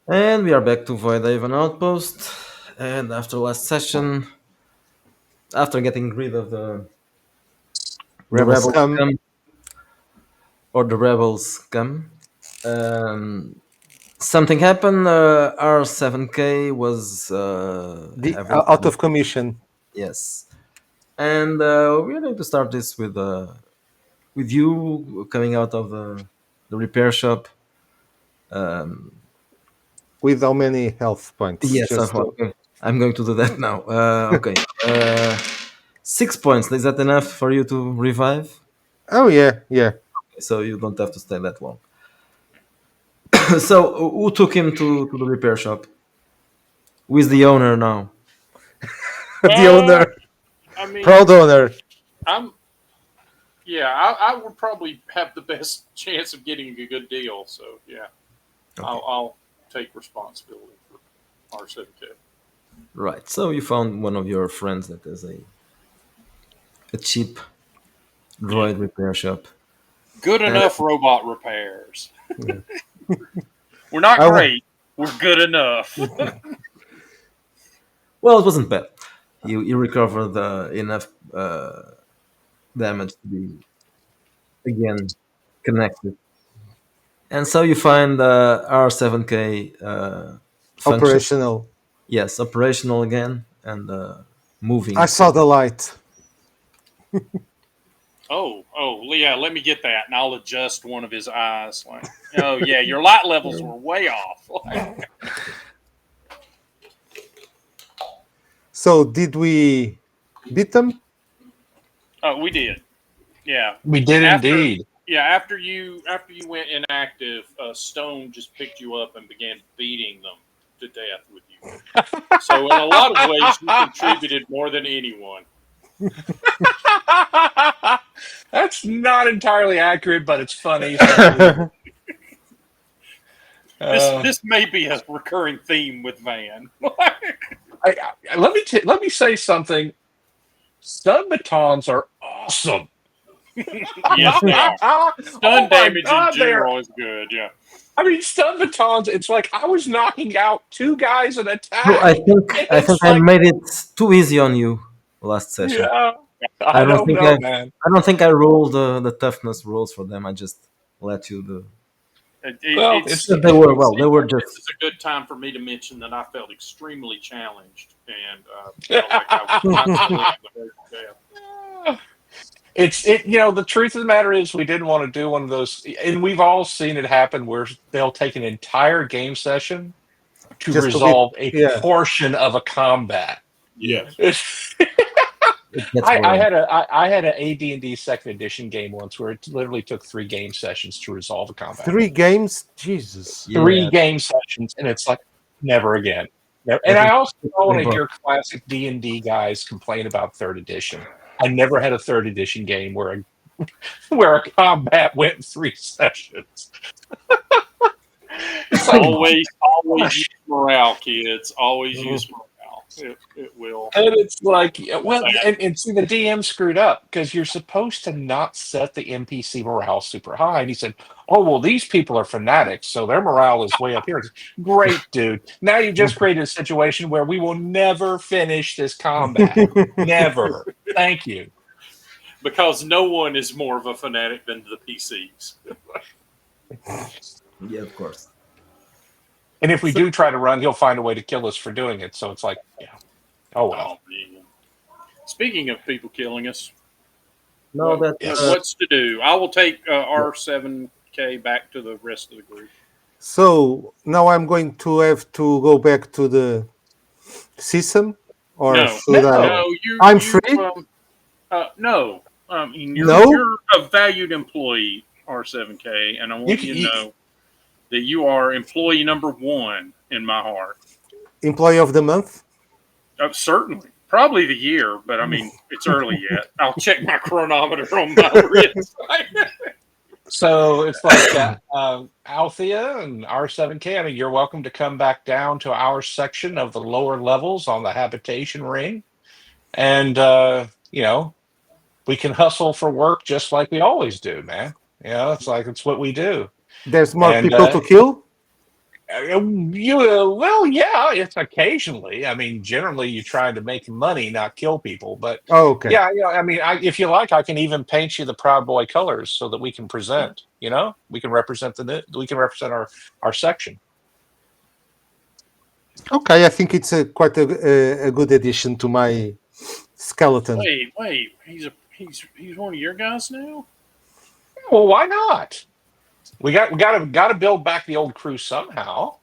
And we are back to Voidhaven Outpost. And after last session, after getting rid of the Rebels rebels come. come or the rebels come, um, something happened. R7K was The having out some, of commission. yes, and we are going to start this with you coming out of the repair shop. Um, With how many health points? yes, Just to, I'm going to do that now. Okay. 6 points. Is that enough for you to revive? oh yeah, yeah. So you don't have to stay that long. So who took him to the repair shop? Who is the owner now? The Uh, owner, I mean, proud owner. I'm yeah, I would probably have the best chance of getting a good deal. So yeah, Okay, I'll take responsibility for R7K. right. So you found one of your friends that has a cheap Yeah, droid repair shop. good And enough robot repairs. Yeah. We're not I wa- great. We're good enough. well, it wasn't bad. You recovered enough damage to be again connected. And so you find R7K function. operational. Yes, operational again and I moving. saw the light. Yeah. Let me get that, and I'll adjust one of his eyes. Like, oh yeah, your light levels were way off. So did we beat them? Oh, we did. Yeah. We did After indeed. after you went inactive, Stone just picked you up and began beating them to death with you. So in a lot of ways, you contributed more than anyone. That's not entirely accurate, but it's funny, so I'll believe it. This Uh, this may be a recurring theme with Van. let me say something. Stun batons are awesome. Yes, they are. Oh Stun my damage in god, they're. general is good. Yeah. I mean, stun batons. It's like I was knocking out two guys an No, attack. I think It's I like, made it too easy on you last session. yeah, I I don't don't think know, man. I don't think I rolled the toughness rolls for them. I just let you do. It, it, Well, it's it's Because they were it well, they seems were like this just is a good time for me to mention that I felt extremely challenged and felt like I was constantly on the verge of death. the truth of the matter is we didn't want to do one of those, and we've all seen it happen where they'll take an entire game session to Just to beat. resolve a Yeah. portion of a combat. yeah, Yes. it gets I boring. had I had an AD&D second edition game once where it literally took 3 game sessions to resolve a combat. 3 games. Jesus. Three Yeah, game sessions, and it's like never again. And that I is also don't want to over. hear classic D&D guys complain about third edition. I never had a third edition game where where a combat went 3 sessions. It's like, Always use gosh. morale, kids. Always Mhm. use morale. It will. And it's like, yeah, well, and see, the DM screwed up because you're supposed to not set the NPC morale super high. And he said, "Oh, well, these people are fanatics, so their morale is way up here." It's, great, dude. Now you just created a situation where we will never finish this combat. Never. Thank you. Because no one is more of a fanatic than the PCs. Yeah, of course. And if we So do try to run, he'll find a way to kill us for doing it. So it's like, yeah, oh well. Oh man. Speaking of people killing us, now that Yes. what's to do? I will take yeah, R7K back to the rest of the group. So now I'm going to have to go back to the system, or No, should I? no, No. I'm free. no. I mean, No, you're a valued employee, R7K, and I You, want you to you know that you are employee number one in my heart. employee of the month. Certainly, probably the year, but I mean, it's early yet. I'll check my chronometer on my wrist. So it's like Althea and R7K. I mean, you're welcome to come back down to our section of the lower levels on the habitation ring, and we can hustle for work just like we always do, man. It's like it's what we do. There's more And people to kill. Well, yeah, it's occasionally. I mean, generally, you're trying to make money, not kill people. But Oh, okay. yeah. I mean, if you like, I can even paint you the Proud Boy colors so that we can present. We can represent we can represent our section. Okay, I think it's quite a good addition to my skeleton. Wait. He's one of your guys now. Well, why not? We got to build back the old crew somehow.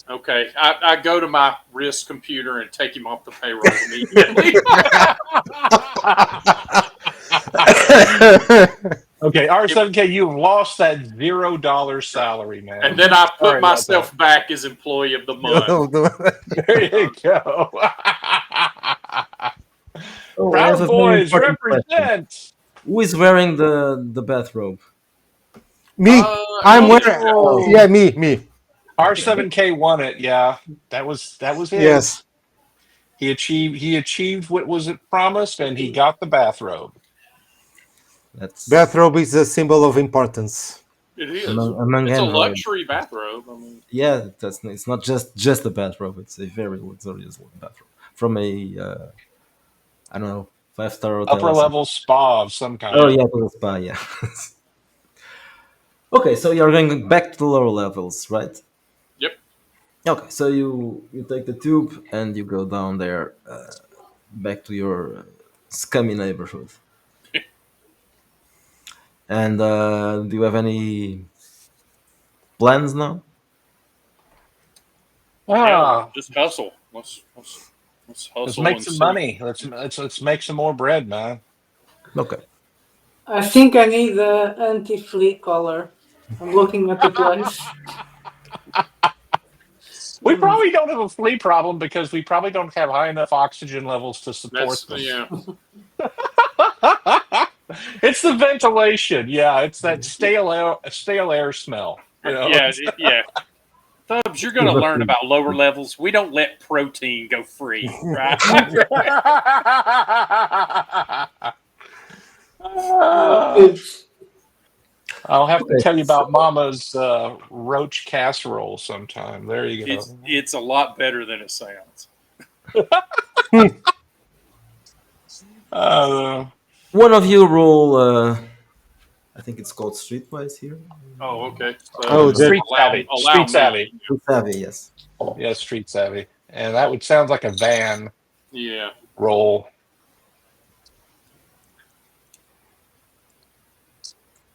Okay, I go to my wrist computer and take him off the payroll immediately. Okay, R7K, you've lost that $0 salary, man. And then I put Sorry about myself back as employee of the month. There you go. Oh, I have Proud a very boys important question. represent. Who is wearing the bathrobe? Me, I'm He is wearing. now. Yeah, me. R7K won it. Yeah, that was Yes, his. He achieved what was it promised, and he got the bathrobe. That's bathrobe is a symbol of importance. It is. among It's a androids. luxury bathrobe. I mean, Yeah, it's not just a bathrobe. It's a very luxurious bathrobe from a I don't know, 5-star hotel Upper or something. level spa of some Oh kind. yeah, to the spa. Yeah. Okay, so you're going back to the lower levels, right? yep. Okay, so you take the tube and you go down there, back to your scummy neighborhood. And do you have any plans now? Yeah, Ah, just hustle. Let's let's hustle make and some see. money. Let's make some more bread, man. Okay. I think I need the anti-flea collar. I'm looking at the price. We probably don't have a flea problem because we probably don't have high enough oxygen levels to support That's them. yeah. It's the ventilation. Yeah, it's that stale air smell. Yeah. Thubbs, you're going to learn about lower levels. We don't let protein go free, right? I'll have to Okay. tell you about Mama's roach casserole sometime. There you go. it's a lot better than it sounds. Uh, One of you roll. I think it's called Streetwise here. Oh, okay. Oh, So that street savvy. allow Street me. savvy. Street Savvy, yes. Yeah, street savvy. And that would sound like a van Yeah. roll.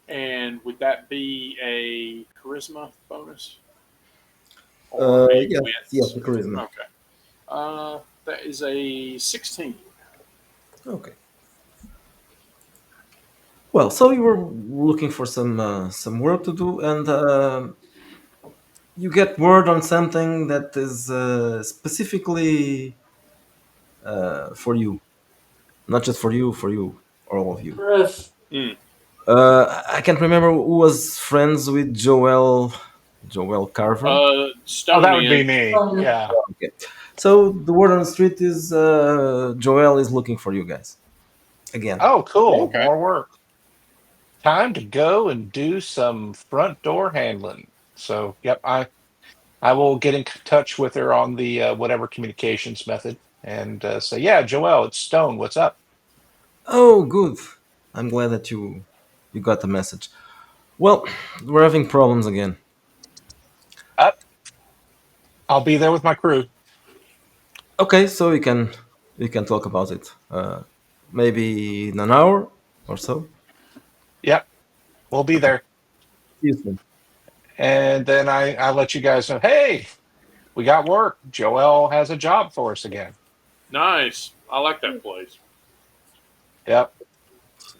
And would that be a charisma bonus? Or a Yes, wit? yes, the charisma. Okay. That is a 16. Okay. Well, so you were looking for some work to do, and you get word on something that is specifically for you, not just for you, or all of you. Russ. Mm. I can't remember who was friends with Joel Carver. Oh, Stone that would be is. me. Yeah. Okay. So the word on the street is Joel is looking for you guys again. Oh, cool. Okay. More work. Time to go and do some front door handling. So, yep, I will get in touch with her on the whatever communications method and say, yeah, Joelle, it's Stone. What's up? Oh, good. I'm glad that you got the message. Well, we're having problems again. Up. I'll be there with my crew. Okay, so we can talk about it. Maybe in an hour or so. Yep, we'll be there. See you soon. And then I let you guys know, hey, we got work. Joelle has a job for us again. Nice. I like that place. Yep.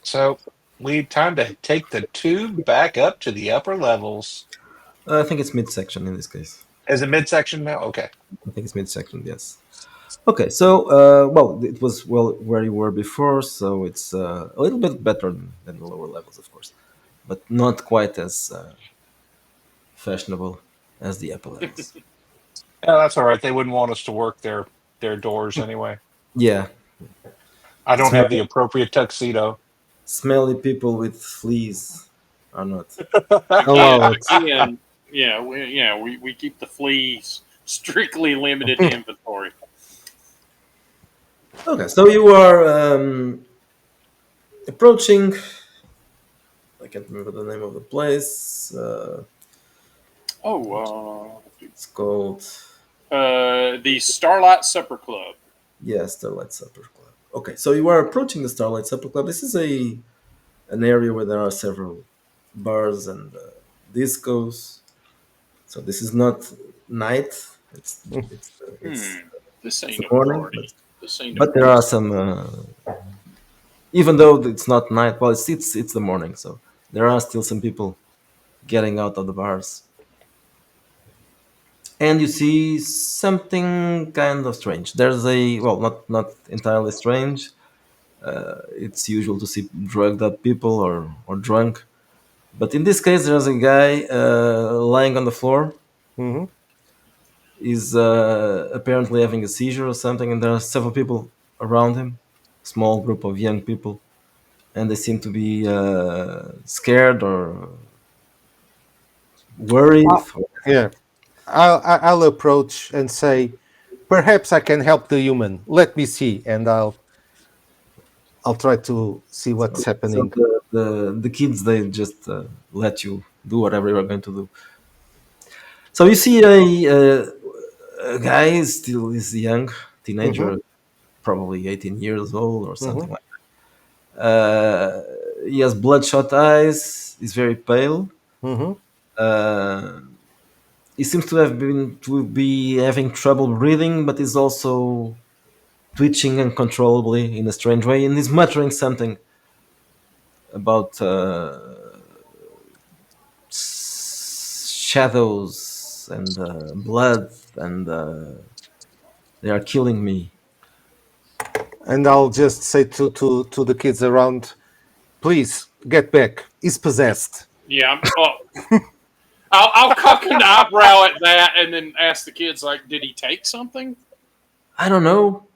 So we time to take the tube back up to the upper levels. I think it's midsection in this case. Is it midsection now? Okay. I think it's midsection. Yes. Okay, so well, it was where you were before, so it's a little bit better than the lower levels, of course, but not quite as fashionable as the upper levels. Yeah, that's all right. They wouldn't want us to work their doors anyway. Yeah, I don't have the smelly, appropriate tuxedo. smelly people with fleas are not. Allow it. Again, we keep the fleas strictly limited inventory. Okay, so you are approaching. I can't remember the name of the place. Oh, It's called the Starlight Supper Club. Starlight Supper Club. Okay, so you are approaching the Starlight Supper Club. This is a an area where there are several bars and discos. So this is not night. It's Hmm. This it's ain't the no morning, party. This ain't no but there are disco. some. Even though it's not night, well, it's the morning, so there are still some people getting out of the bars, and you see something kind of strange. There's a well, not entirely strange. It's usual to see drugged up people or drunk, but in this case, there's a guy lying on the floor. Hmm. Is apparently having a seizure or something, and there are several people around him, small group of young people, and they seem to be scared or worried. Yeah. I'll approach and say, perhaps I can help the human. Let me see, and I'll try to see what's So happening. the kids they just let you do whatever you are going to do. So you see a guy is young Hmm. teenager, probably 18 years old or Hmm. something like. He has bloodshot eyes. He's very pale. Hmm. Uh, he seems to be having trouble breathing, but he's also twitching uncontrollably in a strange way, and he's muttering something about shadows and blood, and they are killing me. And I'll just say to the kids around, please get back. He's possessed. Yeah, I'll cock an eyebrow at that, and then ask the kids like, "Did he take something? I don't know.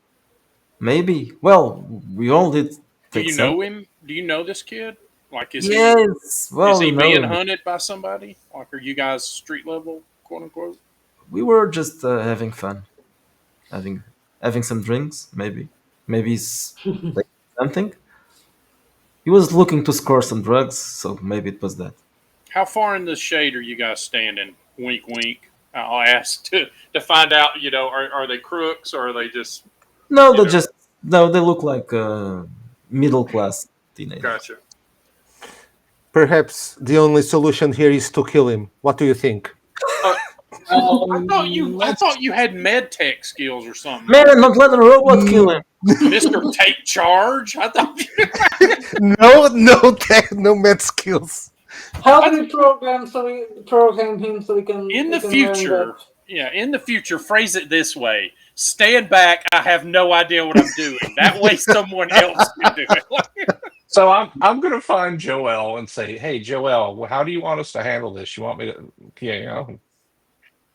Maybe. Well, we all did Do take you some. know him? Do you know this kid? Like, Yes. is Well, we he know being him. hunted by somebody? Like, are you guys street level, quote unquote? We were just having fun, having having some drinks. Maybe he's taking something. He was looking to score some drugs, so maybe it was that. How far in the shade are you guys standing? Wink, wink. I'll ask to find out. Are they crooks or are they just No, you they know? just no. They look like middle class teenagers. Gotcha. Perhaps the only solution here is to kill him. What do you think? Uh, I thought I Let's. thought you had med tech skills or something, Man, I'm not letting a robot kill Mm, him. Mister Take Charge. I thought. no, no, no med skills. How I do we program him so in we the can learn that? future, yeah, in the future, phrase it this way: stand back. I have no idea what I'm doing. That way, someone else can do it. So I'm going to find Joel and say, "Hey, Joel, how do you want us to handle this? You want me to,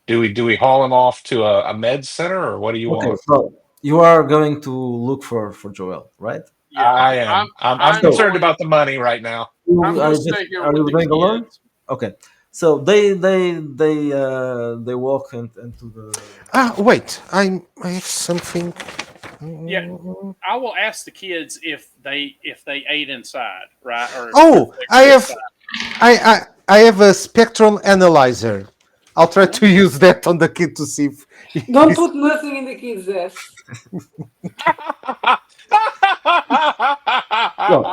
do we haul him off to a med center, or what do you Okay, want?" so you are going to look for Joel, right? Yeah, I I'm. am. I'm I'm So concerned going. about the money right now. I'm going to stay here are with you the going alone? kids. Okay, so they walk into the. Ah, wait. I have something. Yeah, Mm. I will ask the kids if they ate inside, right, or if Oh, they I were have inside. I have a spectral analyzer. I'll try to use that on the kid to see if Don't he's. put nothing in the kid's ass. Well,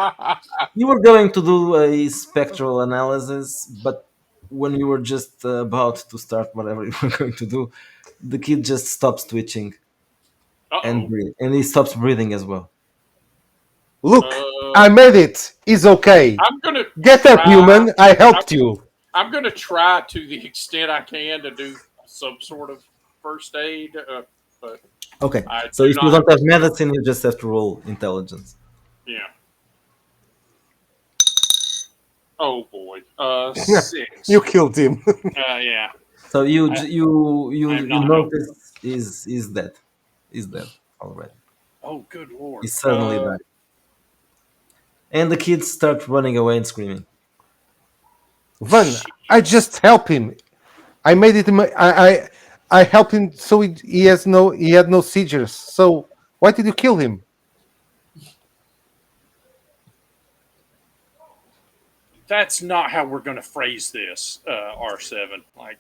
you were going to do a spectral analysis, but when you were just about to start whatever you were going to do, the kid just stops twitching Uh and oh. breathe, and he stops breathing as well. Look, I Um, made it. He's okay. I'm gonna Get up, try. human. I I'm, helped you. I'm gonna try to the extent I can to do some sort of first aid, but Okay, I so do if you not have don't the have skill. medicine, you just have to roll intelligence. Yeah. Oh boy. 6. You killed him. Yeah. So you I, j- you I you am you not helping them. notice is dead already. Oh, good He lord. suddenly died, and the kids start running away and screaming. Van, I Jeez. just help him. I made it. I helped him so he had no seizures. So why did you kill him? That's not how we're going to phrase this, R7. Like,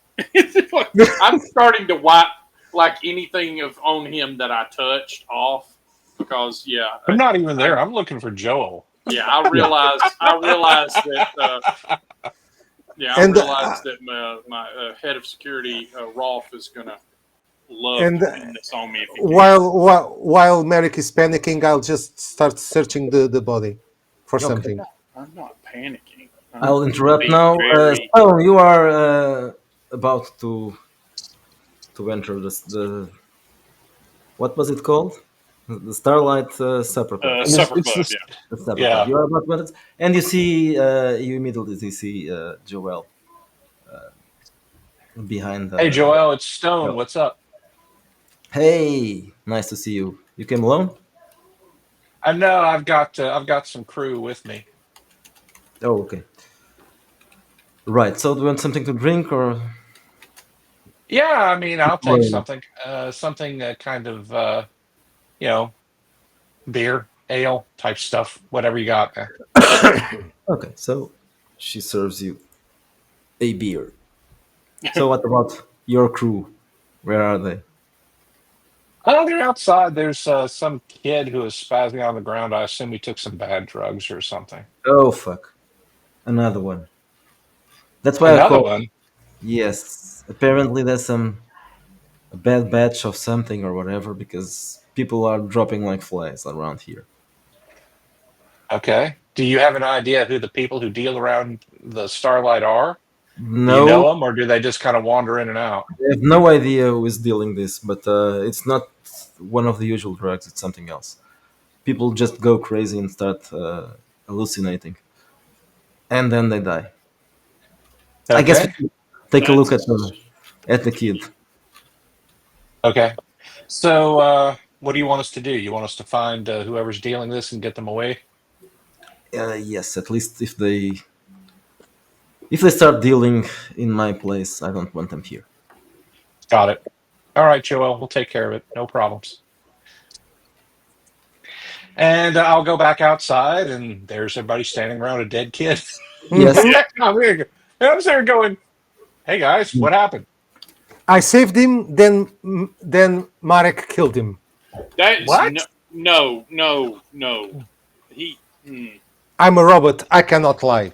I'm starting to wipe like anything of on him that I touched off because I'm not even there. I'm looking for Joel. I Yeah. realized that I And realized that my head of security Rolf is going to love and to pin this on me if he can. while Merrick is panicking, I'll just start searching the body for Okay. something. I'm not panicking. I'll I'm interrupt being now. very. So you are about to enter the what was it called? The Starlight Supper Club. Supper It's Club, this. The Supper Club. Yeah. You are about to enter, and you see you immediately see Joel behind Hey, the. Joel, it's Stone. Oh. What's up? Hey, nice to see you. You came alone? I know I've got some crew with me. Oh, okay. Right. So do you want something to drink or? Yeah, I mean, I'll take Well, something. Something kind of you know, beer, ale type stuff. Whatever you got there. okay. So she serves you a beer. So what about your crew? Where are they? Oh, they're outside. There's some kid who is spazzing on the ground. I assume he took some bad drugs or something. Oh fuck! Another one. That's why I Another called. one. Yes. Apparently, there's some a bad batch of something or whatever because people are dropping like flies around here. Okay. Do you have an idea who the people who deal around the Starlight are? Do you No, know them, or do they just kind of wander in and out? I have no idea who is dealing this, but it's not one of the usual drugs. It's something else. People just go crazy and start hallucinating, and then they die. I guess we Okay. should take a look That's at the kid. Okay. So, what do you want us to do? You want us to find whoever's dealing this and get them away? Yes, at least if they start dealing in my place, I don't want them here. Got it. All right, Joel, we'll take care of it. No problems. And I'll go back outside, and there's everybody standing around a dead kid. Yes. yeah. I'm there going, "Hey guys, what happened?" I saved him. Then Marek killed him. That is What? no. He. I'm a robot. I cannot lie.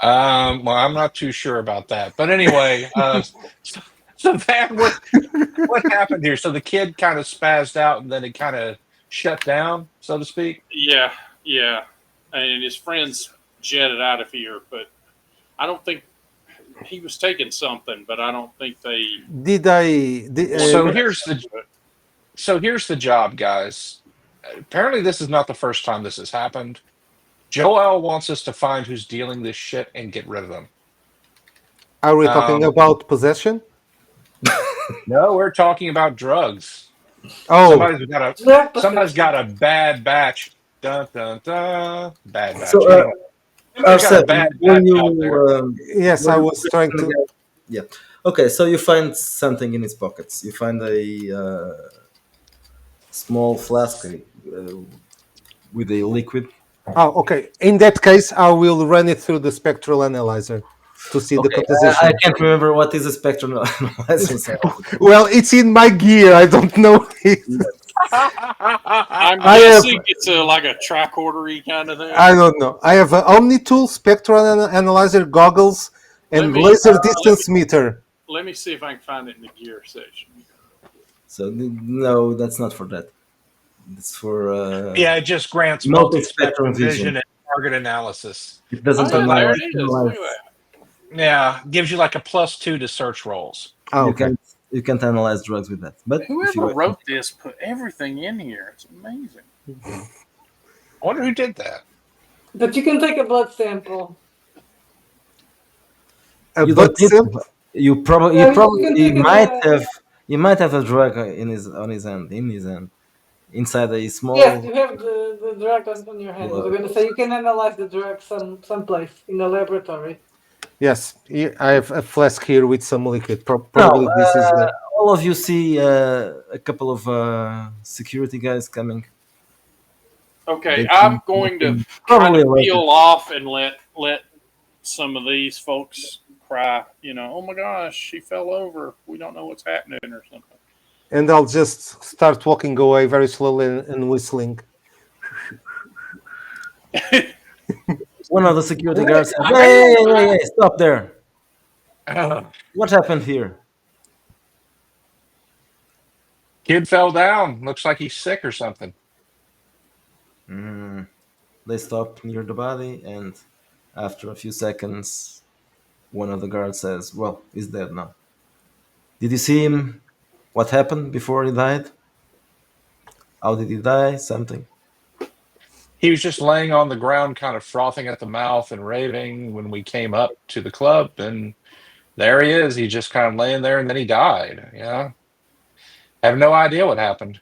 Well, I'm not too sure about that, but anyway, so, so Van, what happened here? So the kid kind of spazzed out, and then it kind of shut down, so to speak. Yeah, yeah. And his friends jetted out of here, but I don't think he was taking something, but I don't think they Did I? Did, wanted So to here's access the to it. job, guys. Apparently, this is not the first time this has happened. Joel wants us to find who's dealing this shit and get rid of them. are we talking Um, about possession? no, we're talking about drugs. Oh, Drug Somebody's got possession. a bad batch. Dun dun dun. Bad So, batch. Anyway, somebody's got a Arsen, bad when batch out there. yes. when I you was trying question the to. guy, yeah, okay. So you find something in his pockets. You find a small flask with a liquid. Oh, okay. In that case, I will run it through the spectral analyzer to see the Okay, I composition. can't remember what is a spectrum analyzer. So Well, it's in my gear. I don't know it. I'm I have. guessing it's like a tricordery kind of I thing. don't know. I have an Omni tool, spectral analyzer, goggles, Let and me laser let me distance meter. let me see if I can find it in the gear section. no, that's not for that. It's for Yeah, it just grants multi-spectrum multi-spectrum vision. vision and target analysis. It Oh doesn't yeah, there analyze. it is. Look at analyze. that. Yeah, gives you like a +2 to search rolls. Oh, You okay. can't you can't analyze drugs with that. But if Whoever you wrote this put everything in here. It's amazing. I wonder who did that. But you can take a blood sample. A you don't butt need simp. to, you Yeah, you can probably take you might have a drug on his hand in his hand inside a yes, small you have the drug on your hand. I was glove. gonna say you can analyze the drug someplace in the laboratory. Yes, I have a flask here with some liquid. Now, Probably this is the. all of you see a couple of security guys coming. Okay, They I'm going to kind probably of related. peel off and let some of these folks cry. You know, oh my gosh, she fell over. We don't know what's happening or something. And I'll just start walking away very slowly and whistling. One of the security Wait, guards says, I got "Hey, no hey, hey, eye. hey, stop there! Uh, What happened here?" Kid fell down. Looks like he's sick or something. Mm, they stop near the body, and after a few seconds, one of the guards says, "Well, he's dead now. Did you see him? What happened before he died? How did he die? Something." He was just laying on the ground, kind of frothing at the mouth and raving when we came up to the club. And there he is. He just kind of laying there and then he died. Yeah. Have no idea what happened.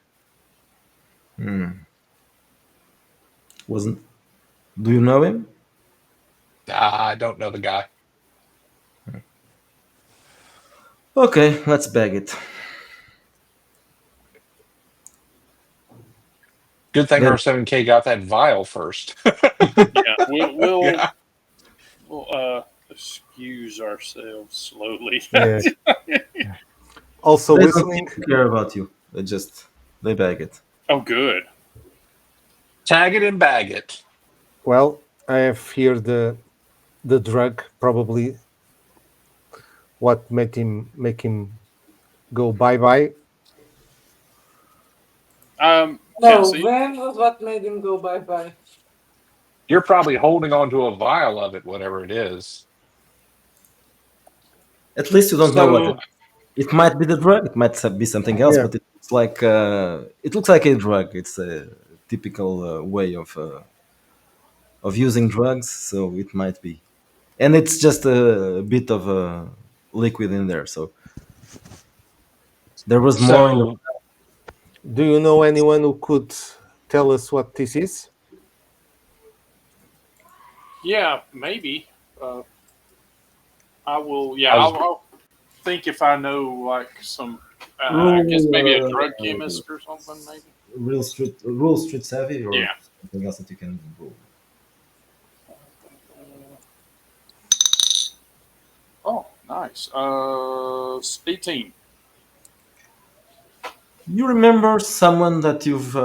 Hmm. Wasn't? Do you know him? I don't know the guy. Okay, let's bag it. Good thing They, R7K got that vial first. Yeah, Yeah. we'll excuse ourselves slowly. Yeah. Also they don't seem whistling. to care about you. They bag it. Oh, good. Tag it and bag it. Well, I have here the drug. Probably what made him make him go bye bye. No, Kelsey. Van was what made him go bye bye. You're probably holding on to a vial of it, whatever it is. At least you don't know what So, it might be. The drug. It might be something else, Yeah. but it looks like a drug. It's a typical way of using drugs, so it might be. And it's just a bit of a liquid in there, so there was more in the. so Do you know anyone who could tell us what this is? Yeah, maybe. Uh, I will. Yeah, I was I'll think if I know like some. I guess Rule, maybe a drug chemist or something. Maybe. rule street savvy or Yeah. something else that you can rule. Oh, nice. 18. You remember someone that you've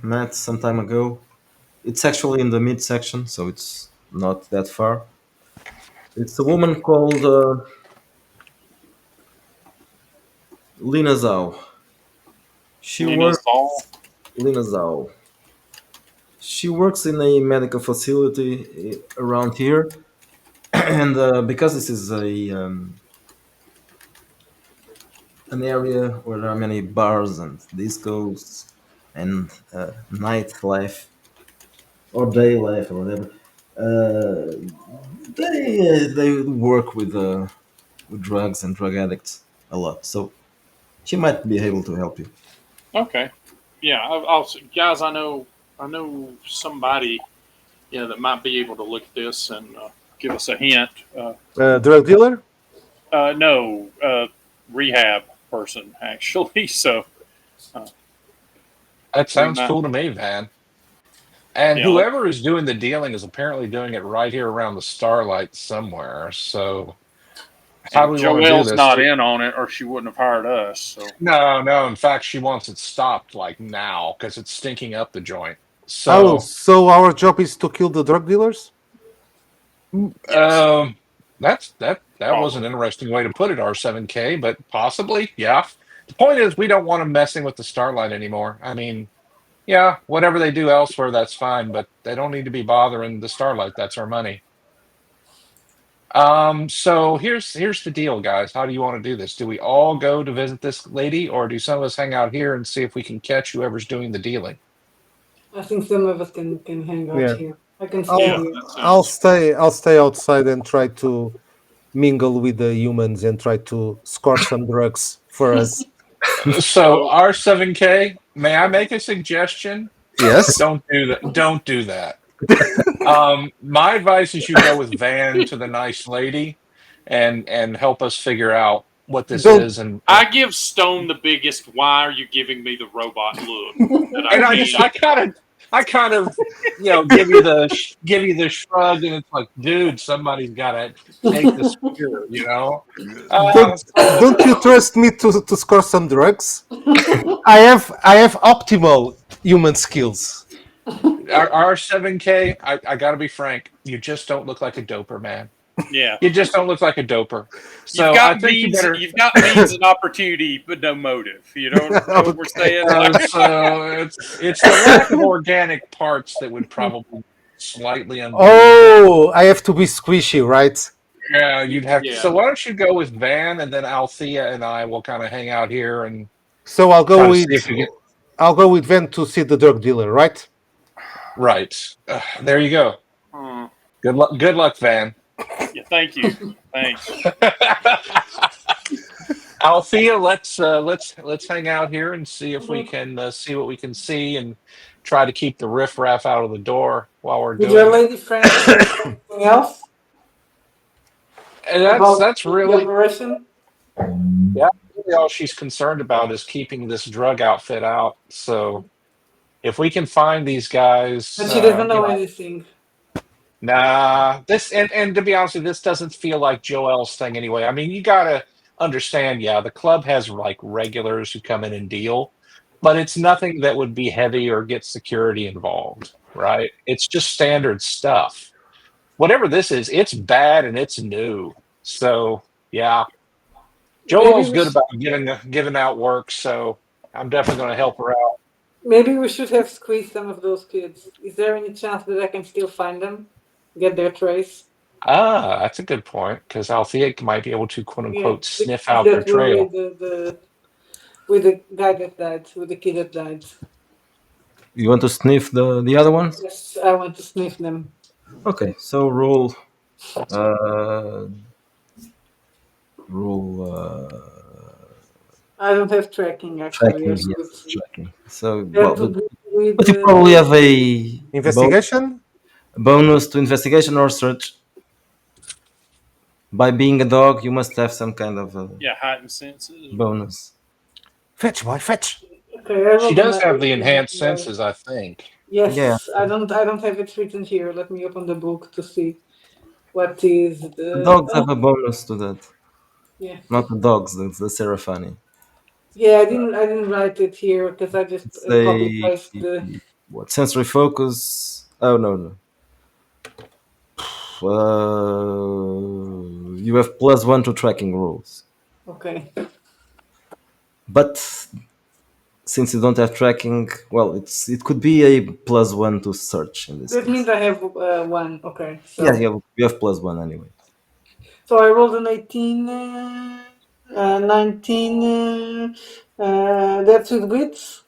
met some time ago? It's actually in the mid section, so it's not that far. It's a woman called Lina Zhao. She Nina's works all. Lina Zhao. She works in a medical facility around here, and because this is an area where there are many bars and discos and nightlife or day life or whatever, uh, they work with drugs and drug addicts a lot. So she might be able to help you. Okay. Yeah, I'll guys. I know somebody. Yeah, that might be able to look at this and give us a hint. Drug dealer? No, rehab person actually. So uh, that we sounds might. cool to me, Van. And Yeah. whoever is doing the dealing is apparently doing it right here around the Starlight somewhere. So, how do And we want to do Joelle's this? not in on it, or she wouldn't have hired us. So No, no. In fact, she wants it stopped like now because it's stinking up the joint. Oh, So, so our job is to kill the drug dealers? yes, that was an probably. interesting way to put it, R7K, but possibly, yeah. The point is, we don't want them messing with the Starlight anymore. I mean, yeah, whatever they do elsewhere, that's fine, but they don't need to be bothering the Starlight. That's our money. So here's the deal, guys. How do you want to do this? Do we all go to visit this lady, or do some of us hang out here and see if we can catch whoever's doing the dealing? I think some of us can hang out Yeah. here. I can stay Yeah, I'll here. that I'll sounds. stay I'll stay outside and try to mingle with the humans and try to score some drugs for us. So So R7K, may I make a suggestion? Yes. Don't do that. Don't do that. My advice is you go with Van to the nice lady, and help us figure out what this Don't is. And I give Stone the biggest. Why are you giving me the robot look that I and I just get? I kind of give you the shrug, and it's like, dude, somebody's got to take the spear, you know. don't So don't you trust me to score some drugs? I have optimal human skills. our 7K, I got to be frank, you just don't look like a doper, man. Yeah, You just don't look like a doper. you've So I got think you means. better. You've got means and opportunity, but no motive. You know what we're Okay. saying? Like, So it's the lack of organic parts that would probably be slightly unbelievable. Oh, I have to be squishy, right? Yeah, you'd have to. yeah. So why don't you go with Van, and then Althea and I will kind of hang out here and So try to see if we get I'll go with Ven to see the drug dealer, right? right. There you go. Hmm. Good luck. Good luck, Van. Yeah. Thank you. Thanks. Althea, let's hang out here and see if we can see what we can see and try to keep the riffraff out of the door while we're Did doing your it. lady friend say anything else And that's about that's the really operation? yeah, really all she's concerned about is keeping this drug outfit out. So if we can find these guys, But she doesn't know anything. nah, this and to be honest with you, this doesn't feel like Joel's thing anyway. I mean, you gotta understand, yeah, the club has like regulars who come in and deal, but it's nothing that would be heavy or get security involved, right? It's just standard stuff. Whatever this is, it's bad and it's new. So yeah, Maybe Joel's we good sh- about giving out work, so I'm definitely gonna help her out. maybe we should have squeezed some of those kids. Is there any chance that I can still find them, get their trace? Ah, that's a good point, because Althea might be able to quote Yeah, unquote the sniff kids out their that were trail. with the guy that died, with the kid that died. You want to sniff the other ones? Yes, I want to sniff them. Okay, so uh, roll I don't have tracking actually. tracking. I should. Yes, tracking. So That well, would be with but you probably have a Investigation? bonus to investigation or search. By being a dog, you must have some kind of a Yeah, heightened senses. bonus. Fetch, boy, fetch. okay. I She rolled does have my the enhanced senses, I think. Yeah, yes. I don't have it written here. Let me open the book to see what is the. dogs have Oh, a bonus to that. yeah. Not the dogs, the Seraphani. Yeah, I didn't write it here because I just It's copy a paste the. what sensory focus? Oh no. You have +1 to tracking rules, Okay, but since you don't have tracking, well, it could be a +1 to search in this that means case. I have one. Okay, Yeah, so you have +1 anyway. I rolled an 18, 19. That's with wits.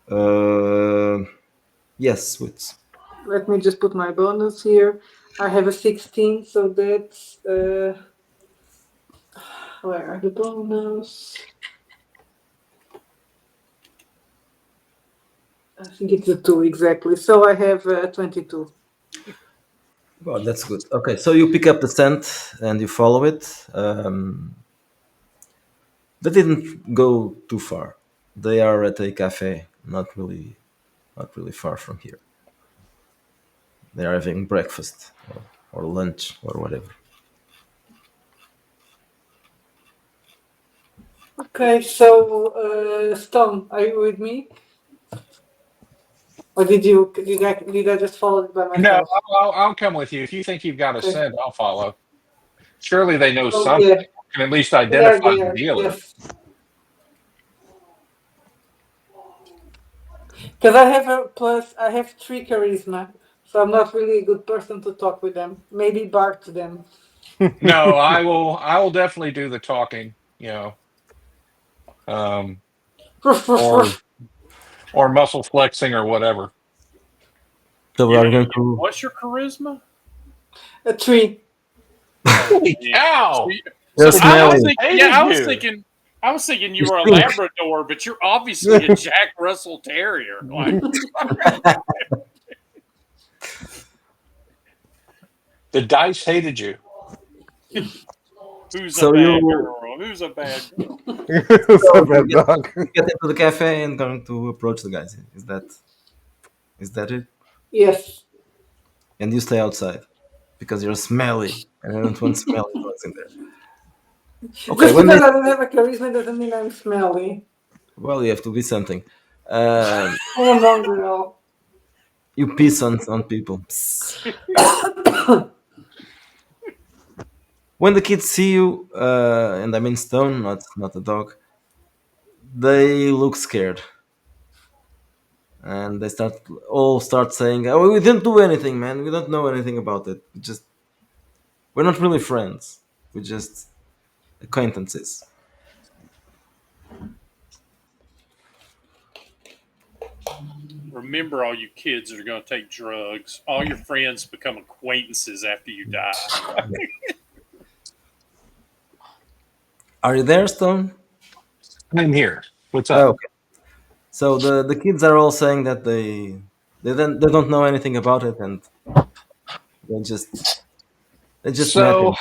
Uh, yes, with Let me just put my bonus here. I have a 16, so that's where are the bonus? I think it's a 2 exactly. So I have 22. well, that's good. Okay, so you pick up the scent and you follow it. They didn't go too far. They are at a cafe, not really far from here. They are having breakfast or lunch or whatever. Okay, so Stone, are you with me? Or did I just follow it by No, myself? I'll come with you. If you think you've got a Okay. scent, I'll follow. Surely they know Oh something. yeah, Can at least they are identify the there. dealer. Yes, because I have a plus. I have 3 charisma, so I'm not really a good person to talk with them. Maybe bark to them. No, I will definitely do the talking, um, or muscle flexing or whatever. So we are going to. What's your charisma? A 3. Oh, Holy yeah. cow! You're So I was smelly. thinking, Hated yeah, you. I was thinking you You were a stink. Labrador, but you're obviously a Jack Russell Terrier. Like, The dice hated you. Who's a So bad you girl? Who's a bad girl? It's a so bad dog. you get into the cafe and going to approach the guys. Is that it? Yes. And you stay outside because you're smelly and I don't want smelly dogs in there. Okay, Just when they because I don't have a charisma doesn't mean I'm smelly. well, you have to be something. Um, Oh, I'm mongrel. you piss on people. Psst. When the kids see you, and I mean Stone, not the dog, they look scared and they start saying, "Oh, we didn't do anything, man. We don't know anything about it. We're not really friends. We're just acquaintances." Remember, all you kids are going to take drugs. All your friends become acquaintances after you die. Are you there, Stone? I'm here. What's Oh, up? okay. So the kids are all saying that they don't know anything about it and they just they just met So, him.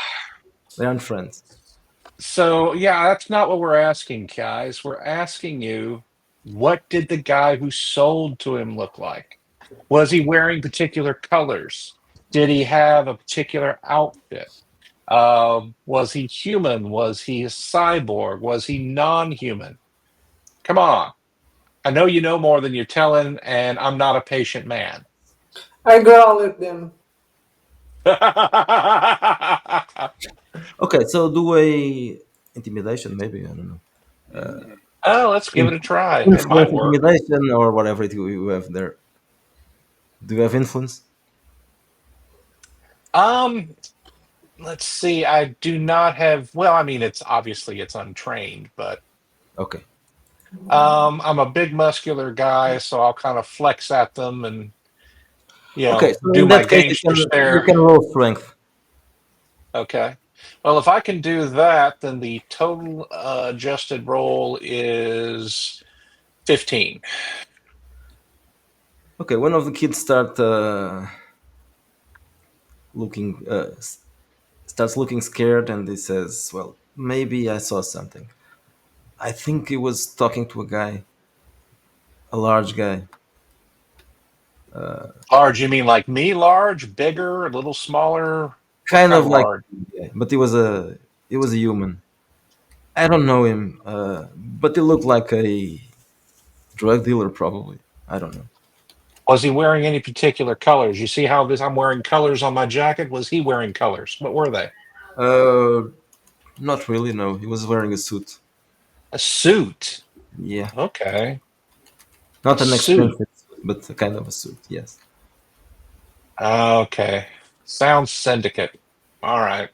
They aren't friends. so yeah, that's not what we're asking, guys. We're asking you, what did the guy who sold to him look like? Was he wearing particular colors? Did he have a particular outfit? Was he human? Was he a cyborg? Was he non-human? Come on. I know you know more than you're telling, and I'm not a patient man. I growl at them. Okay, so do a intimidation, maybe I don't know. Oh, let's give it a try. It Influence, might work. intimidation, or whatever you have there. Do you have influence? Um, let's see. I do not have. Well, I mean, it's obviously it's untrained, but Okay. I'm a big muscular guy, so I'll kind of flex at them and Okay, so do in my that case, gangster you stare. can roll strength. Okay. Well, if I can do that, then the total adjusted roll is 15. Okay, one of the kids looking starts looking scared, and he says, "Well, maybe I saw something. I think he was talking to a guy, a large guy, Large, you mean like me large, bigger, a little smaller? What kind kind of of like, large? yeah, but he was a human. I don't know him, but he looked like a drug dealer, probably. I don't know. Was he wearing any particular colors? You see how this I'm wearing colors on my jacket? Was he wearing colors? What were they? Uh, Not really. No, he was wearing a suit. A suit. Yeah, Okay. A not an suit. expensive suit, but a kind of a suit. Yes. Okay. Sounds syndicate. All right.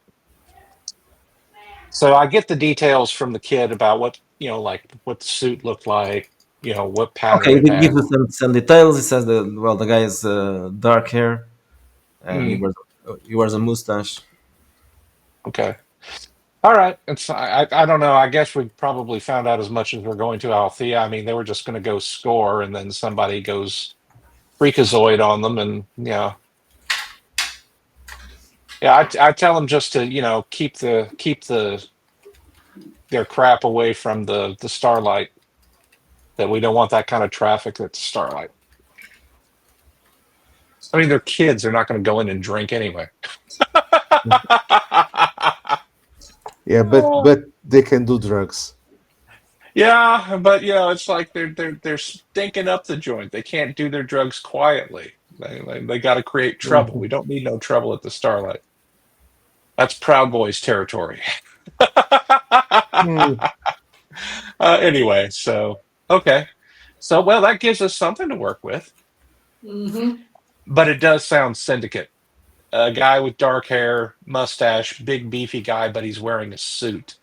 So I get the details from the kid about what, like what the suit looked like, what pattern Okay, it he had. gives us some details. He says that well, the guy has dark hair and he Mm, wears a mustache. okay. All right. I don't know. I guess we probably found out as much as we're going to Althea. I mean, they were just going to go score, and then somebody goes freakazoid on them, and yeah. I tell them just to keep the their crap away from the Starlight. That we don't want that kind of traffic at Starlight. I mean, they're kids. They're not going to go in and drink anyway. Yeah, but they can do drugs. Yeah, but it's like they're stinking up the joint. They can't do their drugs quietly. They got to create trouble. We don't need no trouble at the Starlight. That's Proud Boys territory. Hmm. Anyway, so okay, so well that gives us something to work with, Mm-hmm. but it does sound syndicate. A guy with dark hair, mustache, big beefy guy, but he's wearing a suit.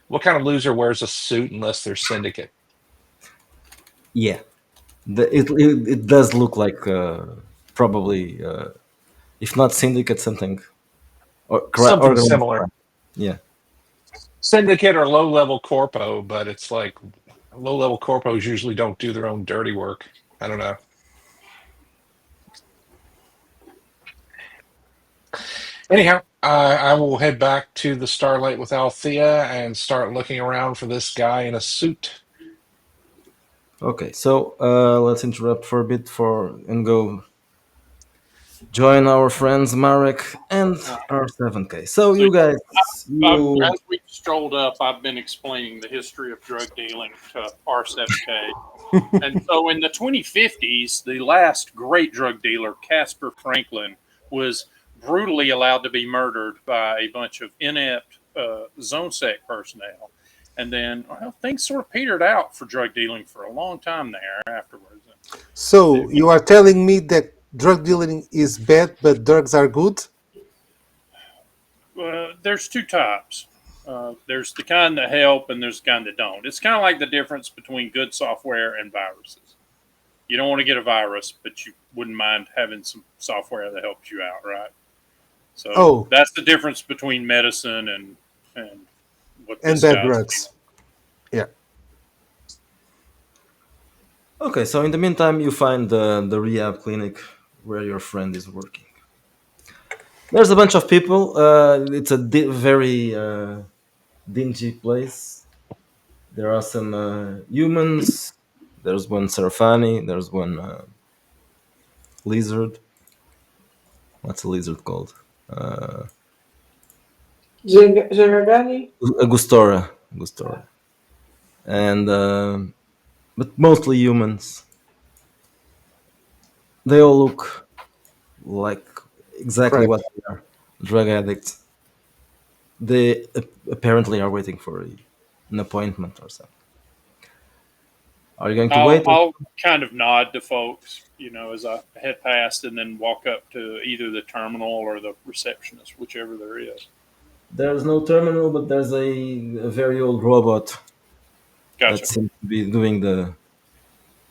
What kind of loser wears a suit unless they're syndicate? Yeah, it does look like probably if not syndicate something or Something organized similar. crime. Yeah. Syndicate or low level corpo, but it's like low level corpos usually don't do their own dirty work. I don't know. Anyhow, I will head back to the Starlight with Althea and start looking around for this guy in a suit. Okay, so let's interrupt for a bit for and go join our friends Marek and Uh, R7K. So so you guys, as you we strolled up, I've been explaining the history of drug dealing to R7K. And so in the 2050s, the last great drug dealer, Casper Franklin, was brutally allowed to be murdered by a bunch of inept Zone Sec personnel. And then well, things sort of petered out for drug dealing for a long time there afterwards. So you are telling me that drug dealing is bad, but drugs are good? There's two types. There's the kind that help, and there's the kind that don't. It's kind of like the difference between good software and viruses. You don't want to get a virus, but you wouldn't mind having some software that helps you out, right? So Oh, that's the difference between medicine and what and this bad guy's. drugs. Yeah, okay? So in the meantime, you find the rehab clinic where your friend is working. There's a bunch of people. It's a very dingy place. There are some humans. There's one Serafani. There's one lizard. What's a lizard called? Geragani? A Gustora. Gustora. And but mostly humans. They all look like exactly what correct. they are. Drug addicts. They apparently are waiting for an appointment or something. Are you going to I'll wait? I'll kind of nod to folks, as I head past, and then walk up to either the terminal or the receptionist, whichever there is. There's no terminal, but there's a very old robot that Gotcha. seems to be doing the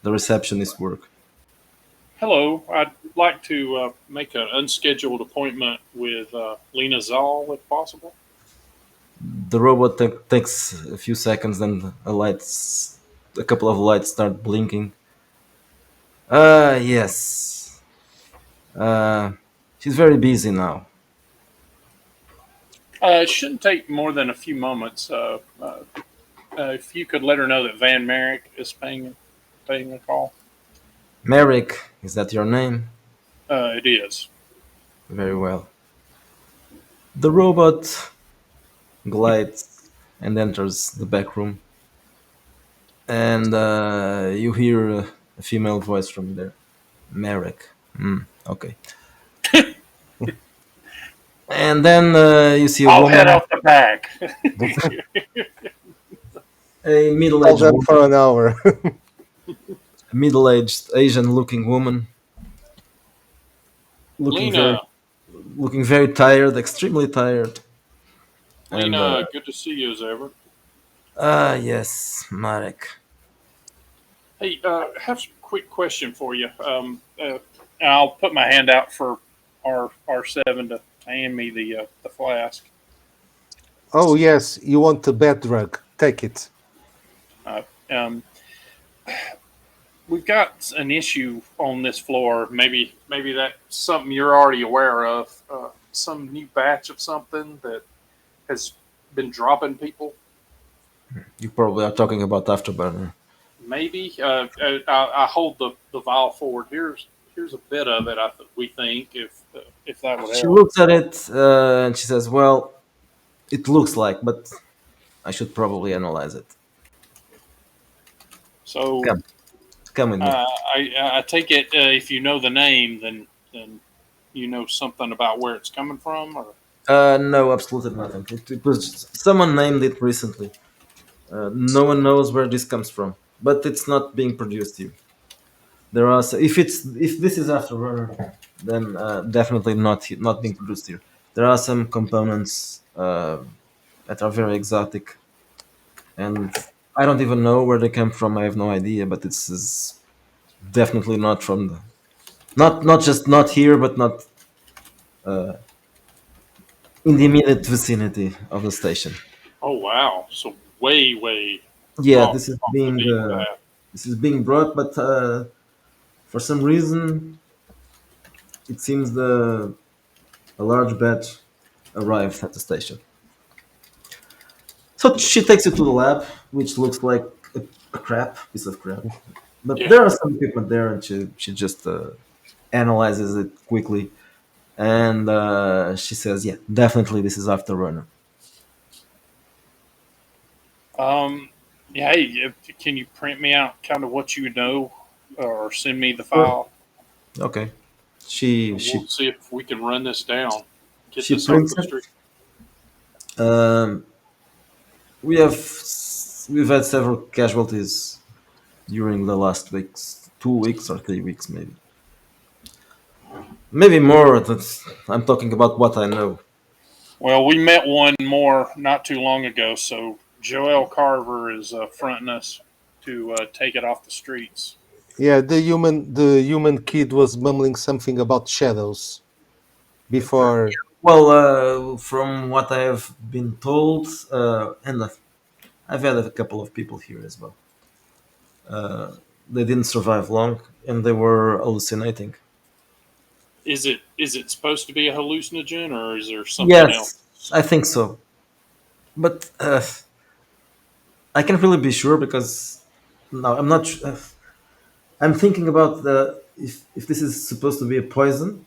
receptionist work. Hello, I'd like to make an unscheduled appointment with Lena Zoll, if possible. The robot takes a few seconds, then a couple of lights start blinking. Yes. Uh, she's very busy now. It shouldn't take more than a few moments. If you could let her know that Van Merrick is paying a call. Merrick, is that your name? It is. Very well. The robot glides and enters the back room, and you hear a female voice from there. Merrick. Okay. And then you see a I'll head woman, out the back. a Hold them for an hour. middle-aged Asian-looking woman, looking very, Lena, looking very tired, extremely tired. And good to see you as ever. yes, Marek. Hey, I have a quick question for you. I'll put my hand out for R7 to hand me the flask. Oh, yes, you want a bad drug. Take it. Uh, um, we've got an issue on this floor. Maybe that's something you're already aware of. Some new batch of something that has been dropping people. You probably are talking about Afterburner. Maybe I hold the vial forward. Here's a bit of it. We think if that would She help. looks at it and she says, "Well, it looks like, but I should probably analyze it. So Come, come with me." I take it if you know the name, then you know something about where it's coming from, or No, absolutely nothing. It was someone named it recently. No one knows where this comes from, but it's not being produced here. There are if this is Afterburner, then definitely not being produced here. There are some components that are very exotic, and I don't even know where they come from. I have no idea, but this is definitely not from the not just not here, but not in the immediate vicinity of the station. oh wow, so way Yeah, off the beaten path. this is being brought, but for some reason it seems the a large batch. arrived at the station. So she takes you to the lab, which looks like a crap piece of crap. But Yeah. there are some equipment there, and she just analyzes it quickly, and she says, "Yeah, definitely this is Afterburner." Um. Yeah. Hey, can you print me out kind of what you know, or send me the Sure. file, Okay. She and we'll she see if we can run this down, get she this off prints the it. street. Um, we've had several casualties during the last weeks, 2 weeks or 3 weeks, maybe more. I'm talking about what I know. Well, we met one more not too long ago, so Joel Carver is fronting us to take it off the streets. Yeah, the human kid was mumbling something about shadows before. Well, from what I have been told, and I've had a couple of people here as well. They didn't survive long, and they were hallucinating. Is it supposed to be a hallucinogen, or is there something else? Yes, I think so. But I can't really be sure because no, I'm not. I'm thinking about if this is supposed to be a poison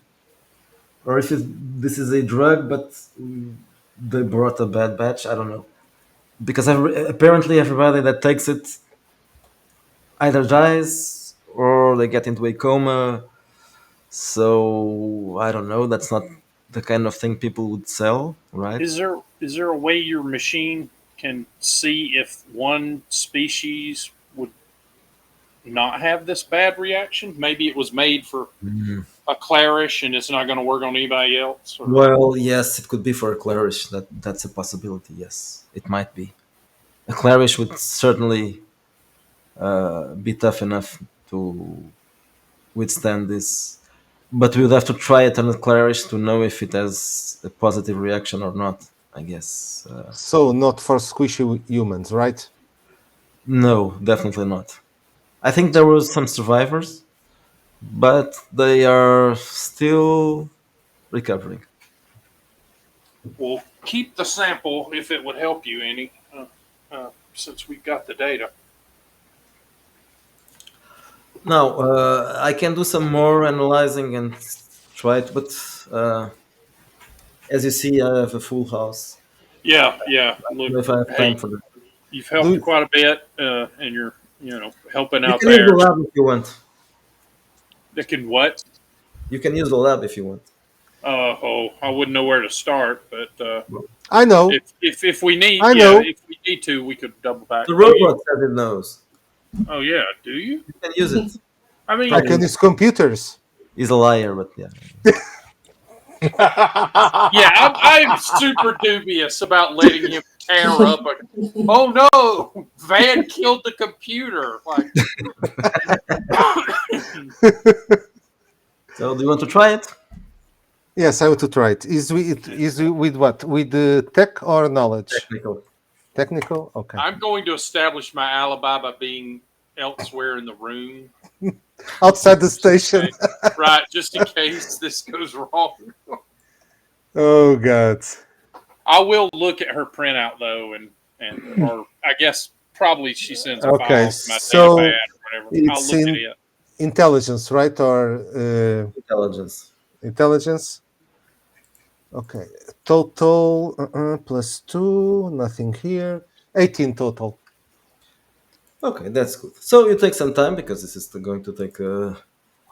or if this is a drug, but they brought a bad batch. I don't know because apparently everybody that takes it either dies or they get into a coma. So I don't know. That's not the kind of thing people would sell, right? Is there a way your machine can see if one species would not have this bad reaction? Maybe it was made for a clarish and it's not going to work on anybody else. Or Well, yes, it could be for a Clarish. That's a possibility. Yes, it might be. A Clarish would certainly be tough enough to withstand this, but we would have to try it on a Clarish to know if it has a positive reaction or not. I guess So not for squishy humans, right? no, definitely not. I think there was some survivors, but they are still recovering. we'll keep the sample if it would help you any, since we've got the data. Now I can do some more analyzing and try it, but as you see, I have a full house. Yeah, yeah. I don't Look, know if I have time hey, for that. you've Do helped quite a bit, and you're helping You out can use the there. lab if you want. That can what? You can use the lab if you want. I wouldn't know where to start, but I know, if we need, I yeah, know. if we need to, we could double back The to you. robot says it knows. Oh yeah, do you? You can use it. I I mean, can use computers. He's a liar, but yeah. yeah, I'm super dubious about letting him tear up a. Oh no, Van killed the computer. Like, So do you want to try it? Yes, I want to try it. Is it with what? With the tech or knowledge? Technical. Technical? Okay. I'm going to establish my alibi by being elsewhere in the room. Outside the station. Okay. Right, just in case this goes wrong. Oh God. I will look at her printout though, and or I guess probably she sends a Okay, file to my data pad so or whatever. I'll it's look at in it. intelligence, right? Or Intelligence. intelligence? Okay. Total +2, nothing here. 18 total. Okay, that's good. So you take some time because this is going to take.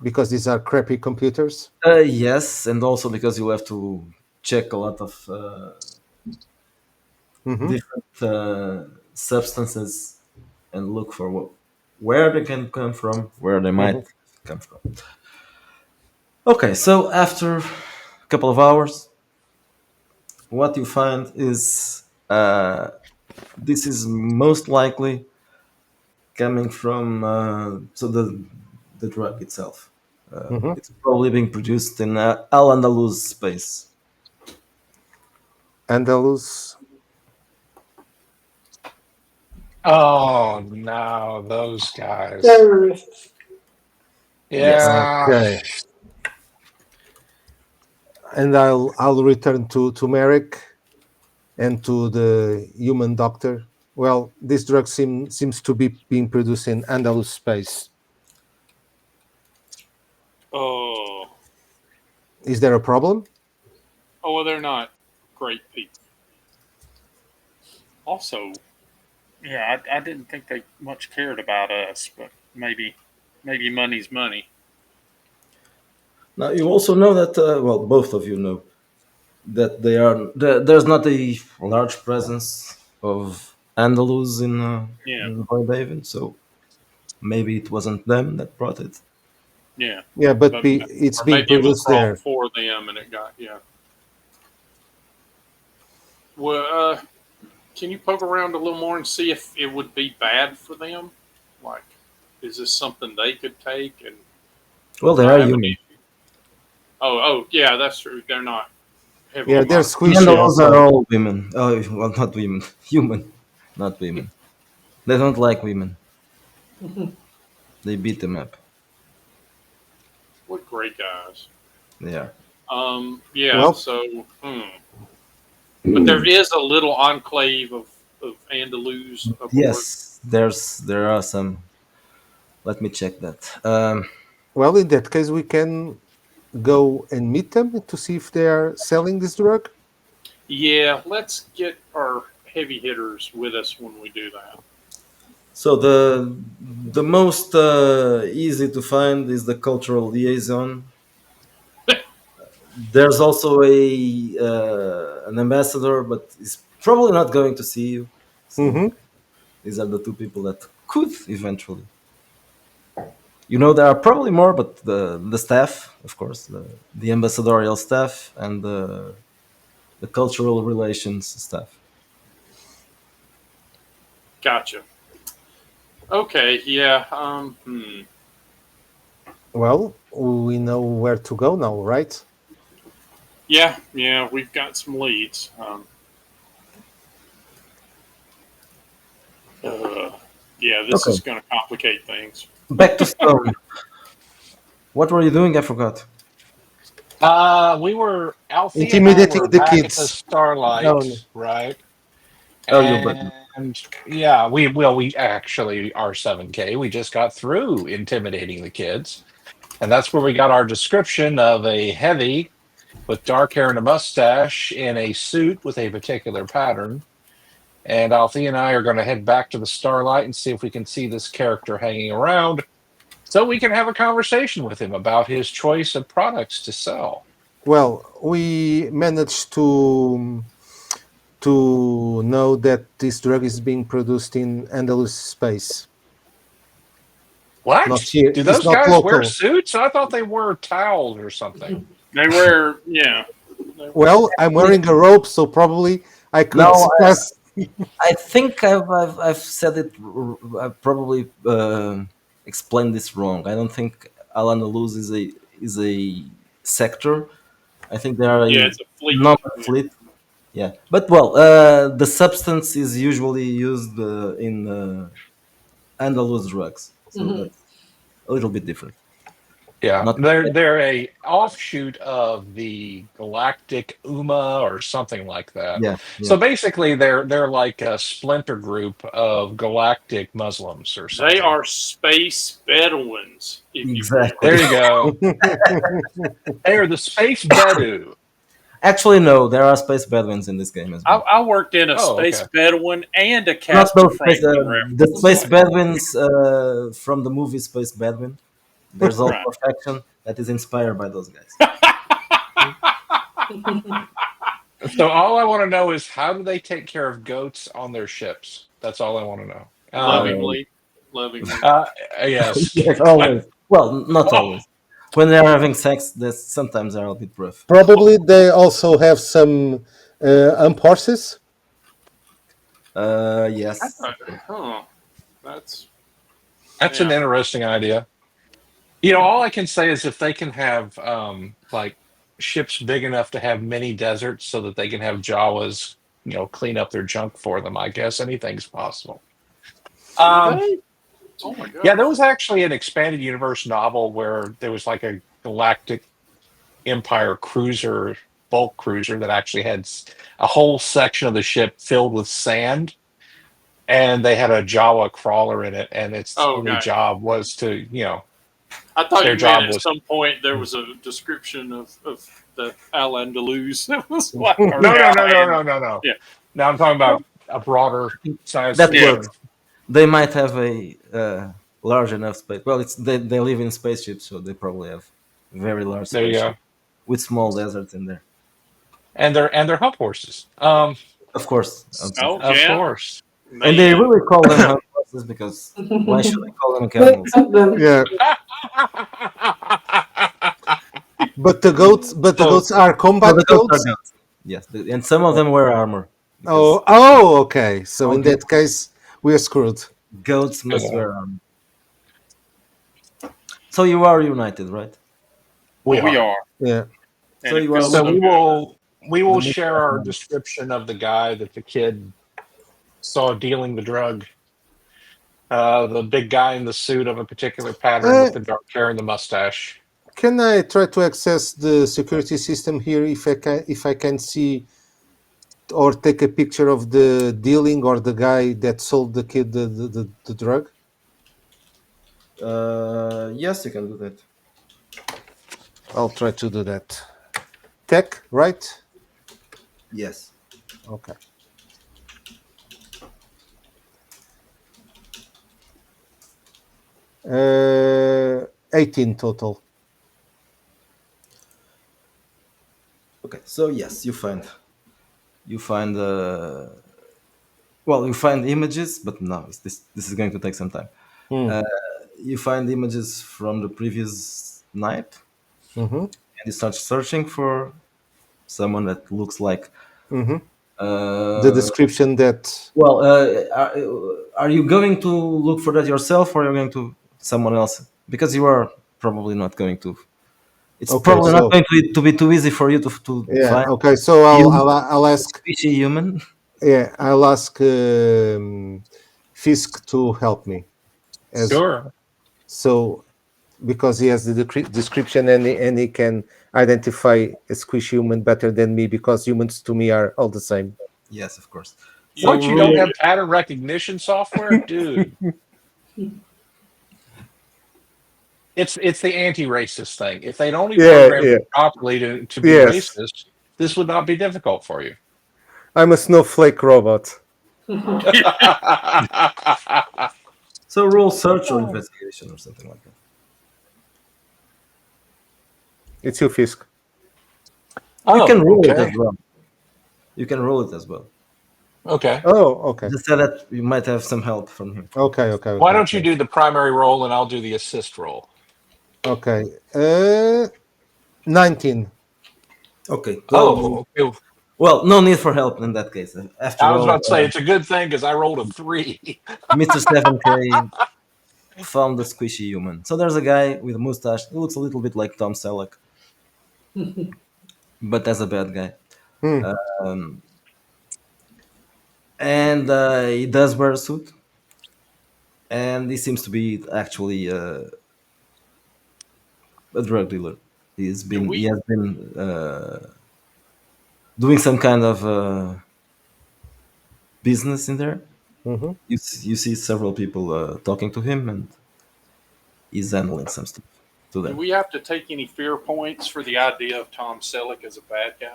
Because these are crappy computers. Yes, and also because you have to check a lot of Hmm. different substances and look for where they can come from, where they might Hmm. come from. Okay, so after a couple of hours, what you find is this is most likely coming from so the drug itself. Hmm. It's probably being produced in Al Andalus space. Andalus. Oh no, those guys. Terrorists. Yes. Yeah. Okay. and I'll return to Merrick and to the human doctor. Well, this drug seems to be being produced in Andalus space. Oh, Is there a problem? well, they're not great people. Also, yeah, I didn't think they much cared about us, but maybe money's money. Now you also know that well, both of you know that there's not a large presence of Andalus Yeah, in Voidhaven, so maybe it wasn't them that brought it. yeah, Yeah, but but it's or being maybe it was produced brought there. for them and it got yeah. Well, can you poke around a little more and see if it would be bad for them? Like, is this something they could take and Well, they not are have an human. issue? Oh, yeah, that's true. They're not Yeah, heavily they're modified. The squishy Andalus are also. all women. Oh, well, not women. Human, not women. They don't like women. They beat them up. What great guys. They are. Yeah. Well, So, but there is a little enclave of Andalus aboard. Yes, there are some. Let me check that. well, in that case, we can go and meet them to see if they are selling this drug. Yeah, let's get our heavy hitters with us when we do that. So the most easy to find is the cultural liaison. There's also a an ambassador, but he's probably not going to see you. So Hmm. these are the two people that could eventually. You know, there are probably more, but the staff, of course, the ambassadorial staff and the cultural relations staff. Gotcha. Okay, yeah. Well, we know where to go now, right? Yeah, we've got some leads. Uh, yeah, this Okay, is going to complicate things. back to Stone. What were you doing? I forgot. Althea and I Intimidating were the back at the kids. Starlight, No, right? Oh, you're button. And yeah, we actually are 7K. We just got through intimidating the kids. And that's where we got our description of a heavy with dark hair and a mustache in a suit with a particular pattern. And Althea and I are going to head back to the Starlight and see if we can see this character hanging around so we can have a conversation with him about his choice of products to sell. well, we managed to know that this drug is being produced in Andalus space, not What? here. Do It's those not guys wear local. suits? I thought they wore towels or something. They wear, yeah, they wear. Well, I'm wearing a robe, so probably I could No, pass. I think I've said it. I probably explained this wrong. I don't think Al Luz is a sector. I think they are Yeah, a it's a fleet. number Yeah. fleet. Yeah, but well, the substance is usually used in Andalus drugs, so Mhm. that's a little bit different. Yeah, Not they're a offshoot of the Galactic Umma or something like that. yeah, So yeah, basically, they're like a splinter group of galactic Muslims or They something. are space Bedouins, if you will. exactly. There you go. They are the Space Bedu. Actually, no, there are space Bedouins in this game as well. I worked in a Oh, space okay. Bedouin and a Not Casper those space, Franklin the reference. space Like, Bedouins from the movie Space Bedouin. There's also right. a faction that is inspired by those guys. So all I want to know is how do they take care of goats on their ships? That's all I want to know. Uh, Lovingly. Lovingly. Uh, yes. yes, always. Well, not Oh, always. When they're having sex, sometimes they're a bit rough. Probably they also have some horses. Yes. Huh. That's, that's an yeah. interesting idea. You know, all I can say is if they can have like ships big enough to have mini deserts so that they can have Jawas, clean up their junk for them, I guess anything's possible. Do Um, they? Oh my yeah, there gosh. was actually an expanded universe novel where there was like a galactic Empire cruiser, bulk cruiser that actually had a whole section of the ship filled with sand, and they had a Jawa crawler in it, and its Oh, only gotcha. job was to, I thought their you meant job at was some point there was a description of the Al Andalus that was like, or no, the no, no, Al no, and no, no, no. yeah, Now I'm talking Well, about a broader size that yeah. station. works. They might have a large enough space. Well, they live in spaceships, so they probably have very large There you go. spaceship with small deserts in there. And their hump horses. Of course, Oh Of yeah, course. and they man. really call them hump horses because why should I call them Wait, camels? them. Yeah, but the So goats are No, the combat goats are goats. goats. Yes, and some of them wear armor because Oh, okay. So all in good that case, we're screwed. goats must yeah, wear armor. So you are united, right? we We are. are, Yeah. So and it you are feels So so looking good. we for will the share mustache our man. description of the guy that the kid saw dealing the drug. The big guy in the suit of a particular pattern Uh, with the dark hair and the mustache. can I try to access the security system here if I can see or take a picture of the dealing or the guy that sold the kid the drug? Yes, you can do that. I'll try to do that. Tech, right? Yes. Okay. 18 total. Okay. So yes, you find well, you find images, but no, this is going to take some time. Hmm. You find images from the previous night, Mm-hmm. and you start searching for someone that looks like. Mm-hmm. The Uh, description that. well, are you going to look for that yourself, or are you going to someone else? Because you are probably not going to. It's Okay, probably not so going to be too easy for you to yeah. find Okay, so I'll human, I'll, I'll a ask. species human. Yeah, I'll ask Fisk to help me as Sure. so because he has the description and he can identify a squishy human better than me because humans to me are all the same. Yes, of course. So You What, you don't rule. you have pattern recognition software? Dude. It's the anti-racist thing. If they'd only Yeah, programmed yeah, it properly to be yes. racist, this would not be difficult for you. I'm a snowflake robot. So rule search or investigation or something like that. It's you, Fisk. You can Oh, rule it as okay. well. You can rule it as well. Okay. Oh, okay, Just say that you might have some help from him. okay, okay, Why okay, don't you okay. do the primary role and I'll do the assist role? Okay. 19. Okay. Oh, okay. No need for help in that case. I After was all, about to say it's a good thing because I rolled a 3. Mr. 7K found the squishy human. So there's a guy with a mustache. He looks a little bit like Tom Selleck, but as a bad guy. Hmm. Um, and he does wear a suit, and he seems to be actually a drug dealer. do He we has been doing some kind of business in there. Mm-hmm. You see several people talking to him, and he's handling some stuff to do them. we have to take any fear points for the idea of Tom Selleck as a bad guy?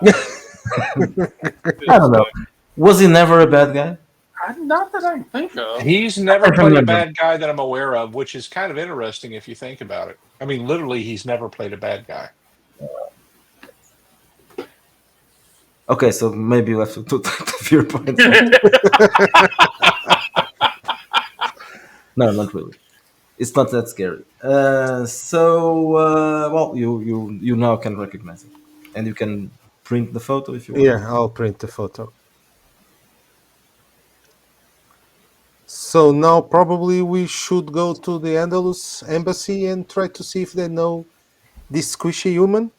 I don't Feels know. like Was he never a bad guy? not that I can think of. He's I never can't played a remember. bad guy that I'm aware of, which is kind of interesting if you think about it. I mean, literally, he's never played a bad guy. Okay, so maybe you have to take the fear points. No, not really. It's not that scary. Well, you now can recognize it, and you can print the photo if you want. Yeah, I'll print the photo. So now probably we should go to the Andalus embassy and try to see if they know this squishy human.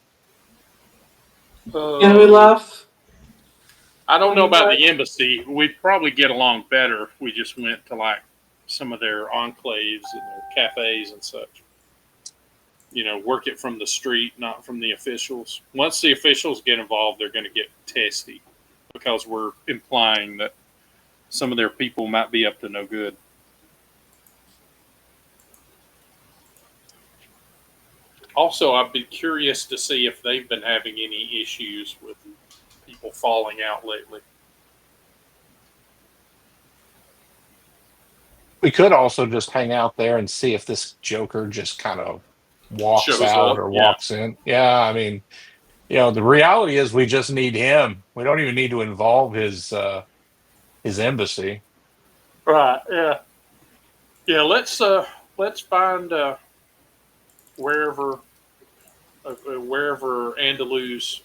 Can we uh, laugh I don't on know the about side? the embassy. We'd probably get along better if we just went to like some of their enclaves and their cafes and such. work it from the street, not from the officials. Once the officials get involved, they're going to get testy because we're implying that some of their people might be up to no good. Also, I've been curious to see if they've been having any issues with people falling out lately. We could also just hang out there and see if this Joker just kind of walks Shows out up, or yeah. walks in. Yeah, I mean, the reality is we just need him. We don't even need to involve his embassy. Right, yeah. Yeah, let's find wherever wherever Andalus,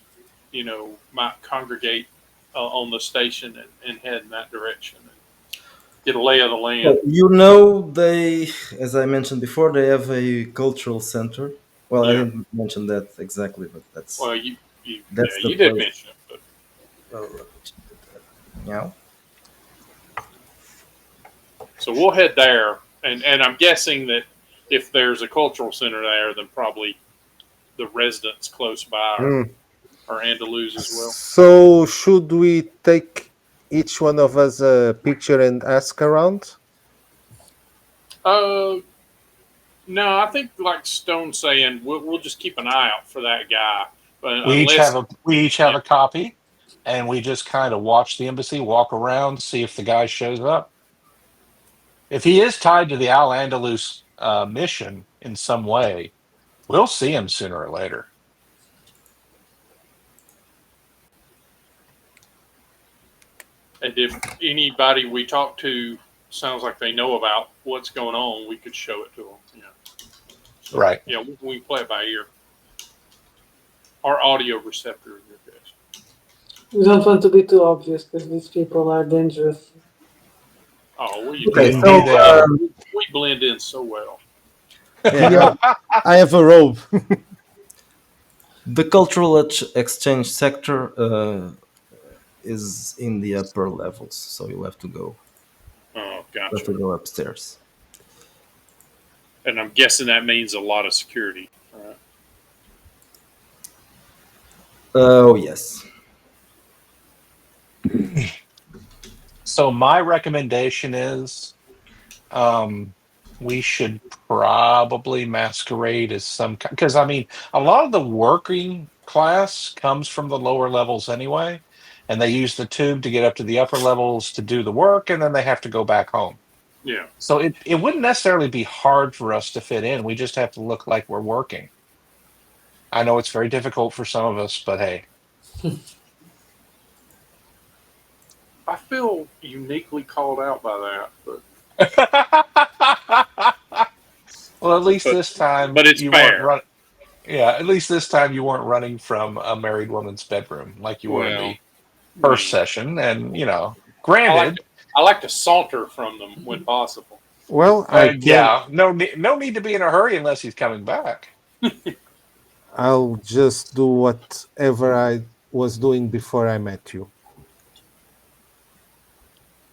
might congregate on the station and head in that direction and get a lay of the Well, land. they, as I mentioned before, they have a cultural center. Well, I Yeah. didn't mention that exactly, but Well, you yeah, that's the you did place. mention it, but Well, let me check it out. so we'll head there, and I'm guessing that if there's a cultural center there, then probably the residents close by Mm. are Andalus as well. So should we take each one of us a picture and ask around? Uh, no, I think like Stone saying, we'll just keep an eye out for that guy, but unless We each have yeah, a copy, and we just kind of watch the embassy, walk around, see if the guy shows up. If he is tied to the Al Andalus mission in some way, we'll see him sooner or later. and if anybody we talk to sounds like they know about what's going on, we could show it to them. So, Right. we play it by ear. Our audio receptor in your case. We don't want to be too obvious because these people are dangerous. Oh, you Okay, don't. so Indeed, they are. We blend in so well. Yeah, I have a robe. the cultural exchange sector is in the upper levels, so you Oh, have gotcha. to go upstairs. And I'm guessing that means a lot of security. Right? Oh yes. So my recommendation is we should probably masquerade as some kind, because I mean a lot of the working class comes from the lower levels anyway, and they use the tube to get up to the upper levels to do the work, and then they have to go back home. Yeah. So it wouldn't necessarily be hard for us to fit in. We just have to look like we're working. I know it's very difficult for some of us, but hey. I feel uniquely called out by that, Well, at least but this time but it's you weren't fair. run. Yeah, at least this time you weren't running from a married woman's bedroom like you were in Well, the I first mean, session. And I like granted, to, I like to saunter from them when possible. Well, I can. yeah, no need to be in a hurry unless he's coming back. I'll just do whatever I was doing before I met you.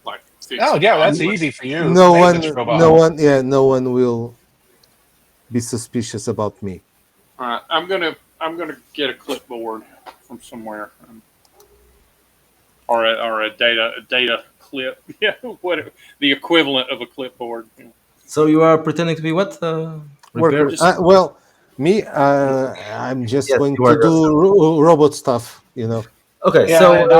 Like fix Oh the yeah, that's conduit. easy for you. No Maintenance one, no robot. one, yeah, no one will be suspicious about me. All right, I'm gonna get a clipboard from somewhere, or a data clip. Yeah, what the equivalent of a clipboard. So you are pretending to be what? Worker. Repair? Well, me, I'm just Yes, going you to are do yourself. robot stuff. You know. Okay, Yeah, so and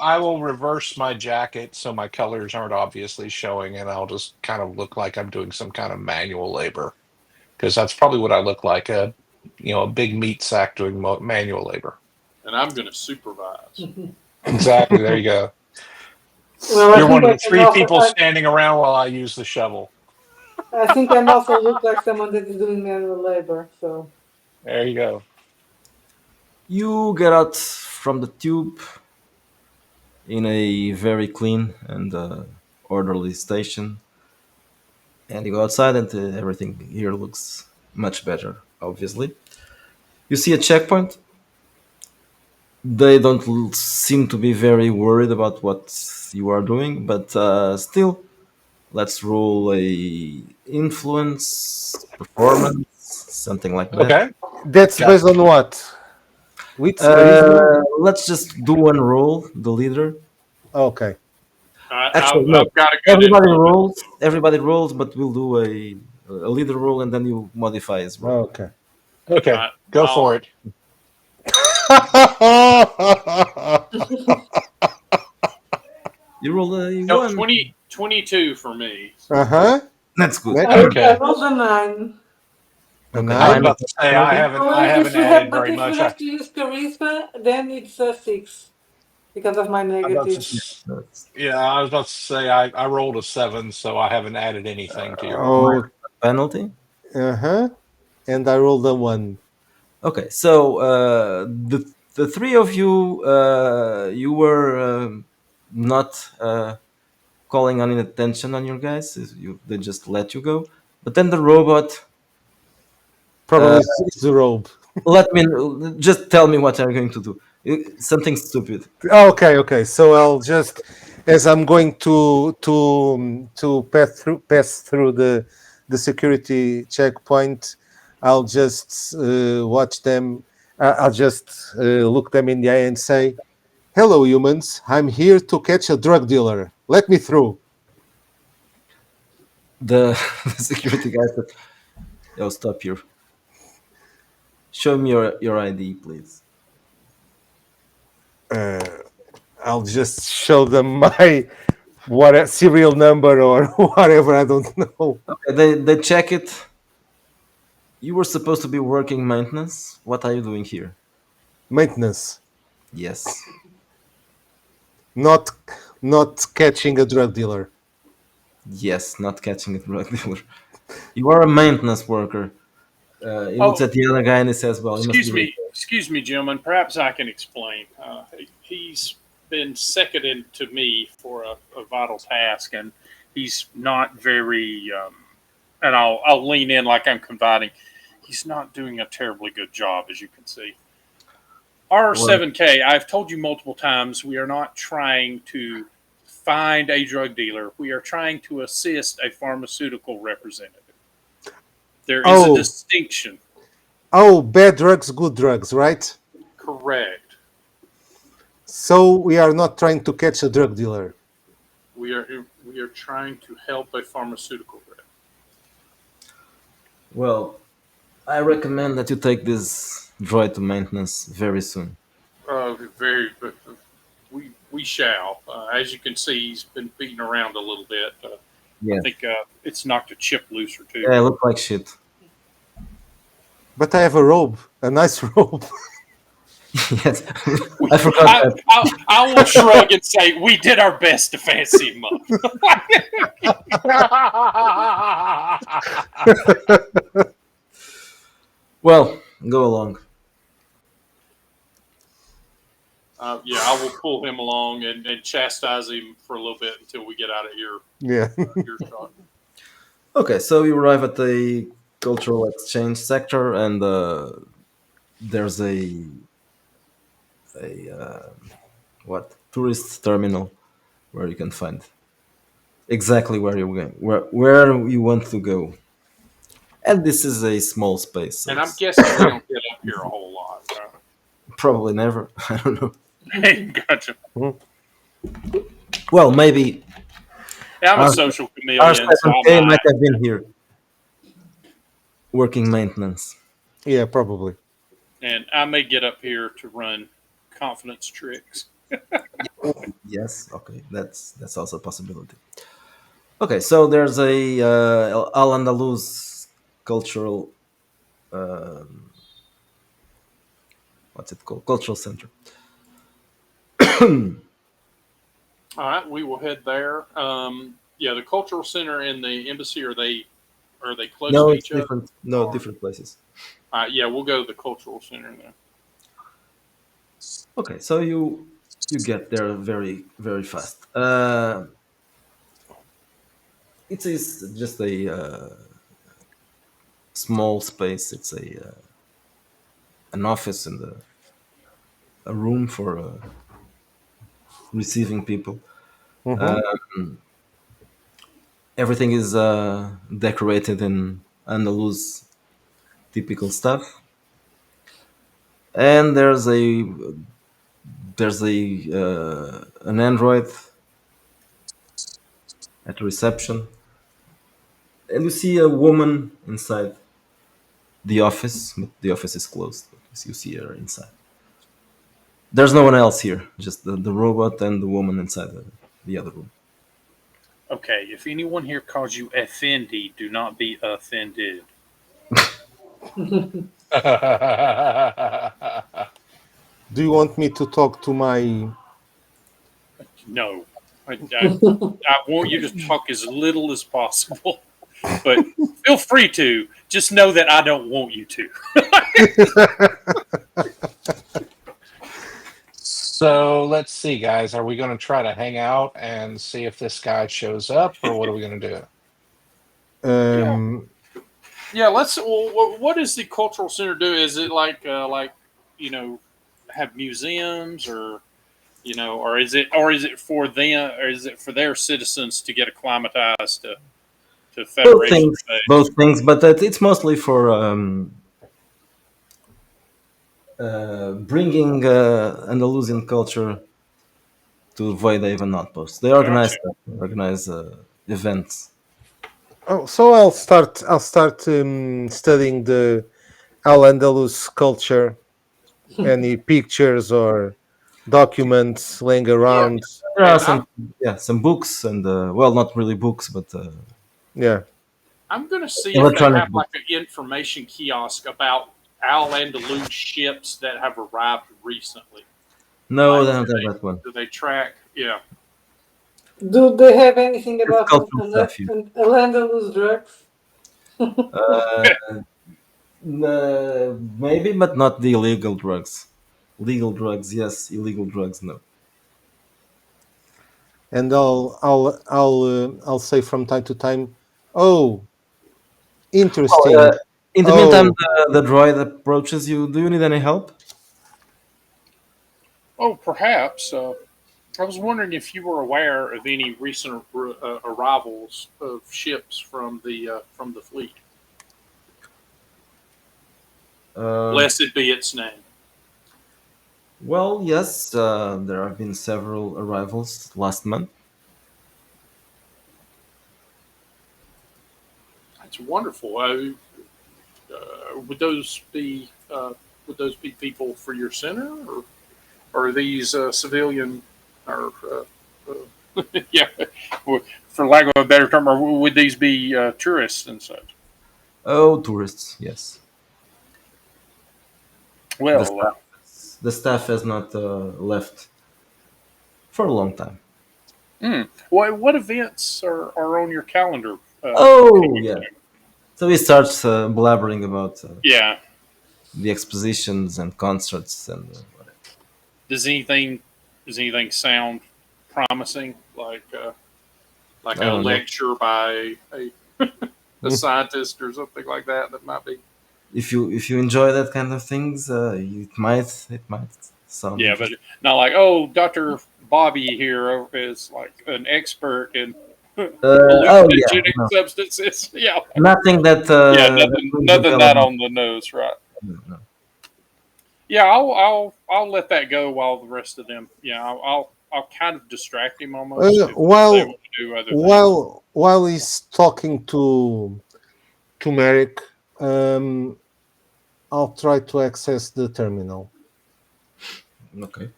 I will reverse my jacket so my colors aren't obviously showing, and I'll just kind of look like I'm doing some kind of manual labor, because that's probably what I look like, a big meat sack doing manual labor. And I'm gonna supervise. Exactly. There you go. Well, I You're think one of I the can three also. people standing around while I use the shovel. I think I'm also look like someone that is doing manual labor. So There you go. you get out from the tube in a very clean and orderly station, and you go outside, and everything here looks much better. Obviously, you see a checkpoint. They don't seem to be very worried about what you are doing, but still, let's roll a influence performance. something like that. Okay. That's Yeah. based on what? With charisma? Let's just do one roll, the leader. Okay. Actually, no. I've got a good Everybody implement. rolls. Everybody rolls, but we'll do a leader roll, and then you modify his roll. Okay. Okay. Go for it. You roll a No, one. 22 for me. Uh-huh. That's good. Next. I Okay. rolled a 9. A Okay, I was nine is nine. about to say I penalty. haven't Oh, I wait, haven't if you have, added but very if you much. have to use charisma, then it's a 6 because of my I was about to negative. That's yeah, I was about to say I rolled a 7, so I haven't added anything to your roll. Oh, penalty. uh-huh. And I rolled a 1. Okay, so the three of you you were not calling any attention on your guys. They just let you go. But then the robot. Probably it's the robe. Let me just tell me what you're going to do. Something stupid. Okay, okay. So I'll just, as I'm going to pass through the security checkpoint, I'll just watch them. I'll just look them in the eye and say, "Hello, humans. I'm here to catch a drug dealer. Let me through." The, the security guy said, "Yo, stop here. Show me your ID, please." Uh, I'll just show them my what serial number or whatever. I don't know. Okay, they check it. You were supposed to be working maintenance. What are you doing here? Maintenance, Yes. not not catching a drug dealer. Yes, not catching a drug dealer. You are a maintenance worker. He looks Oh, at the other guy and he says, "Well, he must be." excuse me, gentlemen. Perhaps I can explain. He's been seconded to me for a vital task, and he's not very. And I'll lean in like I'm confiding. He's not doing a terribly good job, as you can see. Well, R7K. I've told you multiple times we are not trying to find a drug dealer. We are trying to assist a pharmaceutical representative. There is a Oh, distinction. oh, bad drugs, good drugs, right? Correct. So we are not trying to catch a drug dealer. We are trying to help a pharmaceutical rep. well, I recommend that you take this droid to maintenance very soon. Very, we shall. As you can see, he's been beaten around a little bit. I Yes. think it's knocked a chip loose or two. Yeah, I look like shit. But I have a robe, a nice robe. Yes, I forgot that. I will shrug and say we did our best to fancy him up. Well, go along. Yeah, I will pull him along and chastise him for a little bit until we get out of here. Yeah. Earshot. Okay, so you arrive at the cultural exchange sector, and there's a what tourist terminal where you can find exactly where you're going, where you want to go. And this is a small space, so And I'm it's guessing we don't get up here a whole lot. probably never. I don't know. Right? Gotcha. Well, maybe Yeah, I'm a our, social our chameleon, so I 7K might. might have been here working maintenance. Yeah, probably. And I may get up here to run confidence tricks. Yes, okay, that's also a possibility. Okay, so there's a Al Andalus cultural what's it called? Cultural center. All right, we will head there. Yeah, the cultural center and the embassy are they close No, to it's each other? different. No, different places. Yeah, we'll go to the cultural center then. Okay, so you get there very very fast. It is just a small space. It's a an office and a room for receiving people. Mm-hmm. Everything is decorated in Andalus typical stuff. And there's a an android at the reception, and you see a woman inside the office, but the office is closed. You see her inside. There's no one else here, just the robot and the woman inside the other room. Okay, if anyone here calls you offended, do not be offended. Do you want me to talk to my? No, I want you to talk as little as possible, but feel free to. Just know that I don't want you to. So let's see, guys. Are we going to try to hang out and see if this guy shows up, or what are we going to do? Yeah, Um, yeah. Let's. Well, what does the cultural center do? Is it like you know, have museums or or is it for them or is it for their citizens to get acclimatized to Both Federation things, space? both things, but it's mostly for bringing Andalusian culture to Voidhaven Outpost. They organize Gotcha. stuff, they organize events. oh, so I'll start studying the Al Andalus culture. Any pictures or documents laying Yeah, around? There are and I'm some books and well, not really books, but Yeah. I'm gonna see if they electronic have books. like an information kiosk about Al Andalus ships that have arrived recently. No, Like, they don't have that one. do they track? Yeah. Do they have anything It's about cultural stuff. Al-Andalus drugs? Uh, Maybe, but not the illegal drugs. Legal drugs, yes. Illegal drugs, no. And I'll say from time to time, oh, Well, interesting. in the meantime, Oh, the droid approaches you. Do you need any help? Oh, perhaps. I was wondering if you were aware of any recent arrivals of ships from the fleet. Uh, Blessed be its name. well, yes. There have been several arrivals last month. That's wonderful. Would those be people for your center, or are these civilian, or yeah, for lack of a better term, or would these be tourists and such? Oh, tourists, yes. The Well, staff, the staff has not left for a long time. what events are on your calendar Oh, coming yeah. soon? So he starts blabbering about Yeah. the expositions and concerts and whatever. Does anything does anything sound promising? Like a No. lecture by a scientist or something like that that might be. If you enjoy that kind of things, it might sound Yeah, but interesting. not like, oh, Dr. Bobby here is like an expert in Oh yeah, hallucinogenic no, substances. Yeah, nothing that yeah, that nothing, rings a nothing bell that about. on the nose, right? No, no. Yeah, I'll let that go while the rest of them. Yeah, I'll kind of distract him almost if they while want to do other things. while he's talking to Merrick, um, I'll try to access the terminal. Okay.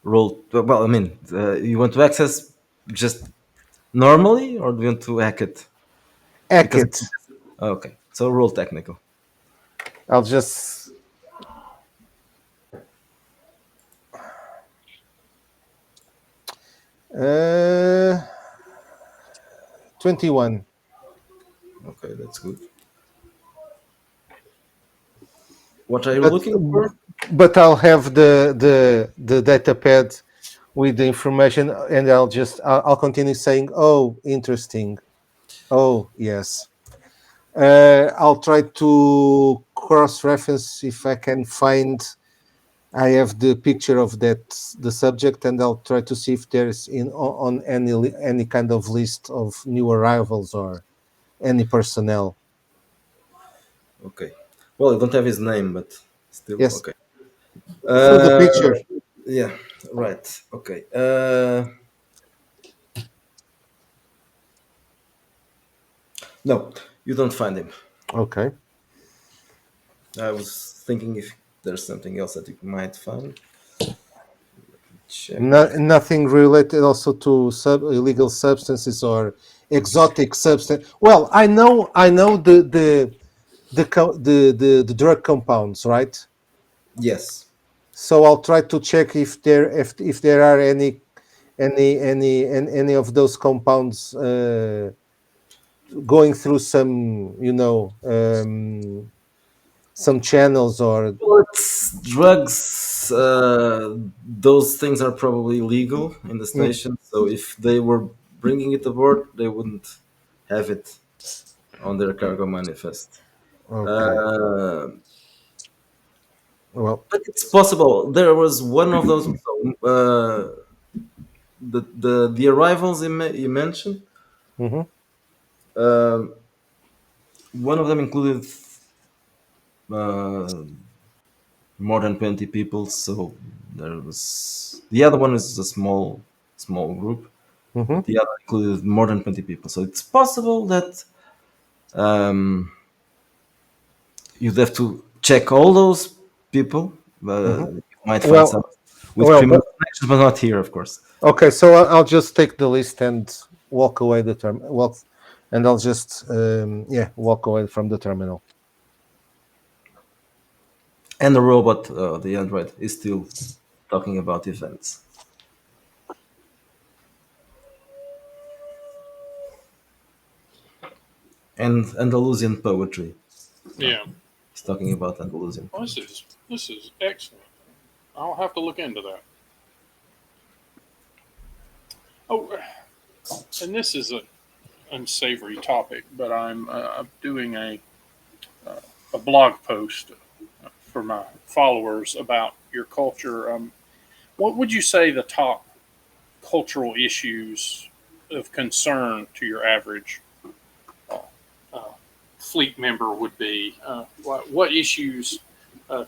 Roll. Well, I mean, you want to access just normally, or do you want to hack it? Hack Because it. okay, so roll technical. I'll just 21. Okay, that's good. What are you But looking for? but I'll have the data pad with the information, and I'll continue saying, oh, interesting. Oh, yes. I'll try to cross reference if I can find. I have the picture of the subject, and I'll try to see if there's on any kind of list of new arrivals or any personnel. Okay. Well, I don't have his name, but still Yes, okay. through the Uh, picture. yeah. Right. Okay. No, you don't find him. Okay. I was thinking if there's something else that you might find. Check. Nothing related also to illegal substances or exotic substance. Well, I know the drug compounds, right? Yes. So I'll try to check if there are any of those compounds going through some some channels or Bullets, drugs, those things are probably legal in the Mm, station. So if they were bringing it aboard, they wouldn't have it on their cargo manifest. okay. Uh, Well. but it's possible. There was one of those. The arrivals you mentioned. Mhm, Um one of them included uh, more than 20 people. So there was the other one is a small group, mhm, but the other included more than 20 people. So it's possible that um, you'd have to check all those people. mhm. You might find some Well, with well, but criminal connections, but not here, of course. okay. So I'll just take the list and walk away and I'll just walk away from the terminal. And the robot, the android, is still talking about events and Andalusian poetry. Yeah. He's talking about Andalusian Well, poetry. this is excellent. I'll have to look into that. Oh, and this is an unsavory topic, but I'm doing a blog post for my followers about your culture. What would you say the top cultural issues of concern to your average uh, uh, fleet member would be? What issues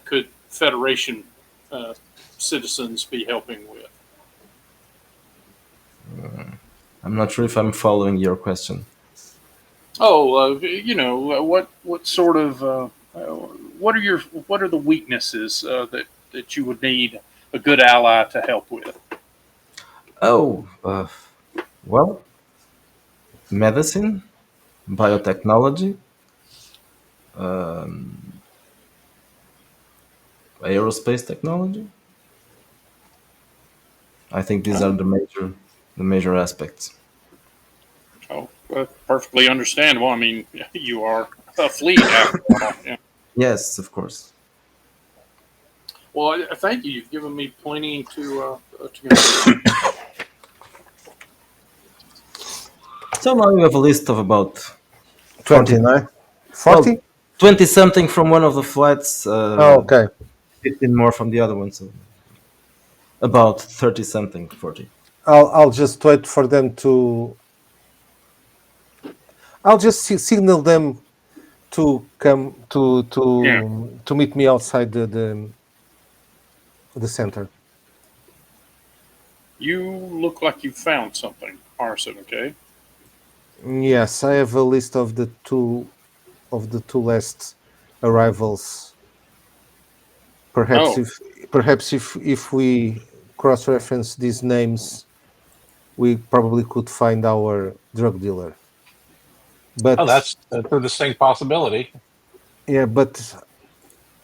could Federation uh, citizens be helping with? I'm not sure if I'm following your question. Oh, what sort of what are your what are the weaknesses that you would need a good ally to help with? Oh, well, medicine, biotechnology, aerospace technology. I think these are Oh, the major aspects. oh, perfectly understandable. I mean, you are a fleet after all. Yeah. Yes, of course. Well, thank you. You've given me plenty to consider. So now you have a list of about 40, 29, well, 40. 20 something from one of the flights, Oh, okay. 15 more from the other one. So about 30 something, 40. I'll just wait for them to. I'll just signal them to come Yeah. to meet me outside the center. You look like you found something, Arson. Okay. Yes, I have a list of the two last arrivals. Perhaps Oh, if we cross reference these names, we probably could find our drug dealer. Oh, But that's a distinct possibility. yeah, but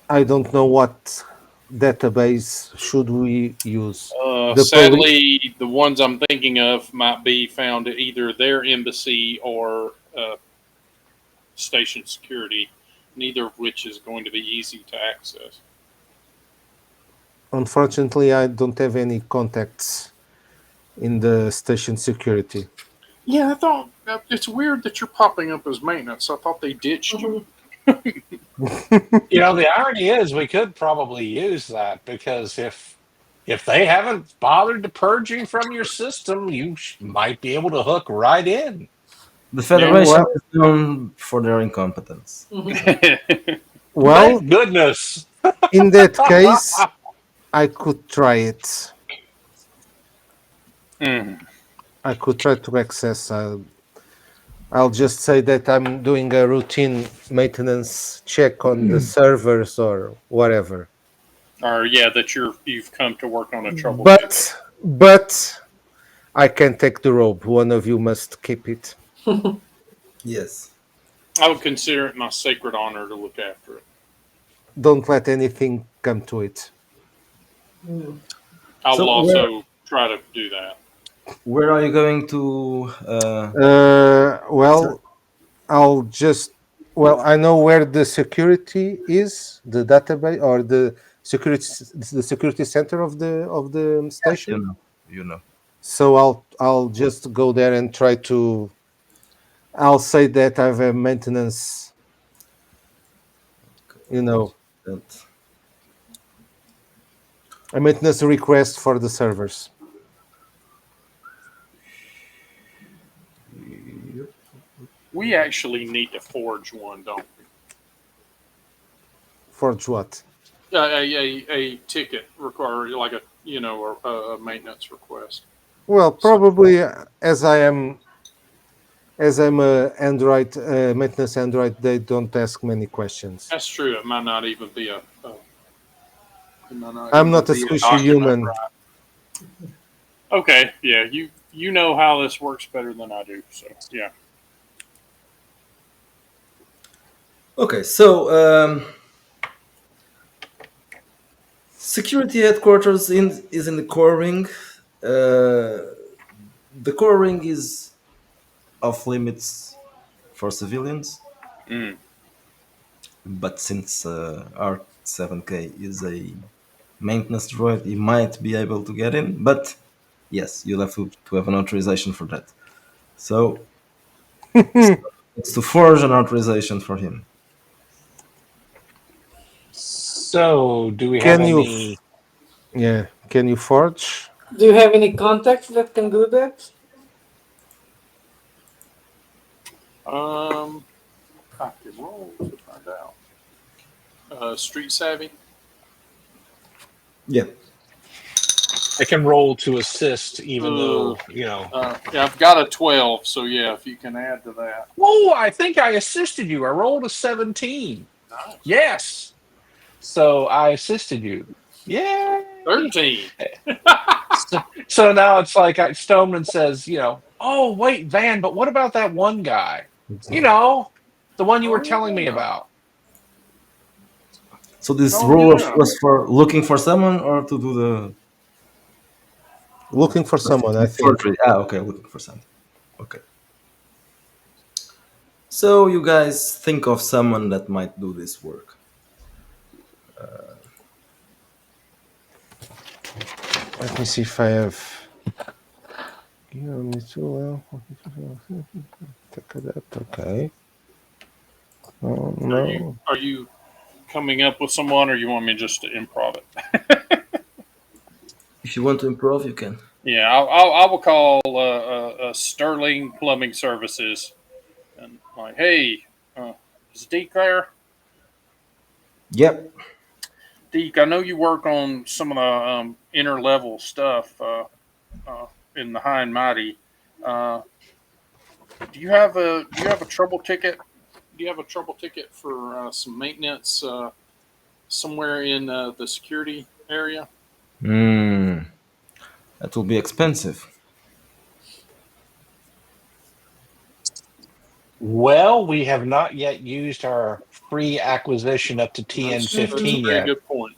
I don't know what database should we use. The police. sadly, the ones I'm thinking of might be found at either their embassy or station security, neither of which is going to be easy to access. Unfortunately, I don't have any contacts in the station security. Yeah, I thought it's weird that you're popping up as maintenance. I thought they ditched you. You know, the irony is we could probably use that because if they haven't bothered to purge you from your system, you might be able to hook right in. The Yeah. Federation Well, is known for their incompetence. well, Thank goodness. in that case, I could try it. Mm. I could try to access. I'll just say that I'm doing a routine maintenance check on the servers or whatever. Or yeah, that you've come to work on a troubleshoot. But I can take the robe. One of you must keep it. Yes. I would consider it my sacred honor to look after it. Don't let anything come to it. I will So also try to do that. where are you going to? Well, I'll just. Well, I know where the security is, the database or the security center of the Yes, station. you know. So I'll just go there and try to. I'll say that I have a maintenance. You know, That. a maintenance request for the servers. We actually need to forge one, don't we? Forge what? A ticket require like a maintenance request. Well, So probably as I'm a Android maintenance Android, they don't ask many questions. that's true. It might not even be it might not I'm even not a be a squishy document, human. right? Okay, yeah, you know how this works better than I do. So yeah. Okay, so security headquarters is in the core ring. The core ring is off limits for civilians, Mm. but since R7K is a maintenance droid, he might be able to get in. But yes, you'll have to have an authorization for that. So it's to forge an authorization for him. So, do we have Can you? any? Yeah. Can you forge? Do you have any contacts that can do that? I can roll to find out. Street savvy. Yeah. I can roll to assist, even Uh, though you know. yeah, I've got a 12. So yeah, if you can add to that. Oh, I think I assisted you. I rolled a 17. Nice. Yes. So I assisted you. Yay! 13. So now it's like Stoneman says, oh wait, Van, but what about that one guy? You know, the one you were Oh telling me yeah. about. So this Oh rule yeah. was for looking for someone or to do Looking for someone, I the think. forgery. Ah, okay, looking for something. Okay. So you guys think of someone that might do this work. Let me see if I have. Okay. Oh, Are you no. are you coming up with someone, or you want me just to improv it? If you want to improve, you can. Yeah, I will call Sterling Plumbing Services and like, hey, is Deke there? Yep. Deke, I know you work on some of the inner level stuff uh, in the High and Mighty. Uh, do you have a trouble ticket? Do you have a trouble ticket for some maintenance somewhere in the security area? Hmm. That will be expensive. Well, we have not yet used our free acquisition up to That's a TN15 very yet. good point.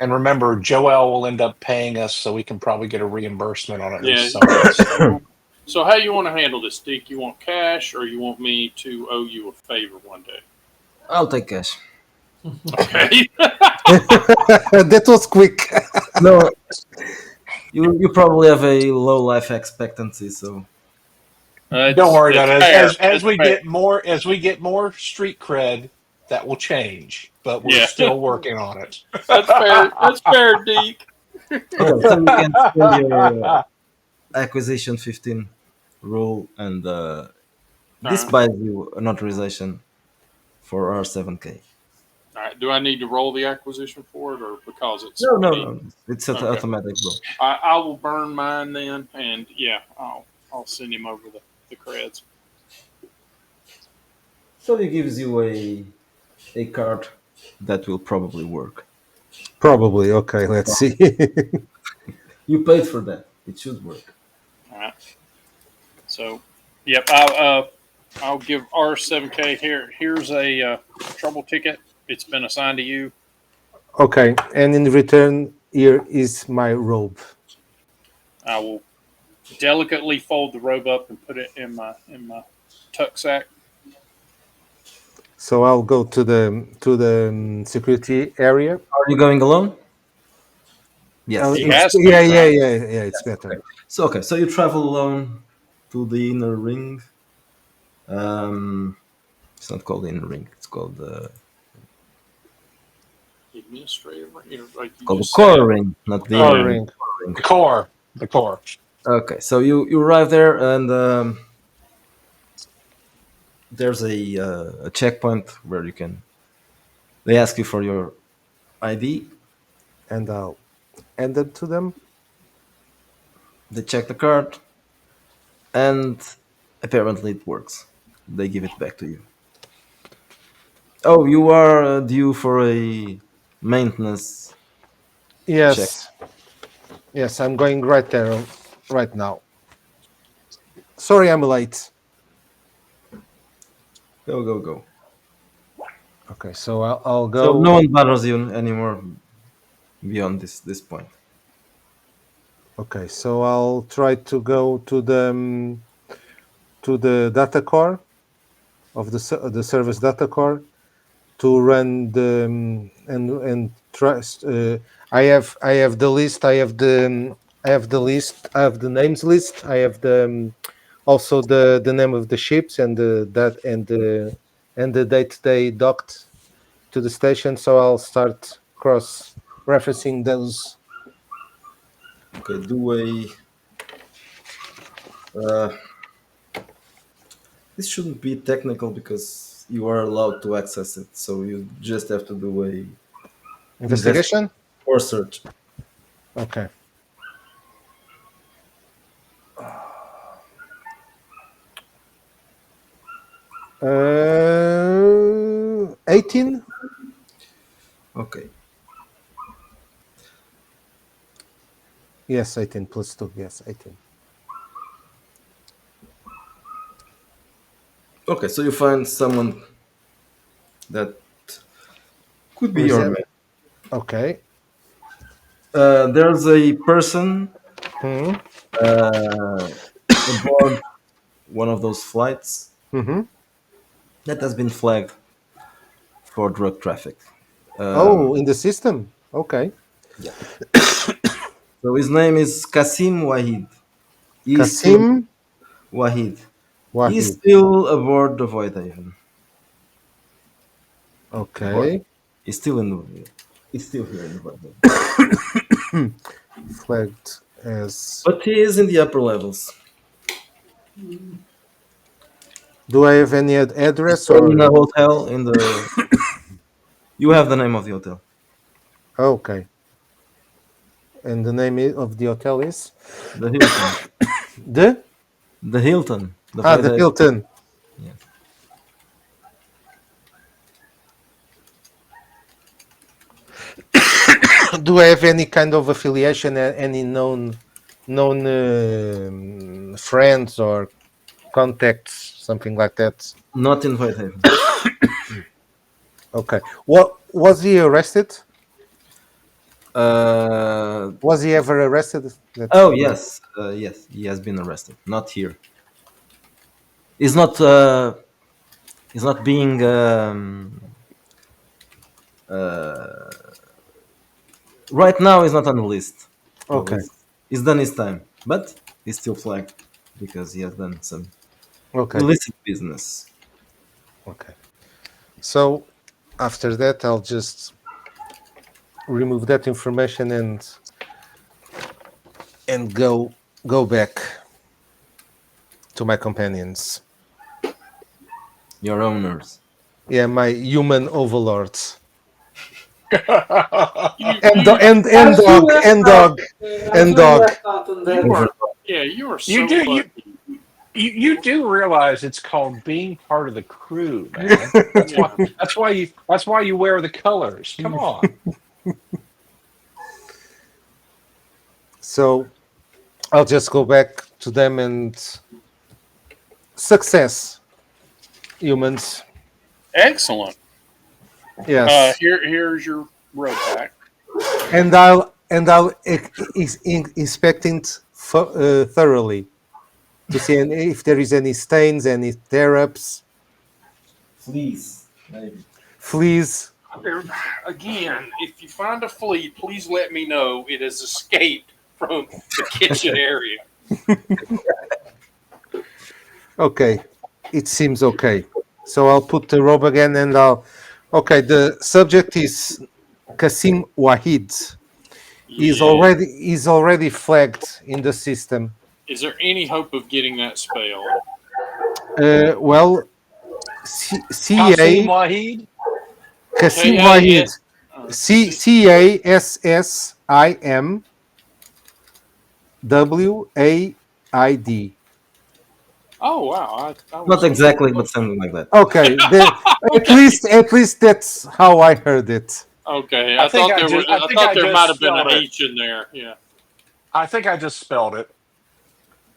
And remember, Joel will end up paying us, so we can probably get a reimbursement on at Yeah. least some of this. So how you want to handle this, Deke? You want cash, or you want me to owe you a favor one day? I'll take cash. Okay. That was quick. No, you probably have a low life expectancy, so Don't worry about it's it. fair. As It's we fair. get more street cred, that will change. But we're Yeah, still working on it. that's fair. That's fair, Deke. okay. So you can spend your acquisition 15. roll, and All this right. buys you an authorization for R7K. All right. Do I need to roll the acquisition for it, or because it's No, no, me? no. It's an Okay. automatic roll. I will burn mine then, and yeah, I'll send him over the creds. So it gives you a card that will probably work. Probably. Okay, let's see. You paid for that. It should work. All right. So, yep. I'll give R7K here. Here's a trouble ticket. It's been assigned to you. Okay, and in return, here is my robe. I will delicately fold the robe up and put it in my tuck sack. So I'll go to the security area. Are you going alone? Yes. He It's has to, right? yeah. It's better. Okay. So you travel alone to the inner ring. It's not called inner ring. It's Administrative, like you called the just said. core ring, not the Core inner ring. ring. The core. The core. Okay, so you arrive there, and there's a checkpoint where you can. They ask you for your ID. And I'll hand it to them. They check the card, and apparently it works. They give it back to you. Oh, you are due for a maintenance check. Yes, yes, I'm going right there right now. Sorry, I'm late. Go, go, go. Okay, so I'll So go. no one bothers you anymore beyond this point. Okay, so I'll try to go to the data core of the service data core to run the and trust. I have the list. I have the list. I have the names list. I have also the name of the ships and the date they docked to the station. So I'll start cross referencing those. Okay, do a. Uh, this shouldn't be technical because you are allowed to access it. So you just have to do a investigation Investigation. or search. Okay. 18. Okay. Yes, 18 plus 2. Yes, 18. Okay, so you find someone that could be Where's your that? man. Okay. There's a person Hmm. uh, aboard one of those flights Mm-hmm. that has been flagged for drug traffic. Oh, in the system. Okay. Yeah. So his name is Kasim Wahid. He's still Kasim Wahid. He's Wahid. still aboard the Voidhaven. Aboard. Okay. He's still in the. He's still here in the Voidhaven. Flagged as. But he is in the upper levels. Do I have any He's address staying in a or? hotel in the. You have the name of the hotel. Okay. And the name of the hotel is The Hilton. the The Hilton. The the Voidhaven. Hilton. Yeah. Do I have any kind of affiliation? Any known friends or contacts, something like that? Not in Voidhaven. Okay. What was he arrested? Uh, Was he ever arrested? oh yes, yes, he has been arrested. Not here. He's not. He's not being. Right now, he's not on the list. So Okay. he's done his time, but he's still flagged because he has done some Okay. illicit business. Okay. So after that, I'll just remove that information and go back to my companions. Your owners. Yeah, my human overlords. You And do- you I'm and still dog left and out. dog I'm and still dog. left out on that. you are yeah, you are you so do lucky. you do realize it's called being part of the crew, man. That's why Yeah. that's why you wear the colors. Come on. So I'll just go back to them and success, humans. Excellent. Yes, Here's your road back. and I'll inspect it thoroughly to see if there is any stains, any tear-ups, Fleas, maybe. fleas. Again, if you find a flea, please let me know it has escaped from the kitchen area. Okay, it seems okay. So I'll put the robe again, and I'll. Okay, the subject is Kasim Wahid. Yeah. He's already flagged in the system. Is there any hope of getting that spell? Well, Qasim CA Wahid? Kasim K A Wahid. S. C. CASSIMWAID. Oh wow, I Not was a little exactly, but close. something like that. Okay, Okay. at least that's how I heard it. Okay. I I think thought I there was. just I I think thought I there just might have been a spelled it. H in there. Yeah. I think I just spelled it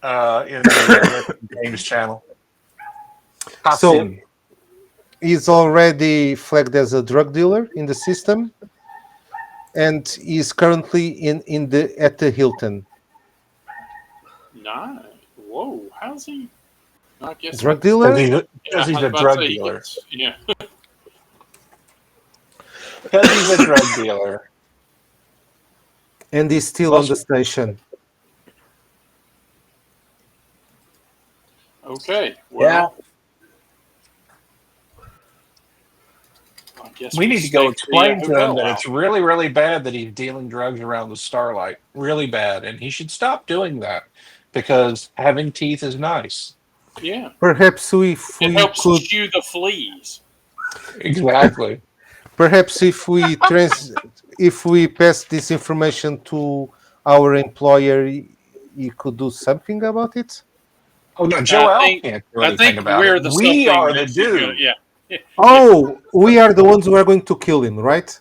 in the American Games channel. So Qasim. he's already flagged as a drug dealer in the system, and he's currently in the at the Hilton. Nice. Whoa. How's he? I guess. Drug Because dealer? Yeah. I he's was a about to drug say he dealer. gets. Yeah. Because he's a drug dealer. And he's still on Plus, the station. Okay. yeah, Well, I guess we we need to go stake the explain to him hotel that out. it's really, really bad that he's dealing drugs around the Starlight. Really bad. And he should stop doing that because having teeth is nice. Yeah. Perhaps if It we helps could, shoo the fleas. Exactly. perhaps if we pass this information to our employer, he could do something about it. Oh, no, I Joel think. can't do I anything think about it. we're the We something are the that he's gonna. dude. Yeah. Yeah. Oh, we are the ones who are going to kill him, right?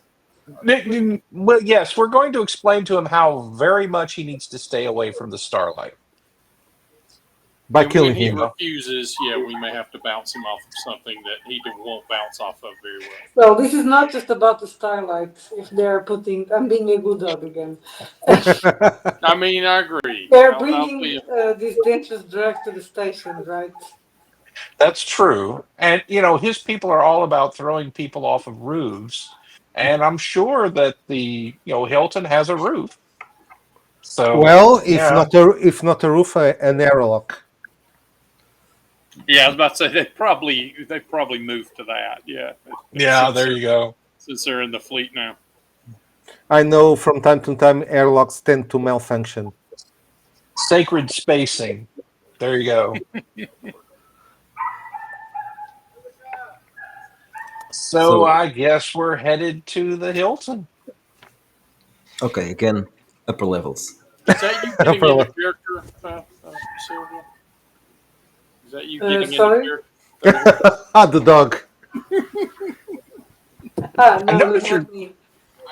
Well, yes, we're going to explain to him how very much he needs to stay away from the Starlight. By And when killing he him. refuses, yeah, we may have to bounce him off of something that he won't bounce off of very well. Well, this is not just about the Starlight. If they're putting, I'm being a good dog again. I mean, I agree. They're I'll be. bringing this dangerous drug to the station, right? That's true. And, his people are all about throwing people off of roofs. And I'm sure that Hilton has a roof. So, Well, yeah. if not a roof, an airlock. Yeah, I was about to say they probably moved to that. Yeah, Yeah, since there you go. since they're in the fleet now. I know from time to time airlocks tend to malfunction. Sacred spacing. There you go. So So, I guess we're headed to the Hilton. okay, again, upper levels. Is that you getting into character, Sylvia? Is that you getting into Sorry? character? There you Ah, the dog. Ah, I no, that's noticed your not me.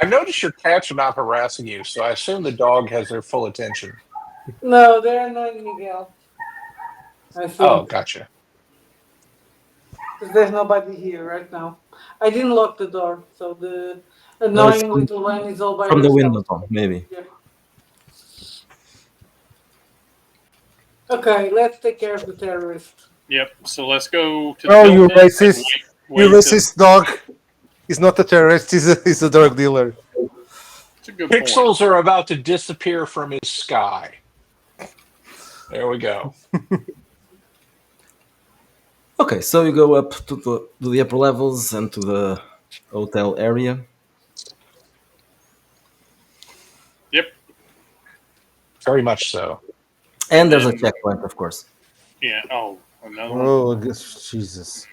I noticed your cats are not harassing you, so I assume the dog has their full attention. No, they're annoying Miguel. I Oh, think. gotcha. Because there's nobody here right now. I didn't lock the door, so the No, it's annoying little one is all by from the herself. window, Tom, maybe. Yeah. Okay, let's take care of the terrorist. Yep. So let's go to the Oh, you Hilton and racist. wait. You Wait till. racist dog. He's not a terrorist, he's a drug dealer. It's a good point. Pixels are about to disappear from his sky. There we go. Okay, so you go up to the upper levels and to the hotel area. Yep. Very much so. And there's a And checkpoint, of course. Yeah. Oh, another one. Oh, I guess, Jesus.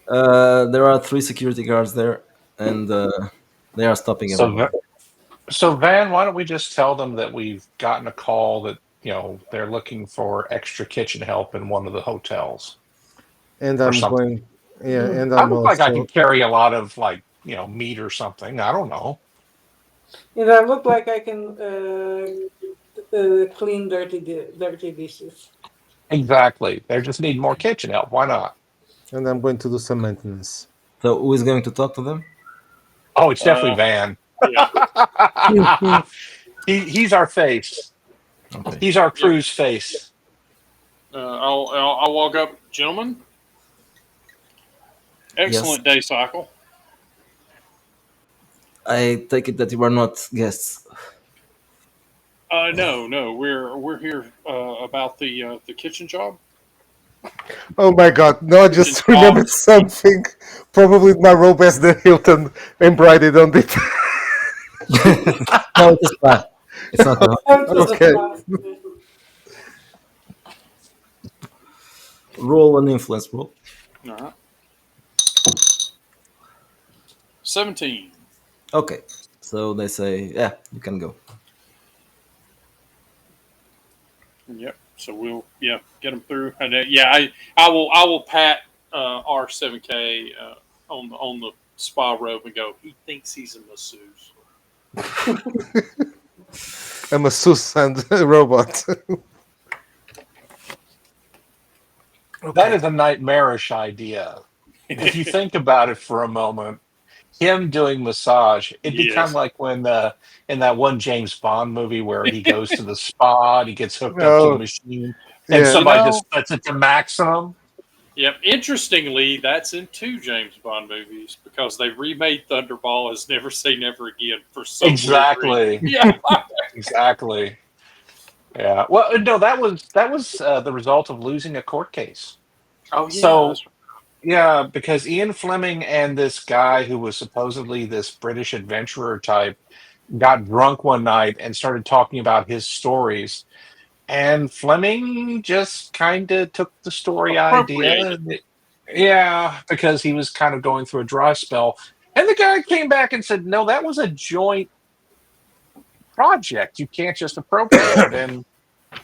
There are three security guards there, and they are stopping So, everybody. so Van, why don't we just tell them that we've gotten a call that they're looking for extra kitchen help in one of the hotels And or I'm something. going, yeah, and I I'm look like I can also, carry a lot of meat or something. I don't know. And I look like I can clean dirty dishes. Exactly. They just need more kitchen help. Why not? and I'm going to do some maintenance. So who is going to talk to them? Oh, it's definitely Uh, Van. yeah. He's our face. Okay. He's our Yep. crew's face. I'll walk up, gentlemen. Yes, Excellent day cycle. I take it that you are not guests. No, no, we're here about the kitchen job. Oh my God! No, I Kitchen just job. remembered something. Probably my robe as the Hilton embroidered on it. No, it is fine. It's not a Out to the Okay. past. roll an influence roll. All right. 17. Okay. So they say, yeah, you can go. Yep. So we'll get them through. And yeah, I will pat R7K on the spa robe and go. He thinks he's a masseuse. I'm a Susan robot. That Okay. is a nightmarish idea. If you think about it for a moment, him doing massage, it'd be kind of Yes. like when in that one James Bond movie where he goes to the spa and he gets hooked up to the Oh, machine and yeah. You somebody know. just sets it to maximum. Yep. Interestingly, that's in two James Bond movies because they remade Thunderball as Never Say Never Again for some weird reason. Exactly. Yeah. Exactly. Yeah. Well, no, that was the result of losing a court case. Oh yeah. So That's yeah, because Ian Fleming and this guy who was supposedly this British adventurer type got drunk one night and started talking about his stories. And Fleming just kind of took the story idea. appropriated. Yeah, because he was kind of going through a dry spell. And the guy came back and said, no, that was a joint project. You can't just appropriate it. And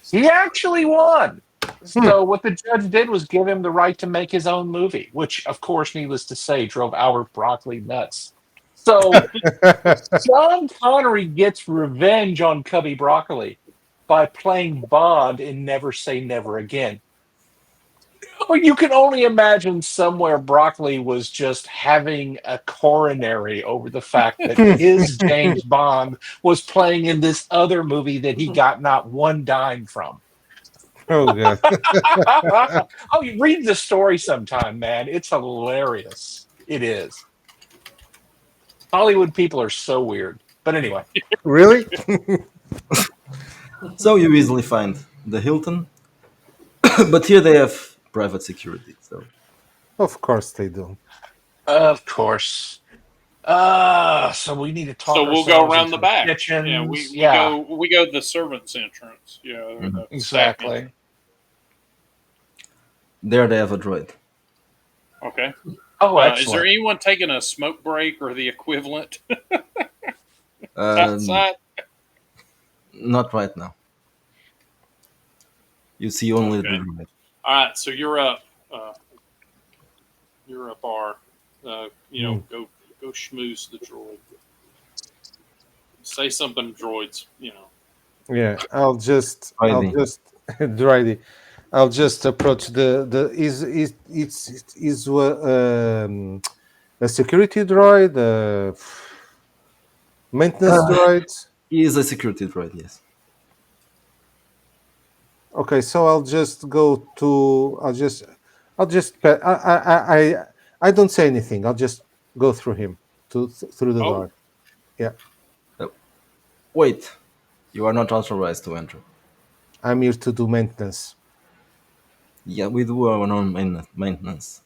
he actually won. Hmm. So what the judge did was give him the right to make his own movie, which, of course, needless to say, drove Albert Broccoli nuts. So Sean Connery gets revenge on Cubby Broccoli by playing Bond in Never Say Never Again. Oh, you can only imagine somewhere Broccoli was just having a coronary over the fact that his James Bond was playing in this other movie that he got not one dime from. Oh God. Oh, you read the story sometime, man. It's hilarious. It is. Hollywood people are so weird. But anyway, Really? So you easily find the Hilton, but here they have private security. So Of course they do. of course. So we need to So talk we'll go ourselves around into the the back. Yeah, we, kitchens. we Yeah, go we go to the servants entrance. Yeah, mhm. the staff entrance. exactly. there they have a droid. Okay. Oh, Is there excellent. anyone taking a smoke break or the equivalent Um, outside? not right now. You see only the Okay. droid. All right. So you're up. Uh, you're up. R. Hmm. Go schmooze the droid. Say something, droids. Yeah, I'll Droidy. just righty. I'll just approach the is a security droid, a maintenance Uh, droid. he is a security droid. Yes. Okay, so I'll just I don't say anything. I'll just go through him through the Oh, door. Yeah, Uh, wait, you are not authorized to enter. I'm here to do maintenance. Yeah, we do our own maintenance.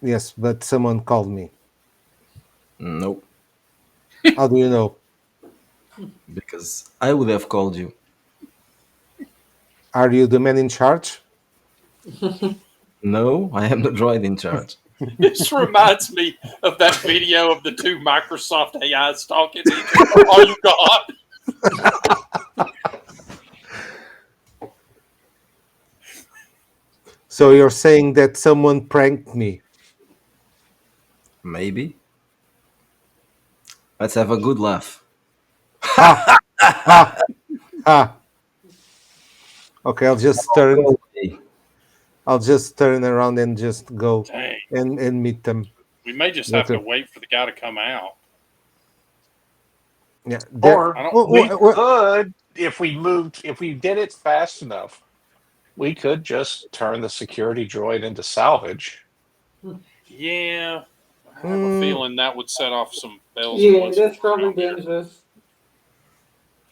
Yes, but someone called me. No, How do you know? because I would have called you. Are you the man in charge? No, I am the droid in charge. This reminds me of that video of the two Microsoft AIs talking to each other. Are you God? So you're saying that someone pranked me? Maybe. Let's have a good laugh. Ha! Ha! Ha! Okay, I'll just turn. Okay. I'll just turn around and just go Dang. and meet them. We may just That's have to it. wait for the guy to come out. Yeah. Or I don't. we could, if we did it fast enough, we could just turn the security droid into salvage. Yeah, I have a feeling that would set off some bells and Yeah, whistles that's probably around here. dangerous.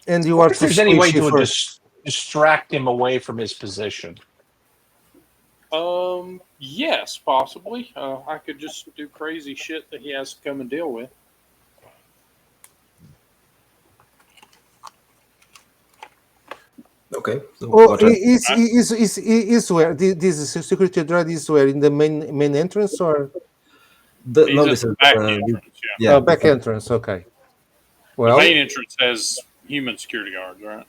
And you Or are if too there's any way squishy to for. distract him away from his position. Yes, possibly. I could just do crazy shit that he has to come and deal with. Okay. So Oh, what are- is where this security droid is where in the main entrance or He's no, at this the is back entrance. Yeah, yeah. back entrance? Okay. the Well, main entrance has human security guards, right?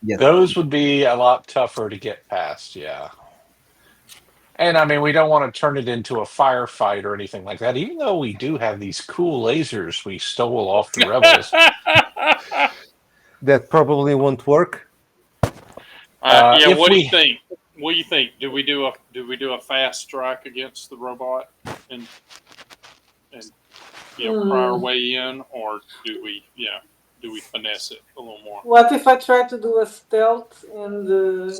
Yes. Those would be a lot tougher to get past, yeah. And I mean, we don't want to turn it into a firefight or anything like that, even though we do have these cool lasers we stole off the rebels. that probably won't work. Yeah. If What do you we think? What do you think? Do we do a fast strike against the robot and pry our way in, or do we finesse it a little more? What if I try to do a stealth and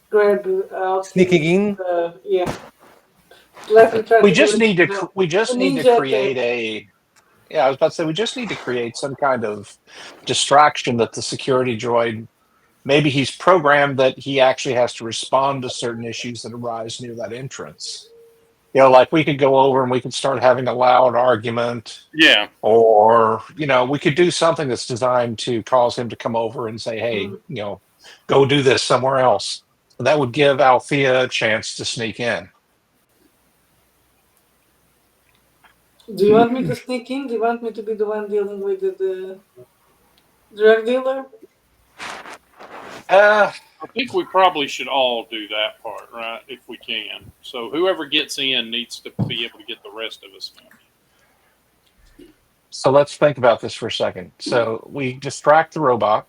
grab out Sneaking his, in. yeah. Let me try we to just do need to a we just need to ninja create attack. I was about to say we just need to create some kind of distraction that the security droid, maybe he's programmed that he actually has to respond to certain issues that arise near that entrance. Like we could go over and we could start having a loud argument, Yeah. or we could do something that's designed to cause him to come over and say, hey, Mm. go do this somewhere else. That would give Althea a chance to sneak in. Do you want me to sneak in? Do you want me to be the one dealing with the drug dealer? I think we probably should all do that part, right? If we can. So whoever gets in needs to be able to get the rest of us in. So let's think about this for a second. So we distract the robot.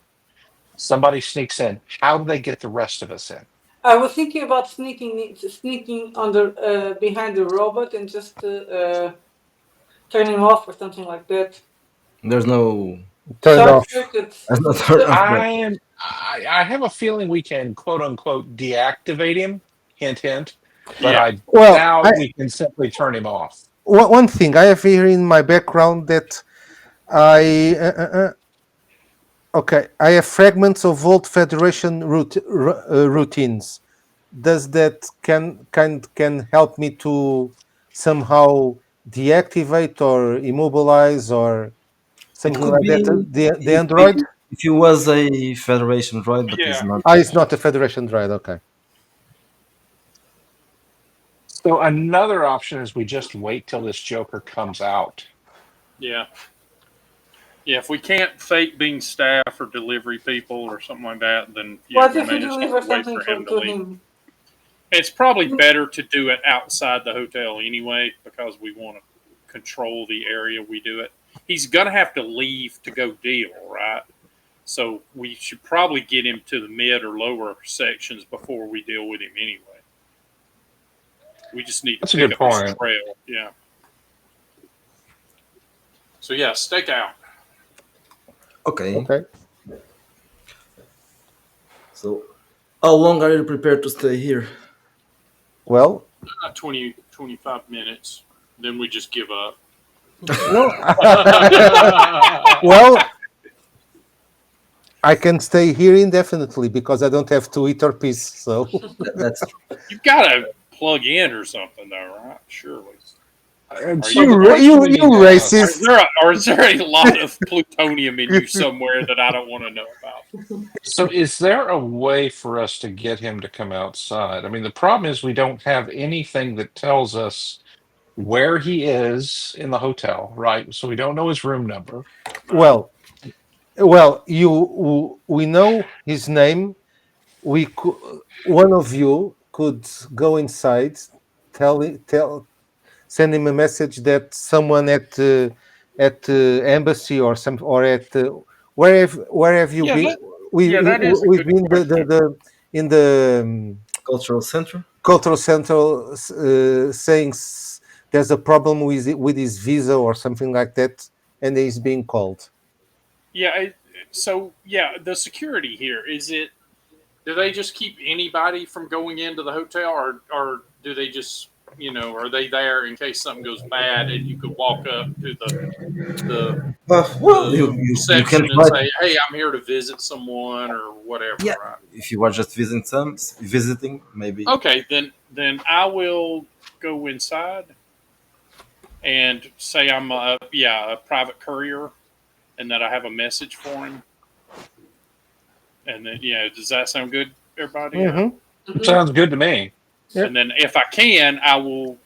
Somebody sneaks in. How do they get the rest of us in? I was thinking about sneaking under behind the robot and just turn him off or something like that. There's no. Turn Short off. circuits. There's no turn off button. I have a feeling we can quote unquote deactivate him. Hint, hint. But Yeah. I Well, doubt we can simply turn him off. one thing I have here in my background that I okay, I have fragments of old Federation routines. Does that can help me to somehow deactivate or immobilize or It something could like be that? The if, android? if you was a Federation droid, but it's Yeah. not. It's not a Federation droid. Okay. So another option is we just wait till this Joker comes out. Yeah. Yeah, if we can't fake being staff or delivery people or something like that, then What we if may we just deliver have to wait something for him to to leave. him? It's probably better to do it outside the hotel anyway because we want to control the area we do it. He's going to have to leave to go deal, right? So we should probably get him to the mid or lower sections before we deal with him anyway. We just need to That's a pick good up his point. trail. Yeah. So yeah, stake out. Okay. Okay. So, how long are you prepared to stay here? Well, 20, 25 minutes. Then we just give up. no. Well, I can stay here indefinitely because I don't have to eat or piss. So That's You've got to plug in or something, though, right? Surely. And Are so you? the You question you we you need to ask, Or is racist. there or is there a lot of plutonium in you somewhere that I don't want to know about? so is there a way for us to get him to come outside? I mean, the problem is we don't have anything that tells us where he is in the hotel, right? So we don't know his room number. Right. Well, well, we know his name. We could, one of you could go inside, tell send him a message that someone at the embassy or some or at where have you Yeah, been? that is a We've good been question. the in the Cultural center. cultural center saying there's a problem with his visa or something like that, and he's being called. Yeah, so yeah, the security here is it. Do they just keep anybody from going into the hotel, or do they just are they there in case something goes bad and you could walk up to the Well, the you can reception and try. say, "Hey, I'm here to visit someone" or whatever, Yeah, right? if you are just visiting, maybe. Okay, then I will go inside and say I'm a private courier and that I have a message for him. And then does that sound good, everybody? Or Hmm. Mhm. Sounds good to me. Yeah. and then if I can, I will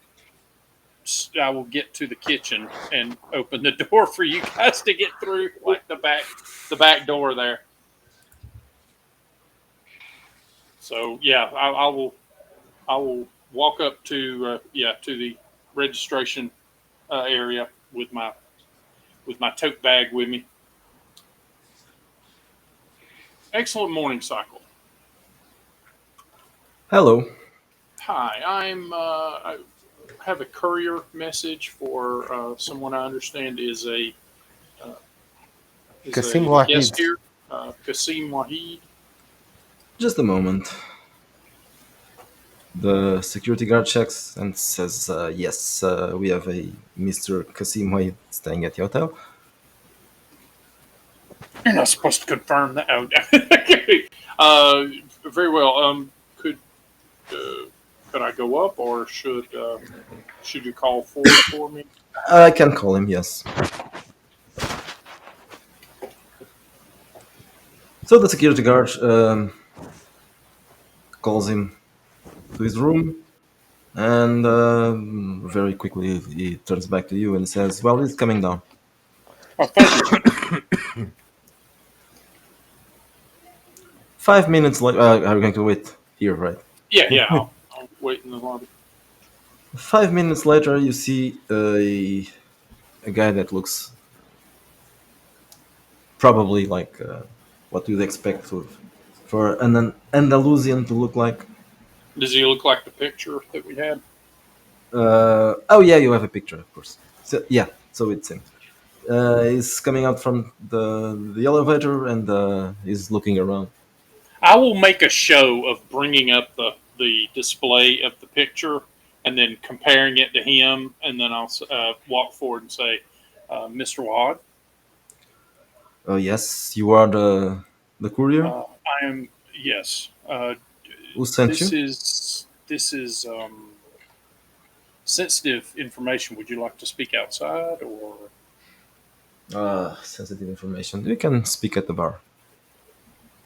get to the kitchen and open the door for you guys to get through, like the back door there. So yeah, I will walk up to the registration area with my tote bag with me. Excellent morning cycle. Hello. Hi, I have a courier message for someone I understand uh, is Kasim a guest Wahid. here, Kasim Wahid. Just a moment. The security guard checks and says, "Yes, we have a Mr. Kasim Wade staying at the hotel." You're not supposed to confirm that. Oh, very well. Could uh, could I go up, or should you call Ford for me? I can call him. Yes. So the security guard calls him to his room, and very quickly he turns back to you and says, "Well, he's coming down." Oh, thank you, sir. 5 minutes later, are you going to wait here, right? Yeah, yeah. I'll wait in the lobby. 5 minutes later, you see a guy that looks probably like what you'd expect for an Andalusian to look like. Does he look like the picture that we had? Oh yeah, you have a picture, of course. So yeah, so it's him. He's coming out from the elevator and he's looking around. I will make a show of bringing up the display of the picture and then comparing it to him, and then I'll walk forward and say, "Mr. Wad, Oh yes, you are the courier. I am yes. Who sent This you? is this is sensitive information. Would you like to speak outside or?" Sensitive information. You can speak at the bar.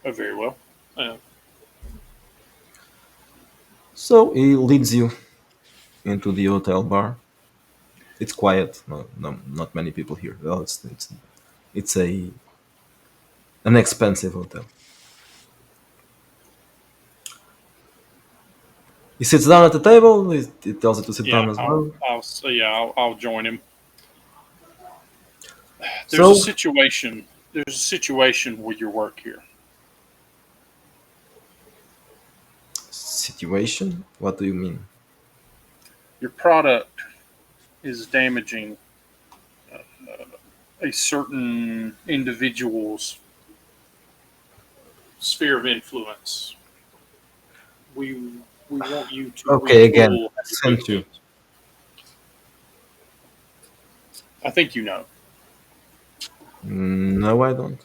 Oh, very well. Uh, So he leads you into the hotel bar. It's quiet. No, not many people here. Well, it's a an expensive hotel. He sits down at the table. He tells you to sit yeah, down as I'll well. I'll yeah I'll join him. There's a So situation. There's a situation with your work here. situation. What do you mean? Your product is damaging a certain individual's sphere of influence. We want you to Okay, again, retool how you do sent you. things. I think you know. No, I don't.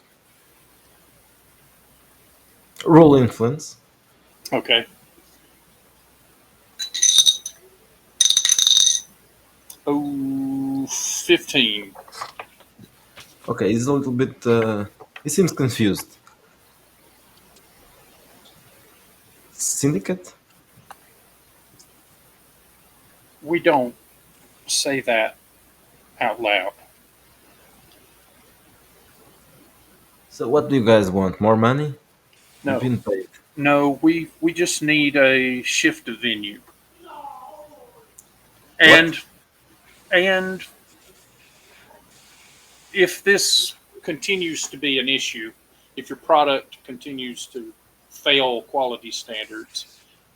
Role influence. Okay. Oh, 15. Okay, he's a little bit. He seems confused. Syndicate? We don't say that out loud. So what do you guys want? More money? You've No, been paid. no, we just need a shift of venue, What? and if this continues to be an issue, if your product continues to fail quality standards,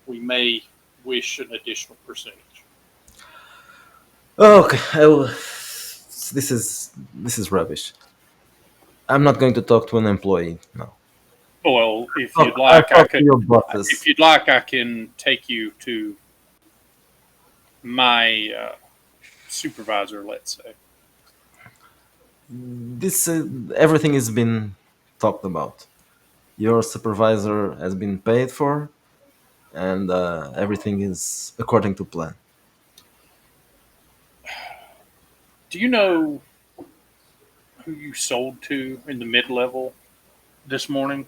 we may wish an additional percentage. Okay, I will. This is rubbish. I'm not going to talk to an employee now. Well, if Talk, you'd I'll like, I talk to could. your If bosses. you'd like, I can take you to my supervisor. Let's say. This everything has been talked about. Your supervisor has been paid for, and everything is according to plan. Do you know who you sold to in the mid level this morning?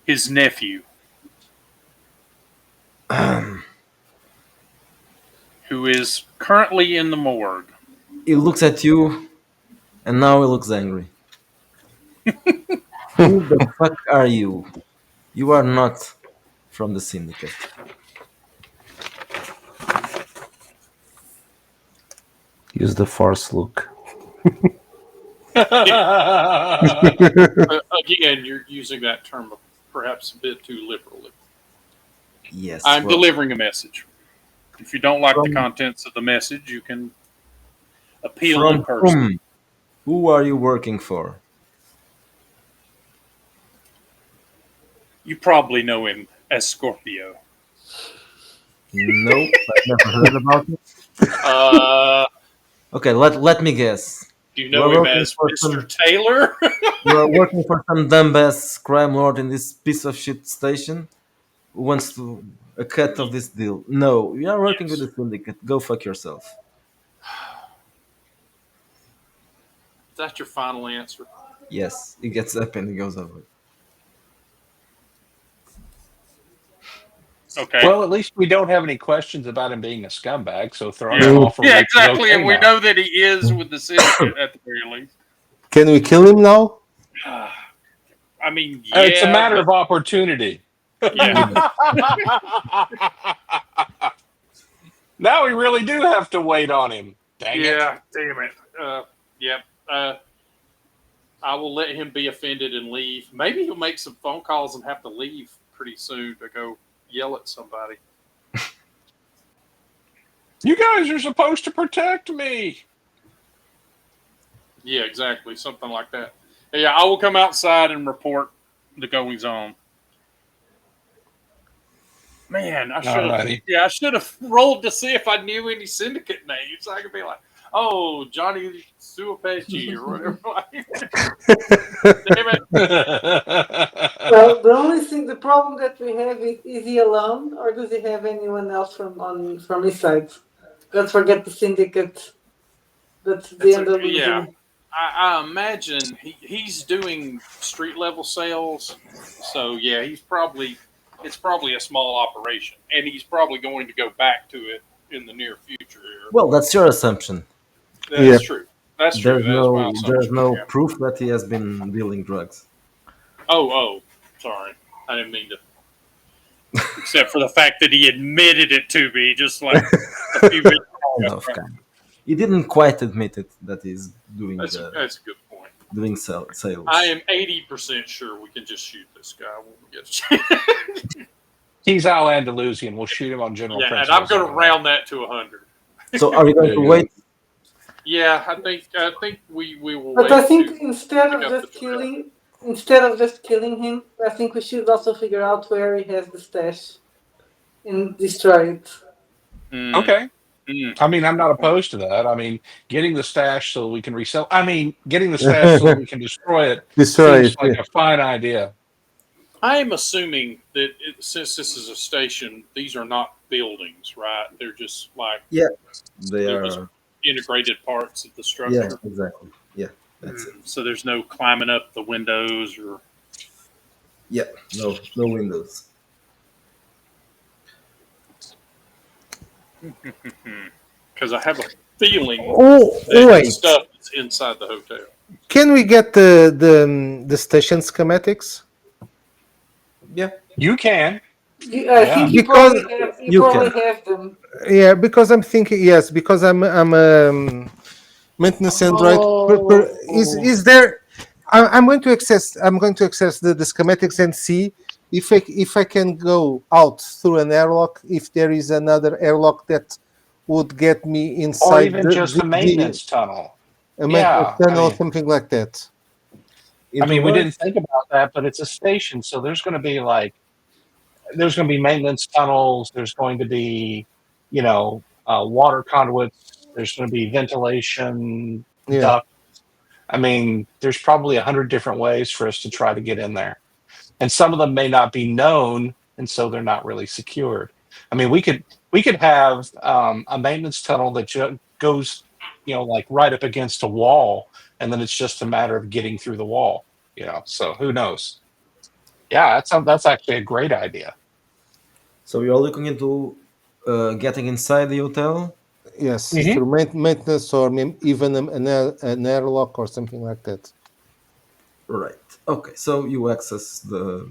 His nephew, who is currently in the morgue. He looks at you, and now he looks angry. Who the fuck are you? You are not from the syndicate. Use the force look. Again, you're using that term perhaps a bit too liberally. Yes, I'm well, delivering a message. If you don't like the from contents of the message, you can appeal in from person. whom? Who are you working for? You probably know him as Scorpio. Nope, I've never heard about it. Uh, Okay, let me guess. do you You know are him working as for Mr. some Taylor? you are working for some dumbass crime lord in this piece of shit station who wants to a cut of this deal. No, you are working with Yes. the syndicate. Go fuck yourself. Is that your final answer? Yes, he gets up and he goes over. Okay. Well, at least we don't have any questions about him being a scumbag. So throwing Yeah. him Mm. off a Yeah, roof is exactly. okay And we now. know that he is with the syndicate at the very least. Can we kill him now? I mean, It's a yeah, matter but of opportunity. yeah, Now we really do have to wait on him. Dang it. yeah. Damn it. Yep. I will let him be offended and leave. Maybe he'll make some phone calls and have to leave pretty soon to go yell at somebody. You guys are supposed to protect me. Yeah, exactly. Something like that. Yeah, I will come outside and report the goings on. Man, I should have. Alrighty. Yeah, I should have rolled to see if I knew any syndicate names. I could be like, "Oh, Johnny Suapechi or whatever." Damn it! Well, the only thing, the problem that we have is he alone, or does he have anyone else from his side? Let's forget the syndicate. That's the It's end a of yeah. losing. I imagine he's doing street level sales, so yeah, it's probably a small operation, and he's probably going to go back to it in the near future. Here, Well, that's your assumption. Yeah. that's true. That's true. There's That is my there's assumption. no Yeah. proof that he has been dealing drugs. Oh, sorry, I didn't mean to. Except for the fact that he admitted it to me just like a few minutes Kind ago. of, kind of. He didn't quite admit it that he's That's a good point. doing sales. I am 80% sure we can just shoot this guy when we get a chance. He's Al Andalusian. We'll shoot him on general Yeah, and principles. I'm going to round that to 100. So are you going There to you wait? Yeah, I think we will But wait I think to instead pick of up the just trail. killing him, I think we should also figure out where he has the stash and destroy it. Okay. Mm. I mean, I'm not opposed to that. I mean, getting the stash so we can resell. I mean, getting the stash so that we can destroy it Destroy seems it. like Yeah. a fine idea. I am assuming that since this is a station, these are not buildings, right? They're just like Yeah, they it was are. integrated parts of the Yeah, structure. exactly. Yeah, that's it. So there's no climbing up the windows or Yeah, no windows. because I have a feeling Oh, that wait. stuff is inside the hotel. Can we get the station schematics? Yeah, You can. I think Yeah. Because you you can. probably have them. yeah, because I'm thinking yes, because I'm maintenance android. Is Oh. there? I'm going to access. I'm going to access the schematics and see if I can go out through an airlock. If there is another airlock that would get me Or inside even just a the maintenance tunnel. a maintenance Yeah. tunnel, something like that. Into We what? didn't think about that, but it's a station, so there's going to be there's going to be maintenance tunnels. There's going to be, water conduits. There's going to be ventilation Yeah. duct. There's probably 100 different ways for us to try to get in there, and some of them may not be known, and so they're not really secured. We could have a maintenance tunnel that goes, like right up against a wall, and then it's just a matter of getting through the wall. So who knows? Yeah, that's actually a great idea. So you're looking into getting inside the hotel. Yes, Hmm. through maintenance or even an airlock or something like that. Right. Okay. So you access the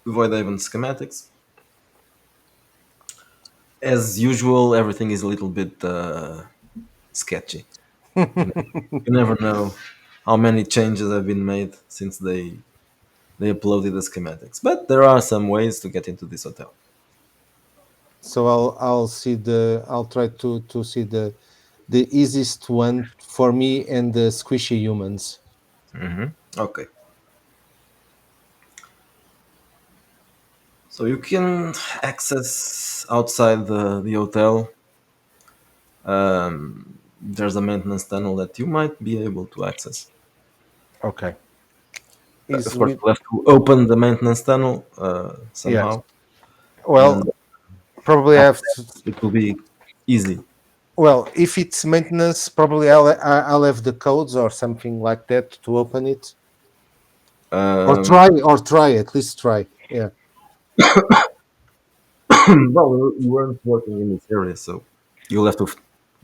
Voidhaven schematics. As usual, everything is a little bit sketchy. You, you never know how many changes have been made since they uploaded the schematics. But there are some ways to get into this hotel. So I'll try to see the easiest one for me and the squishy humans. Okay. So you can access outside the hotel. There's a maintenance tunnel that you might be able to access. Okay. Of Is course, with you have to open the maintenance tunnel yes. somehow, and Well, probably I after have that, to. it will be easy. Well, if it's maintenance, probably I'll have the codes or something like that to open it, Um, or try at least try. Yeah. well, you weren't working in this area, so you'll have to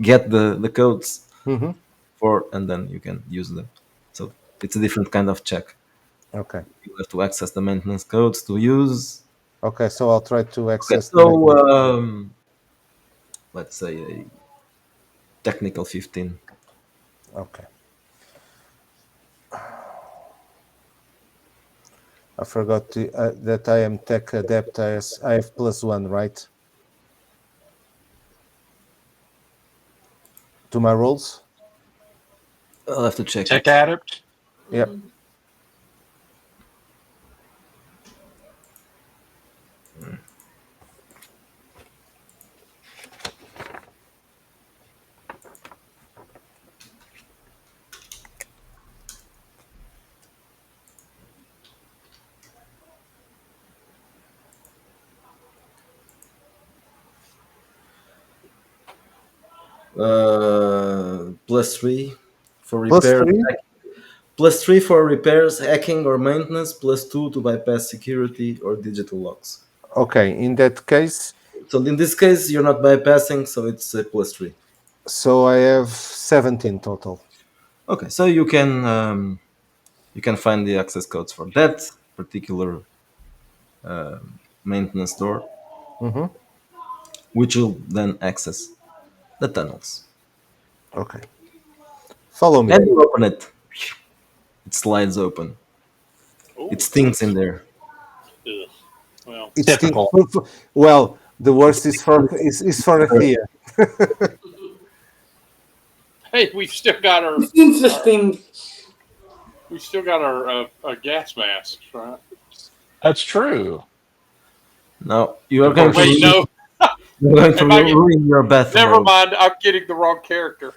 get the codes Hmm. for, and then you can use them. So it's a different kind of check. Okay. You have to access the maintenance codes to use. Okay. So I'll try to Okay, access the so maintenance. let's say a technical 15. Okay. I forgot that I am tech adept. I have +1, right? To my rolls. I'll have to check Tech it. Adept. Yep. +3 for Plus repairs. three. +3 for repairs, hacking, or maintenance. +2 to bypass security or digital locks. Okay. In that case, So in this case, you're not bypassing, so it's a +3. so I have 17 total. Okay, so you can find the access codes for that particular maintenance door, Hmm. which will then access the tunnels. Okay. Follow me. And you open it. It slides open. It Oh, stinks in there. ugh. Well, It stinks. Typical. Well, the worst is for Athea. hey, It's interesting. we've still got our gas masks, right? That's true. Now you are Of going to Wait, course. no. you're going to Am I? ruin your Never bathrobe. mind. I'm getting the wrong character.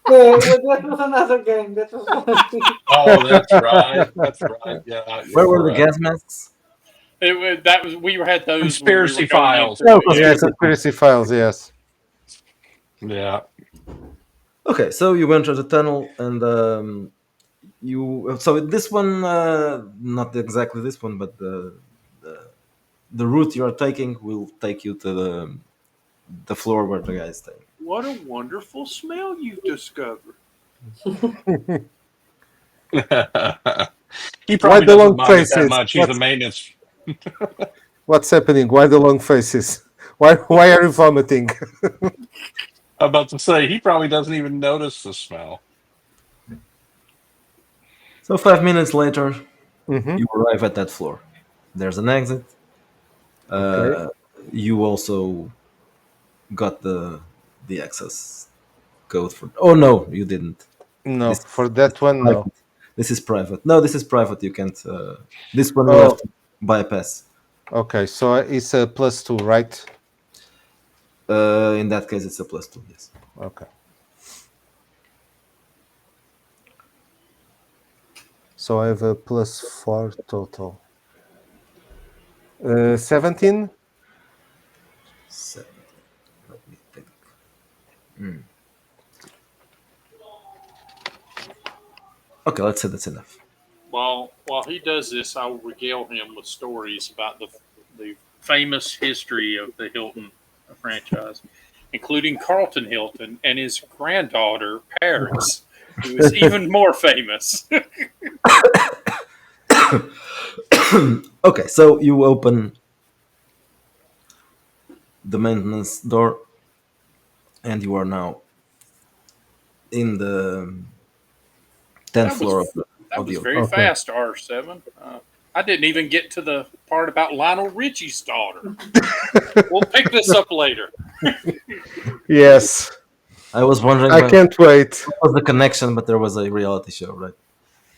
That was another game. That was Oh, that's right. That's right. Yeah, you're Where were the correct. gas masks? That was we had those when we were Conspiracy going files. into No, it. Yeah. Yeah, conspiracy. conspiracy files. Yes. Yeah. Okay, so you enter the tunnel, and so this one, not exactly this one, but the route you are taking will take you to the floor where the guy is staying. What a wonderful smell you've discovered. He Why probably the doesn't long mind it that faces? much. He's a maintenance. What's happening? Why the long faces? Why are you vomiting? I'm about to say he probably doesn't even notice the smell. So 5 minutes later, Mm-hmm. you arrive at that floor. There's an exit. Okay. Uh, you also got the access code for. Oh no, you didn't. No, This for that one, no. private. This is private. No, this is private. You can't. This one you have Oh, to bypass. okay. So it's a +2, right? In that case, it's a +2. Yes. Okay. So I have a +4 total. 17? So, let me think. Okay, let's say that's enough. While he does this, I will regale him with stories about the famous history of the Hilton franchise, including Carlton Hilton and his granddaughter Paris, who is even more famous. Okay, so you open the maintenance door, and you are now in the 10th That floor of was that the was hotel. very Okay. fast, R7. I didn't even get to the part about Lionel Richie's daughter. We'll pick this up later. Yes. I was wondering I what can't wait. was the connection, but there was a reality show, right?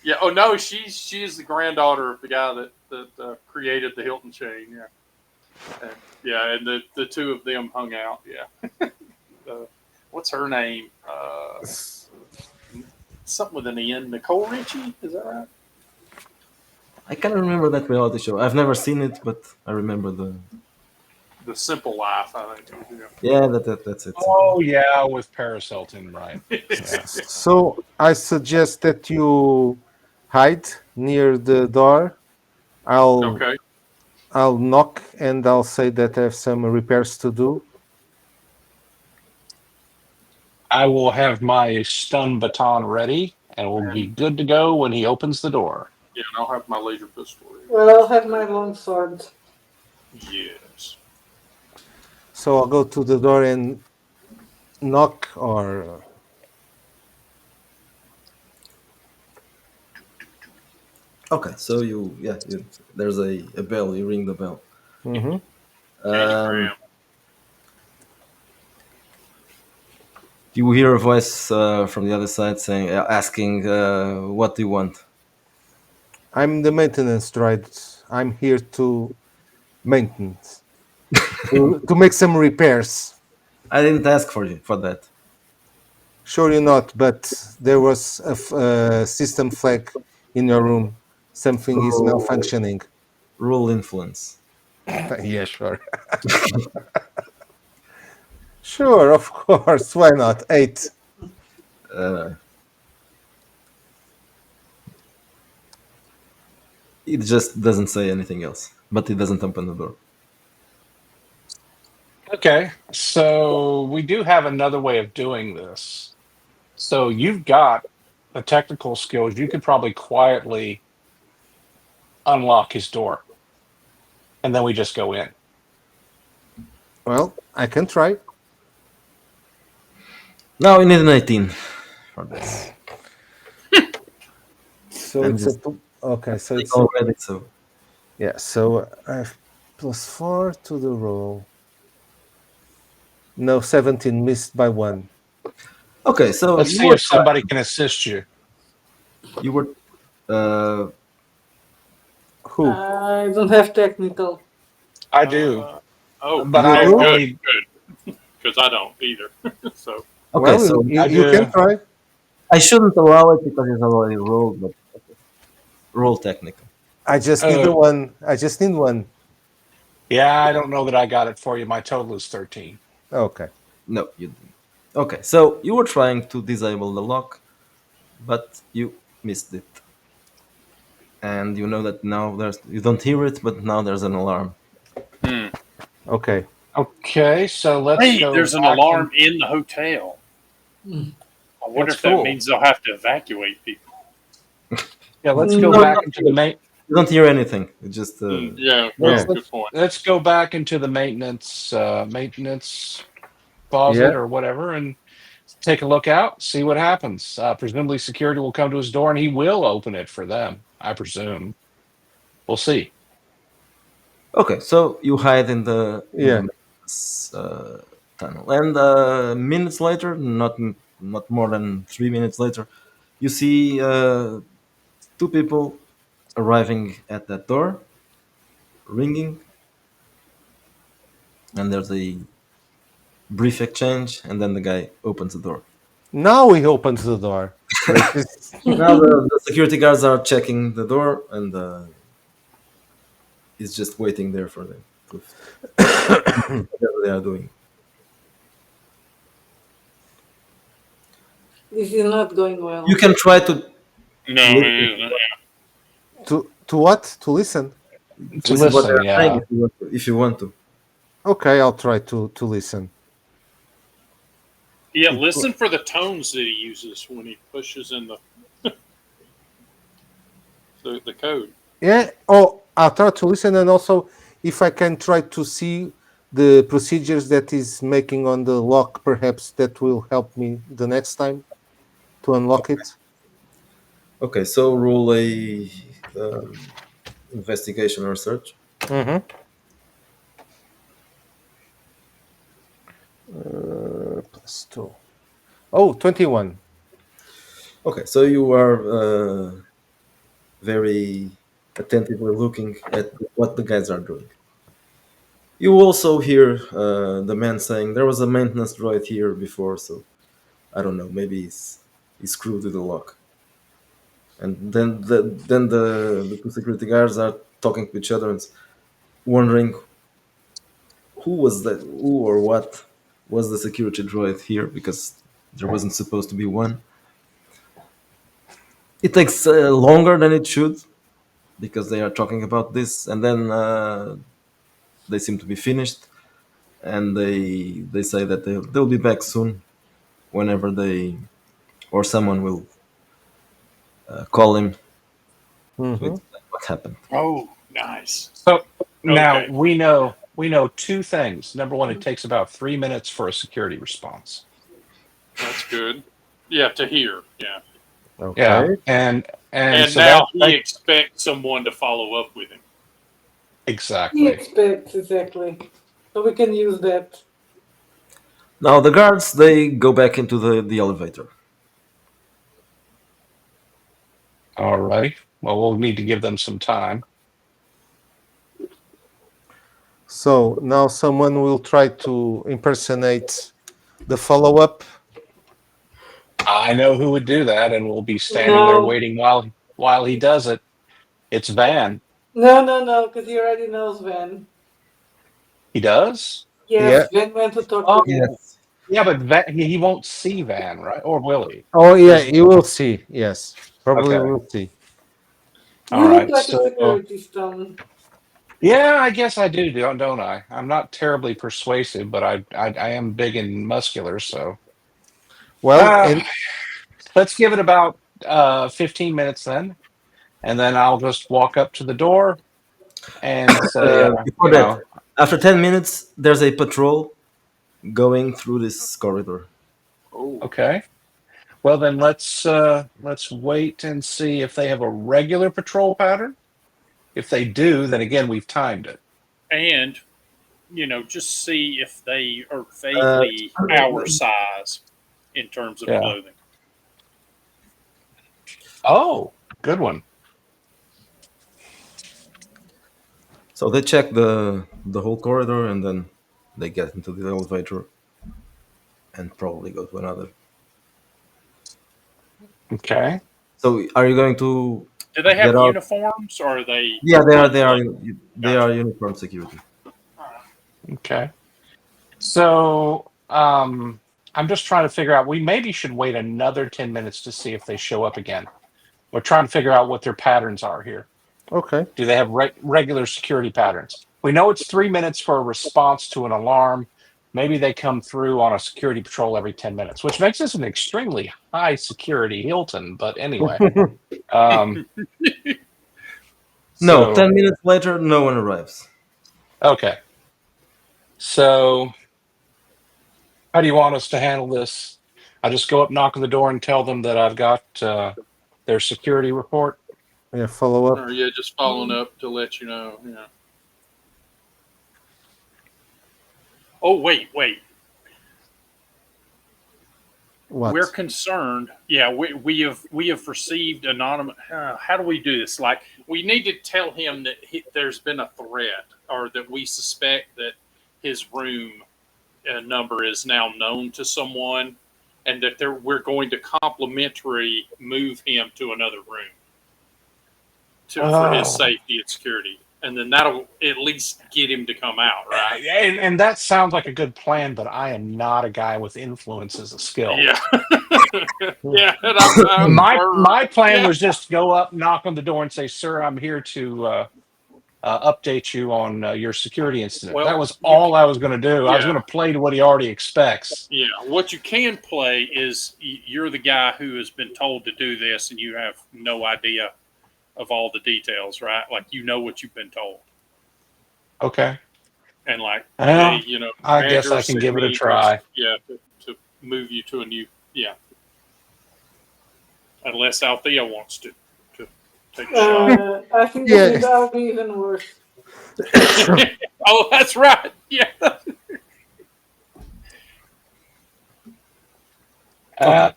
Yeah. Oh no, she is the granddaughter of the guy that created the Hilton chain. Yeah. And, yeah, and the two of them hung out. Yeah. What's her name? Something with an N. Nicole Richie. Is that right? I can't remember that reality show. I've never seen it, but I remember the. The Simple Life. I think. Yeah, that's it. Simple. Oh yeah, with Paris Hilton, right? Yeah. Yeah. So I suggest that you hide near the door. I'll Okay. I'll knock and I'll say that I have some repairs to do. I will have my stun baton ready, and we'll be And good to go when he opens the door. yeah, and I'll have my laser pistol. Well, I'll have my long sword. Yes. So I'll go to the door and knock or Okay, so there's a bell. You ring the bell. Mhm. Danny Um, Graham. you hear a voice from the other side saying, asking, "What do you want?" I'm the maintenance droid. I'm here to maintenance to make some repairs. I didn't ask for you for that. Sure you're not, but there was a system flag in your room. Something is Rule, malfunctioning. rule influence. Yeah, sure. Sure, of course. Why not? 8. Uh, it just doesn't say anything else, but it doesn't open the door. Okay, so we do have another way of doing this. So you've got the technical skills. You could probably quietly unlock his door, and then we just go in. Well, I can try. Now we need an 18 for this. So I'm it's a just okay. So it's a already so. yeah. So I have +4 to the roll. No, 17 missed by 1. Okay, so Let's see if somebody can assist you. you were uh, Who? I don't have technical. I do, but You I Okay, do? good, only good. Because I don't either. So okay. Well, So you, I you can do. try. I shouldn't allow it because it's already rolled, but roll technical. I just need the Uh, one. I just need one. yeah, I don't know that I got it for you. My total is 13. Okay. No, you didn't. Okay, so you were trying to disable the lock, but you missed it. And you know that now you don't hear it, but now there's an alarm. Hmm. Okay. Okay, so let's Wait, go there's an back alarm and in the hotel. I wonder that's if that cool. means they'll have to evacuate people. Yeah, let's go No, No, back not into the really. main. You don't hear anything. It just Yeah, Let's Yeah. well, let's good point. let's go back into the maintenance Yeah. closet or whatever and take a look out, see what happens. Presumably, security will come to his door and he will open it for them. I presume. We'll see. okay. So you hide in the Yeah. maintenance, tunnel, and minutes later, not more than 3 minutes later, you see two people arriving at that door, ringing, and there's a brief exchange, and then the guy opens the door. Now he opens the door. This is Now the security guards are checking the door, and he's just waiting there for them. Whatever they are doing. this is not going You well. can try to No, listen, it isn't. to what? To listen. To listen what listen, they're saying yeah. if you want to. If you want to. Okay, I'll try to listen. Yeah, listen for the tones that he uses when he pushes in the code. Yeah. Oh, I'll try to listen, and also if I can try to see the procedures that is making on the lock, perhaps that will help me the next time to unlock it. Okay, so roll a investigation or search. Mm-hmm. Plus two. Oh, 21. Okay, so you are very attentively looking at what the guys are doing. You also hear the man saying there was a maintenance droid here before, so I don't know, maybe he's screwed with the lock. And then the two security guards are talking to each other and wondering who was that, who or what was the security droid here because there wasn't supposed to be one. It takes longer than it should because they are talking about this, and then they seem to be finished, and they say that they'll be back soon, whenever they or someone will call him to Mm-hmm. explain what happened. Oh, nice. So now Okay, we know two things. Number one, it takes about 3 minutes for a security response. that's good. Yeah, to hear. Yeah, Yeah, Okay. and and so that, now he that expects someone to follow up with him. He exactly. expects exactly. So we can use that. Now the guards they go back into the elevator. All right. Well, we'll need to give them some time. So now someone will try to impersonate the follow up. I know who would do that, and we'll be standing there No, waiting while he does it. It's Van. no, because he already knows Van. He does. Yeah. Yes, Van went to talk to Oh, him. Yes. yeah, but he won't see Van, right? Or will he? Oh, yeah. There's You will see. Yes. Probably okay. will see. All You look right. like a So security stone. yeah, I guess I do, don't I? I'm not terribly persuasive, but I am big and muscular, so Well, uh, and let's give it about 15 minutes then, and then I'll just walk up to the door and say, Before that, after 10 minutes, there's a patrol going through this corridor. Oh, okay. Well, then let's wait and see if they have a regular patrol pattern. If they do, then again we've timed it. and just see if they are Uh, vaguely our size in terms of Yeah. clothing. Oh, good one. so they check the whole corridor, and then they get into the elevator and probably go to another. Okay. So are you going to Do they get have out? uniforms, or are they Yeah, they are. look They are. like? They are Gotcha. uniform security. Okay. So I'm just trying to figure out. We maybe should wait another 10 minutes to see if they show up again. We're trying to figure out what their patterns are here. Okay. Do they have regular security patterns? We know it's 3 minutes for a response to an alarm. Maybe they come through on a security patrol every 10 minutes, which makes this an extremely high security Hilton. But anyway, um, No, so 10 minutes later, no one arrives. okay. So how do you want us to handle this? I just go up, knock on the door, and tell them that I've got their security report. Yeah, follow up. Or yeah, just following up to let you know. Yeah. Oh wait. What? We're concerned. Yeah, we have received anonymous. How do we do this? Like, we need to tell him that there's been a threat, or that we suspect that his room number is now known to someone, and that we're going to complimentary move him to another room for his safety and security, and then that'll at least get him to come out, right? And that sounds like a good plan, but I am not a guy with influence as a skill. Yeah, yeah. And my plan yeah. was just to go up, knock on the door, and say, "Sir, I'm here to update you on your security incident." Well, that was all I was going to do. I was Yeah. going to play to what he already expects. Yeah, what you can play is you're the guy who has been told to do this, and you have no idea of all the details, right? Like, you know what you've been told, Okay. and like, Well, hey, you know, I guess I manager can sent give it a me try. this, yeah, to move you to a new, yeah. Unless Althea wants to take a shot. I think Yeah. that'll be even worse. Oh, that's right. Yeah.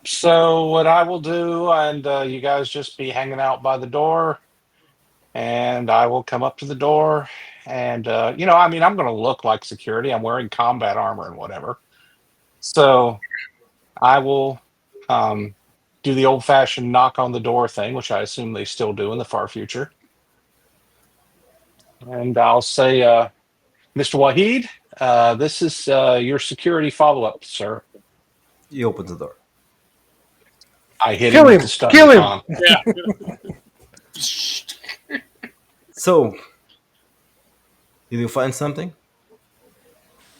So what I will do, and you guys just be hanging out by the door, and I will come up to the door, and I mean, I'm going to look like security. I'm wearing combat armor and whatever, so I will do the old-fashioned knock on the door thing, which I assume they still do in the far future, and I'll say, "Mr. Wahid, this is your security follow-up, sir." You open the door. I hit Kill him him! with the stun Kill him! baton. Yeah. So, did you find something?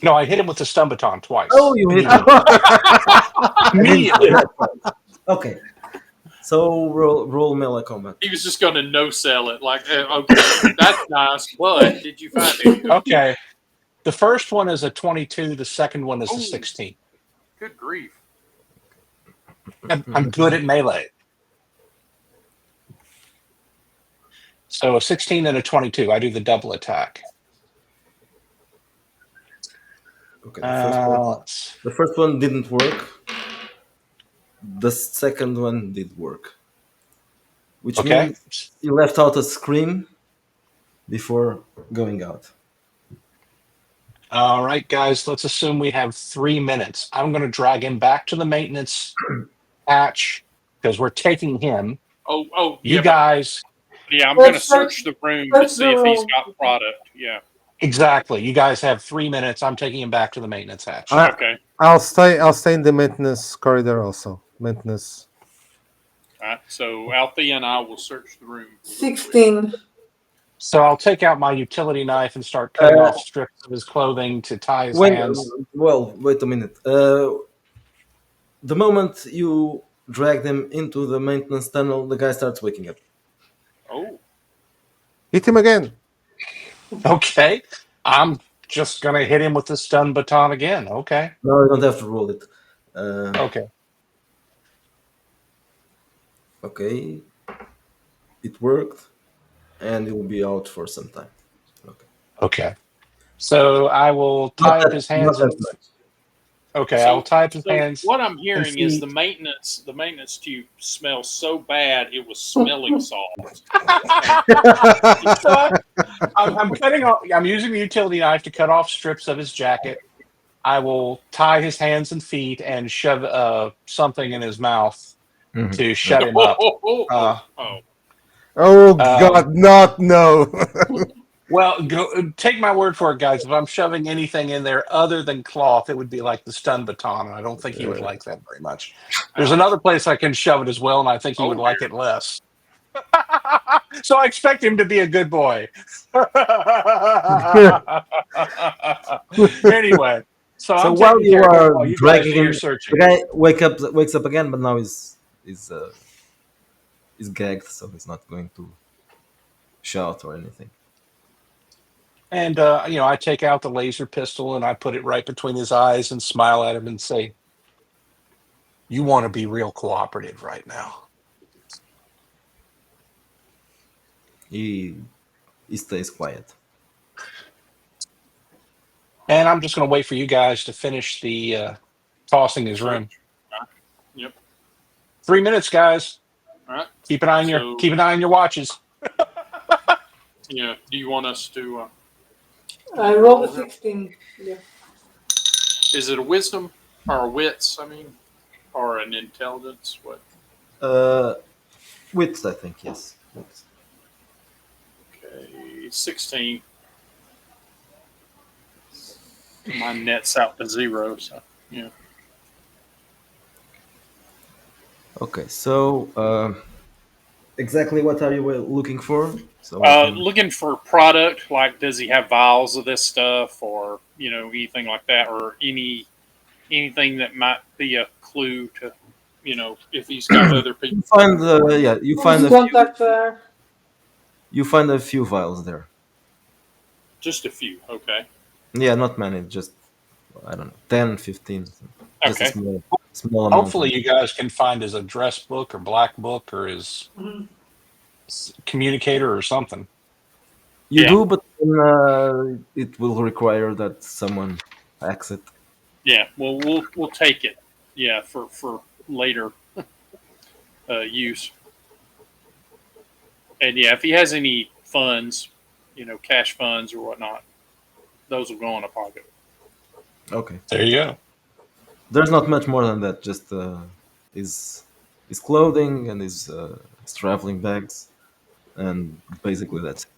No, I hit him with the stun baton twice. Oh, you hit him. Immediately. Okay. So roll melee combat. He was just going to no sell it. Like, okay, that's nice, but did you find it? Okay. The first one is a 22. The second one is a Ooh. 16. Good grief. I'm good at melee. So a 16 and a 22. I do the double attack. Okay. Let's- The first one didn't work. The second one did work. Which Okay. means you left out a scream before going out. All right, guys. Let's assume we have 3 minutes. I'm going to drag him back to the maintenance hatch because we're taking him. Oh, You yeah, guys. yeah. I'm going to search the room to Let's see if he's go. got product. Yeah. Exactly. You guys have 3 minutes. I'm taking him back to the maintenance hatch. Okay. I'll stay in the maintenance corridor also. Maintenance. All right. So Althea and I will search the room. 16. So I'll take out my utility knife and start cutting off strips of his clothing to tie his hands. Well, wait a minute. The moment you drag them into the maintenance tunnel, the guy starts waking up. Oh. Hit him again. Okay. I'm just going to hit him with the stun baton again. Okay. No, you don't have to roll it. Okay. Okay. It worked, and it will be out for some time. Okay. Okay. So I will tie up his hands. Not that much. Okay, So- I'll tie up his hands. What I'm hearing is feet. the maintenance tube smells so bad it was smelling salt. I'm cutting off. I'm using the utility knife to cut off strips of his jacket. I will tie his hands and feet and shove something in his mouth Mhm. to shut him up. Oh. Oh Um, God, not no. Well, take my word for it, guys. If I'm shoving anything in there other than cloth, it would be like the stun baton, and I don't think he would like that very much. There's Ouch. another place I can shove it as well, and I think he would Oh like dear. it less. So I expect him to be a good boy. Anyway, so So I'm while taking you care of him are while you guys dragging do your him, the searching. guy wakes up again, but now is gagged, so he's not going to shout or anything. And I take out the laser pistol and I put it right between his eyes and smile at him and say, "You want to be real cooperative right now." He he stays quiet. And I'm just going to wait for you guys to finish the tossing his room. Search. Yep. 3 minutes, guys. All right. Keep an eye on your watches. Yeah. Do you want us to? I rolled a 16. Yeah. Is it a wisdom or a wits? I mean, or an intelligence? What? Uh, Wits, I think, yes. Wits. Okay, 16. My net's out to 0. So yeah. Okay, so exactly what are you looking for? So I can. Looking for product, like does he have vials of this stuff, or anything like that, or anything that might be a clue to, if he's got other people. You find yeah, Whose contacts are? you find a few vials there. Just a few, okay, Yeah, not many, just I don't know, 10, 15, just a okay, small amount. Hopefully, you guys can find his address book or black book or his Mhm. communicator or something. You yeah, do, but it will require that someone hacks it. yeah. Well, we'll take it, yeah, for later use, and yeah, if he has any funds, cash funds or whatnot, those will go in a pocket. Okay. There you go. There's not much more than that. Just his his clothing and his traveling bags, and basically that's it.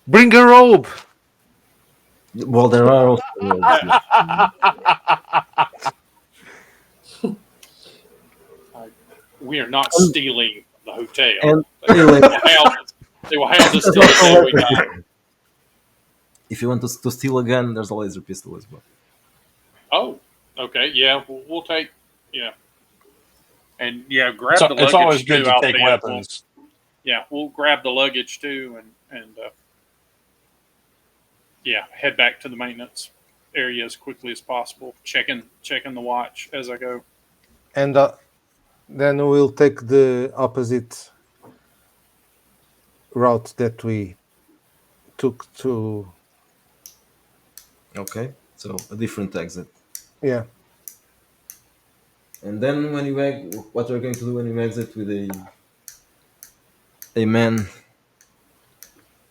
Bring a robe. Well, there are also robes, yes. We are not And, stealing the hotel. and They hey, will house us. They will house us till the there's day also we die. if you want to steal again, there's a laser pistol as well. Oh, okay, yeah, we'll take, yeah, and yeah, grab So the it's always luggage good too to out take there. weapons. We'll grab the luggage too, and yeah, head back to the maintenance area as quickly as possible. Checking the watch as I go. And then we'll take the opposite route that we took to. Okay, so a different exit. Yeah. And then when you what you're going to do when you exit with a man?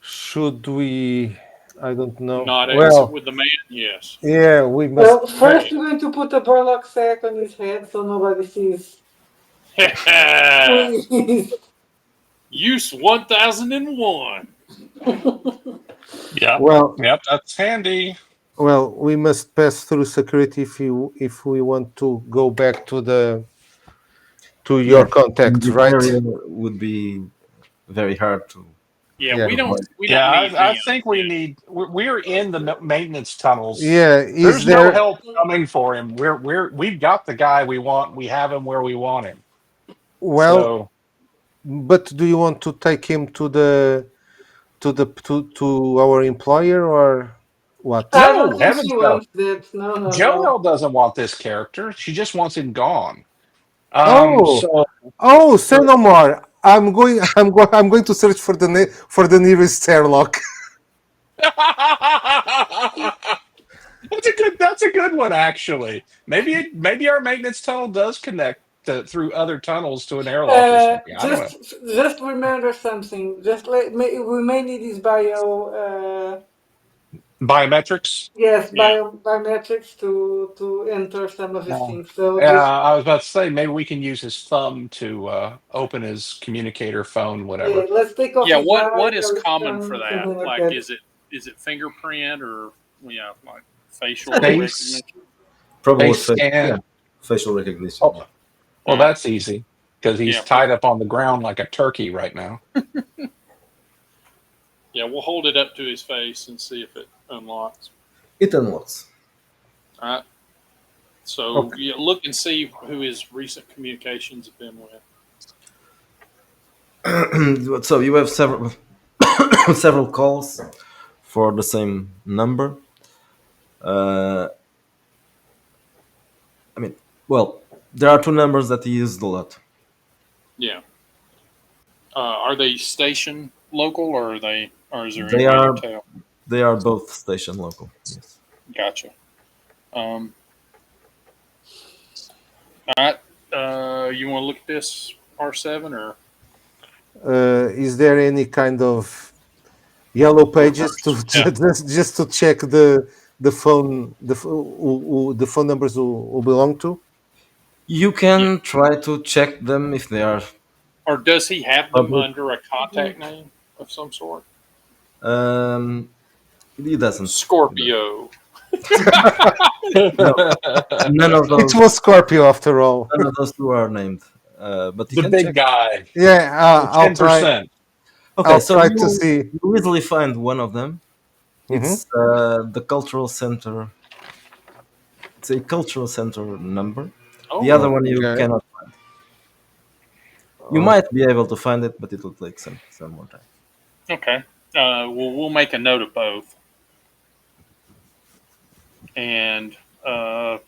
Should we? I don't know. Not exit Well, with the man. Yes. yeah, we must. Well, first we're going to put a burlock sack on his head so nobody sees. Please. Use 1001. Yep. Well, Yep. That's handy. we must pass through security if we want to go back to your Yeah, contact, this right? area would be very hard to Yeah, Yeah. we don't avoid. need I him. think we need. We're in the maintenance tunnels. Yeah. Is There's no there? help coming for him. We've got the guy we want. We have him where we want him. Well, So but do you want to take him to our employer or what? I no, don't think heavens she no. wants that. No, no, no. Jono doesn't want this character. She just wants him gone. Oh, So say no more. I'm going. I'm going to search for for the nearest airlock. That's a good one actually. Maybe our maintenance tunnel does connect through other tunnels to an airlock or something. I don't know. Just remember something. We may need his Biometrics. Yeah. biometrics to enter some of his No. things. So Yeah, just I was about to say maybe we can use his thumb to open his communicator phone, yeah, whatever. let's take off Yeah. his What badge is or his common for thumb, that? something like Like, that. is it is it fingerprint or like facial Face recognition? Probably face yeah, scan. facial recognition. Oh, Yeah. well, All right. that's easy because he's Yeah, tied up on the ground like a turkey right now. yeah. We'll hold it up to his face and see if it unlocks. It unlocks. All right. So Okay. yeah, look and see who his recent communications have been with. So you have several several calls for the same number. Uh, I mean, well, there are two numbers that he used a lot. Yeah. Are they station local or are they? Or is there any They way to are tell? they are both station local. Yes. Gotcha. All right. You want to look at this R7 or Is there any kind of yellow pages to reverse? Yeah. just to check the phone the phone numbers who belong to? You Yeah. can try to check them if they are Or does he have them public. under a contact name of some sort? Um, he doesn't. He doesn't. Scorpio. No, none of It those. was Scorpio after all. None of those two are named. But you The can check. big guy, Yeah, the I'll 10%. Okay, I'll so try to see. you easily find one of them. Mhm. It's the cultural center. It's a cultural center number. The Oh, other one you Okay. cannot. You Oh, might be able to find it, but it will take some more time. okay. Well, we'll make a note of both. And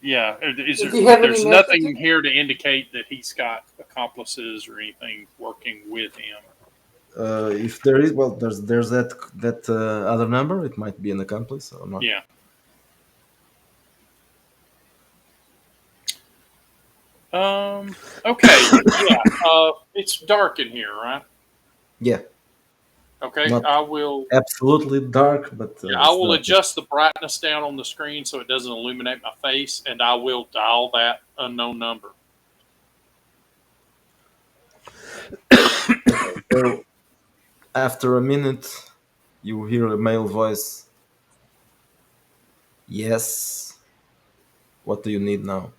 yeah, Does he have any there's messages? nothing here to indicate that he's got accomplices or anything working with him. If there is, well, there's that other number. It might be an accomplice or not. Yeah. Okay. Yeah. It's dark in here, right? Yeah, Okay. not I will. absolutely dark, but Yeah, I it's will dark. adjust the brightness down on the screen so it doesn't illuminate my face, and I will dial that unknown number. So after a minute, you hear a male voice. Yes. What do you need now?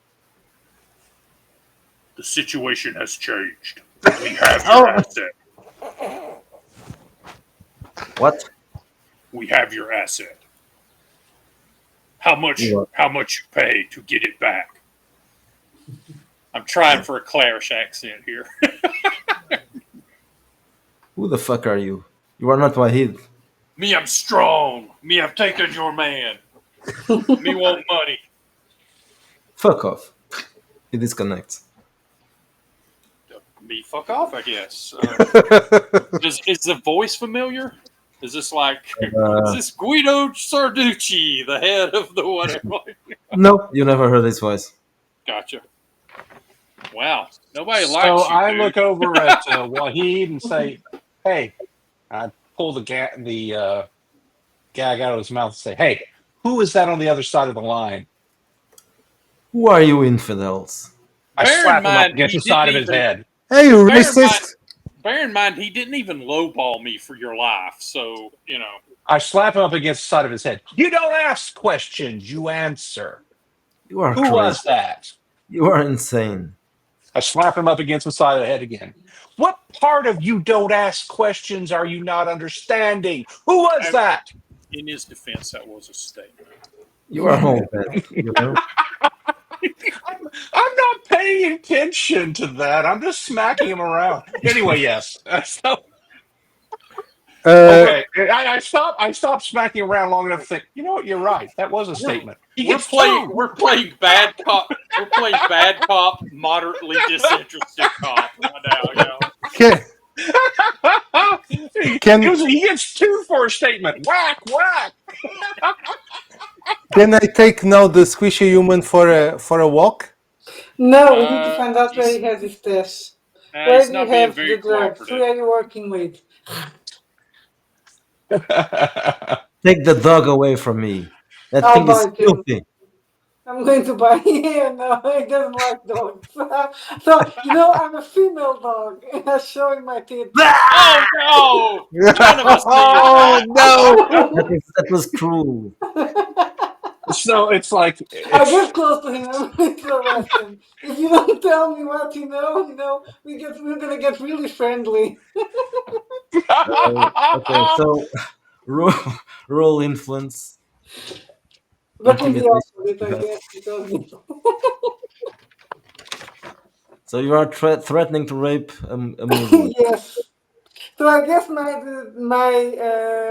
The situation has changed. We have your oh, asset. What? We have your asset. How much? What? How much you pay to get it back? I'm trying for a Clarish accent here. Who the fuck are you? You are not Wahid. Me, I'm strong. Me, I've taken your man. Me want money. Fuck off. He disconnects. Me, fuck off. I guess. Is the voice familiar? Is this like? Is Uh, this Guido Sarducci, the head of the whatever? no, you never heard his voice. Gotcha. Wow. Nobody So likes you, I dude. look over at Wahid and say, "Hey," I pull the gag out of his mouth and say, "Hey, who is that on the other side of the line?" Who are you infidels? I Bear in slap him up mind, against he the didn't side of his even. head. hey, you Bear in mind, racist! bear in mind, he didn't even lowball me for your life. So I slap him up against the side of his head. You don't ask questions, you answer. You are Who crazy. was that? You are insane. I slap him up against the side of the head again. What part of you don't ask questions are you not understanding? Who was that? in his defense, that was a statement. You are all bad. You know. I'm not paying attention to that. I'm just smacking him around. Anyway, yes. So, Uh, okay. I stopped smacking around long enough to think, you know what, you're right. That was a We're statement. He we're gets playing two. we're playing bad cop. We're playing bad cop, moderately disinterested cop right now. can can He gets two for a statement. Whack, whack. can I take now the squishy human for a walk? No, we need to find out where He's, he has his stash. Where he's do you not being have very the drugs? Who cooperative. are you working with? Take the dog away from me. That I'll thing is bite him. filthy. I'm going to buy. Yeah, no, he doesn't like dogs. So I'm a female dog, and I'm showing my tits. Oh no! None of us needed Oh that. no! That was cruel. So it's like I it's get close to him. I'm going to arrest him. If you don't tell me what we're gonna get really friendly. Okay, so roll, roll influence, But with the intimidation. opposite, You I have. guess, because So you are threatening to rape a Muslim. yes. So I guess my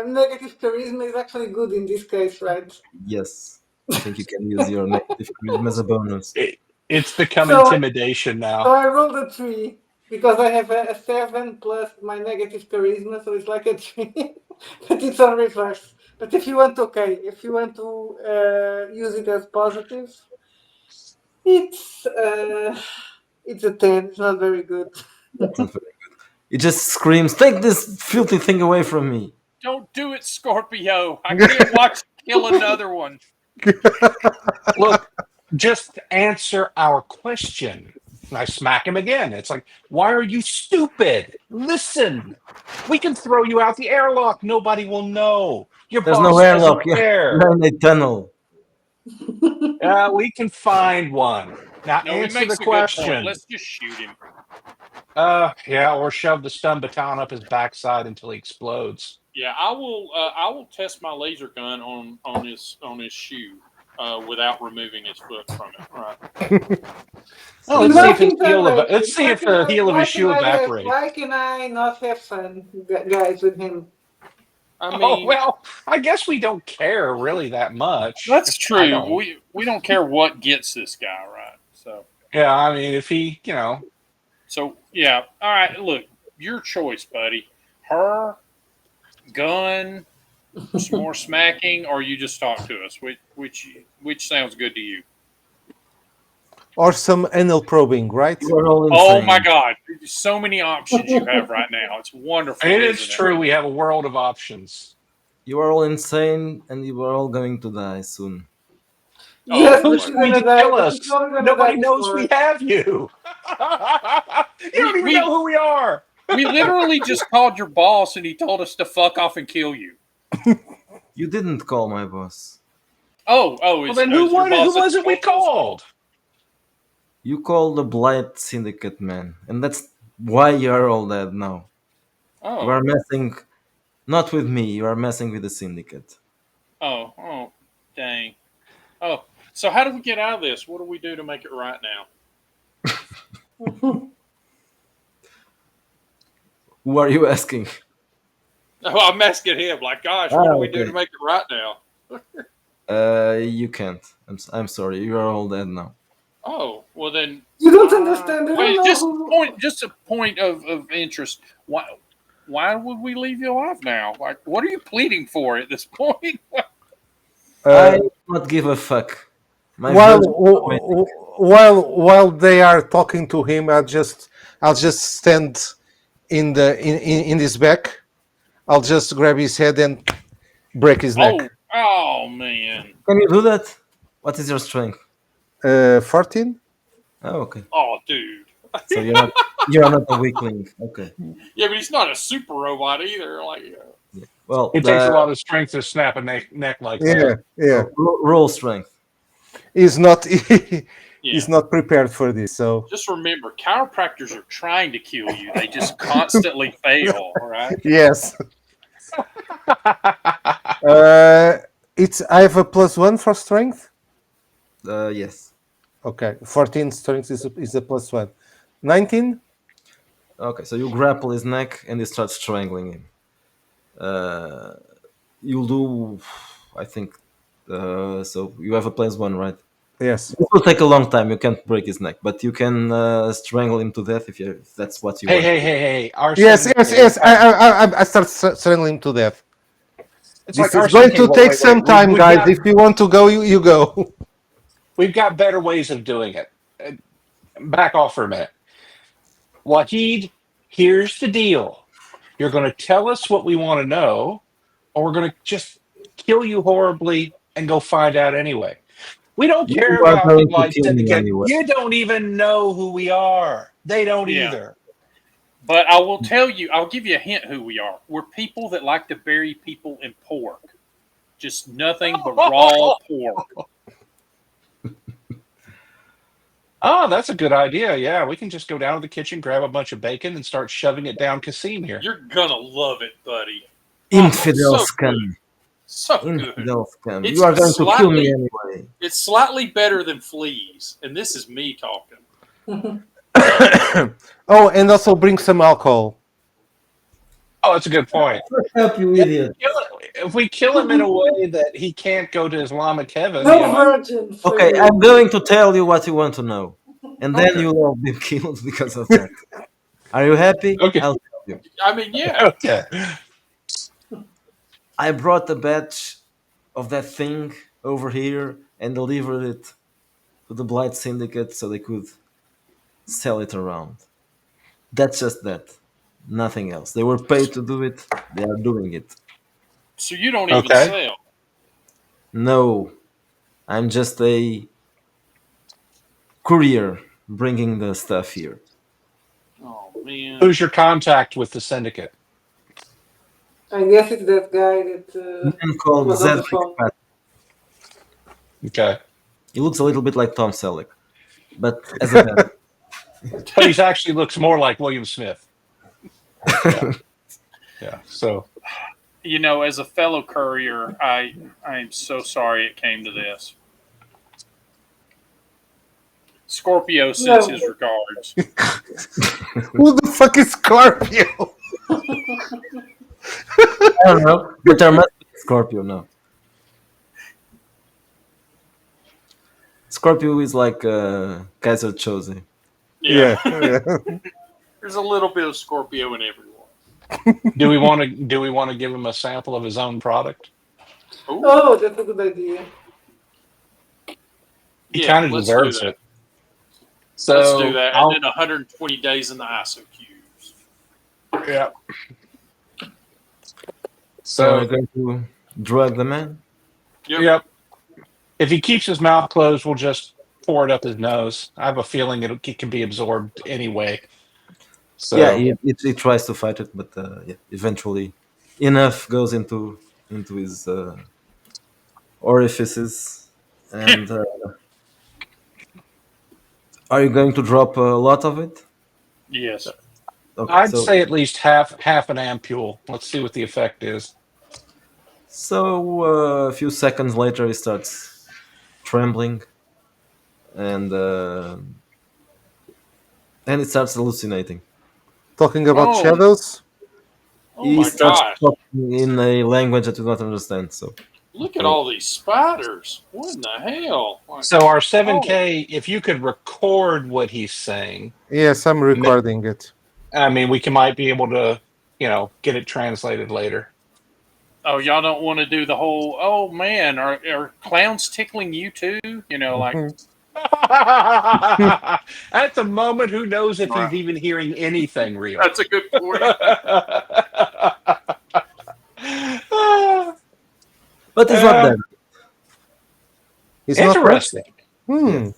negative charisma is actually good in this case, right? Yes, I think you can use your negative charisma as a bonus. it, it's become So intimidation so now. I rolled a 3 because I have a 7 plus my negative charisma, so it's like a 3, but it's on reverse. But if you want to use it as positive, it's uh, it's a 10. It's not very good. That's not very. It just screams, "Take this filthy thing away from me!" Don't do it, Scorpio. I can't watch you kill another one. Look, just answer our question. And I smack him again. It's like, why are you stupid? Listen, we can throw you out the airlock. Nobody will know. Your There's no boss doesn't airlock. care. You're in a tunnel. We can find one. Now No, he answer the makes a good point. question. Let's just shoot him. Yeah, or shove the stun baton up his backside until he explodes. Yeah, I will. I will test my laser gun on his shoe without removing his foot from it. Right. Oh, So let's you see No if his things heel. are Let's see if the heel of his shoe evaporates. why can I not have fun, guys, with him? I Oh mean, well, I guess we don't care really that much. that's I true. don't. We don't care what gets this guy right. So Yeah, I mean, if he, yeah. All right. Look, your choice, buddy. Her gun, some more smacking, or you just talk to us. Which sounds good to you? Or some anal probing, right? you are all Oh my insane. God! So many options you have right now. It's wonderful, and it's isn't it? true we have a world of options. You are all insane, and you are all going to die soon. Oh Yes, but Who's boy. you're going gonna to die. kill But you're us? probably gonna die Nobody knows we before. have you. You We don't even know we who we are. we literally just called your boss and he told us to fuck off and kill you. You didn't call my boss. Oh, Well, then is your who boss at was the it we Outpost? called? You called the Blight Syndicate man, and that's why you are all dead now. You are Oh, messing not with me. You are messing with the Syndicate. oh, dang. Oh, so how do we get out of this? What do we do to make it right now? Who are you asking? Oh, I'm asking him. Like, gosh, what Ah, do we do okay. to make it right now? You can't. I'm sorry. You are all dead now. Oh, well then. You don't understand. They don't Wait, know who. just a point of interest. Why would we leave you alive now? Like, what are you pleading for at this point? Uh, I do not give a fuck. My while virgin are waiting. while they are talking to him, I'll just stand in his back. I'll just grab his head and break his neck. Oh man. Can you do that? What is your strength? 14. Oh, okay. Oh, dude. So you're not a weakling. Okay. Yeah, but he's not a super robot either. Like, Well, It takes a lot of strength to snap a neck like Yeah, that. yeah. roll strength. He's not yeah. he's not prepared for this. So Just remember, chiropractors are trying to kill you. They just constantly fail. All right. yes, uh, it's I have a +1 for strength. Yes. Okay, 14 strength is a +1. 19. Okay. So you grapple his neck and you start strangling him. Uh, you'll do, I think. So you have a +1, right? Yes. It will take a long time. You can't break his neck, but you can strangle him to death if that's what you Hey, want to hey, do. hey, hey! Yes, R7K. yes, yes. I start strangling him to death. It's like This is going R7K. to Wait, take wait, some wait. time, guys. If you want to go, you go. We've got better ways of doing it. Back off for a minute. Wahid, here's the deal. You're going to tell us what we want to know, or we're going to just kill you horribly and go find out anyway. We don't You care are about going people to like kill me Syndicate. anyway. You don't even know who we are. They don't Yeah. either. But I will tell you, I'll give you a hint who we are. We're people that like to bury people in pork. Just nothing but raw pork. Oh, that's a good idea. Yeah, we can just go down to the kitchen, grab a bunch of bacon, and start shoving it down Kasim here. You're gonna love it, buddy. Infidel so good. scum. So good. Infidel scum. It's You are going to kill me slightly- anyway. It's slightly better than fleas, and this is me talking. Oh, and also bring some alcohol. Oh, that's a good point. Help you, If idiot. we kill him in a way that he can't go to Islamic heaven, No you know, virgins. for Okay, you. I'm going to tell you what you want to know. And then Okay. you'll all be killed because of that. Are you happy? Okay. I'll tell you. I mean, yeah. Okay. I brought a batch of that thing over here and delivered it to the Blight Syndicate so they could sell it around. That's just that. Nothing else. They were paid to do it. They are doing it. So you don't even Okay. sell. No, I'm just a courier bringing the stuff here. Oh man. Who's your contact with the syndicate? I guess it's that guy that Man called was on the Zedric phone. Pat. Okay. He looks a little bit like Tom Selleck, but as a bad. But he actually looks more like William Smith. Yeah. Yeah. So You know, as a fellow courier, I'm so sorry it came to this. Scorpio sends his regards. Who the fuck is Scorpio? I don't know, but there must be Scorpio now. Scorpio is like Kaiser Chose. Yeah. Yeah. There's a little bit of Scorpio in everyone. do we want to give him a sample of his own product? Ooh, Oh, that's a good idea. He yeah, kind of let's deserves do that. it. So Let's do that. I'll- And then 120 days in the ISO cubes. yeah. So we're So going to drug the man. yep. If he keeps his mouth closed, we'll just pour it up his nose. I have a feeling it can be absorbed anyway. So Yeah, he tries to fight it, but yeah, eventually enough goes into his orifices. And are you going to drop a lot of it? Yes. Okay, I'd so say at least half an ampule. Let's see what the effect is. a few seconds later, he starts trembling, and it starts hallucinating. Talking about Oh. shadows. Oh He my starts gosh. talking in a language that you don't understand. So Look at all these spiders. What in the hell? Like, So our 7K, if you could record what he's saying, Yes, I'm recording it. I mean, might be able to, get it translated later. oh, y'all don't want to do the whole, oh man, are clowns tickling you too? You know, like, At the moment, who knows if Right. he's even hearing anything real? that's a good point. but it's not that. It's not Interesting. Hmm.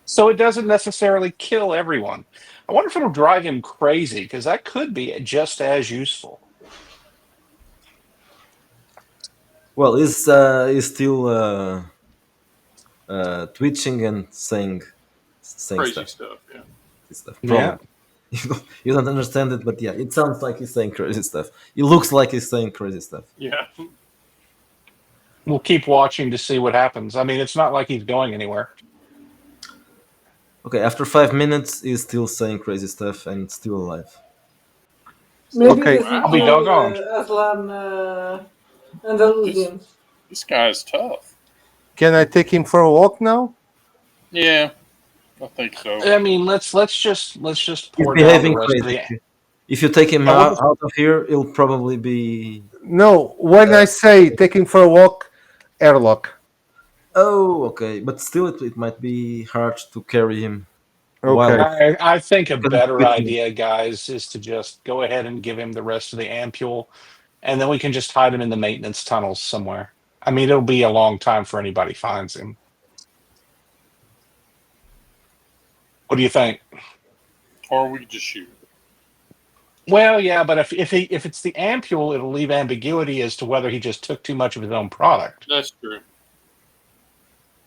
So it doesn't necessarily kill everyone. I wonder if it'll drive him crazy, because that could be just as useful. Well, he's still twitching and saying Crazy stuff. stuff. Yeah. Stuff. Yeah. Probably. You don't understand it, but yeah, it sounds like he's saying crazy stuff. It looks like he's saying crazy stuff. Yeah. We'll keep watching to see what happens. I mean, it's not like he's going anywhere. Okay, after 5 minutes, he's still saying crazy stuff and still alive. Maybe Okay. this I'll be includes doggone. Aslan Andalusians. This guy's tough. Can I take him for a walk now? Yeah. I think so. I mean, let's just He's pour down behaving the rest of crazy. the. If you take him Oh, out of here, he'll probably be. No. When I say take him for a walk, airlock. Oh, okay, but still, it might be hard to carry him. Okay. I think a Because better it's- idea, guys, is to just go ahead and give him the rest of the ampule, and then we can just hide him in the maintenance tunnels somewhere. I mean, it'll be a long time for anybody finds him. What do you think? Or we could just shoot. Well, yeah, but if it's the ampule, it'll leave ambiguity as to whether he just took too much of his own product. That's true.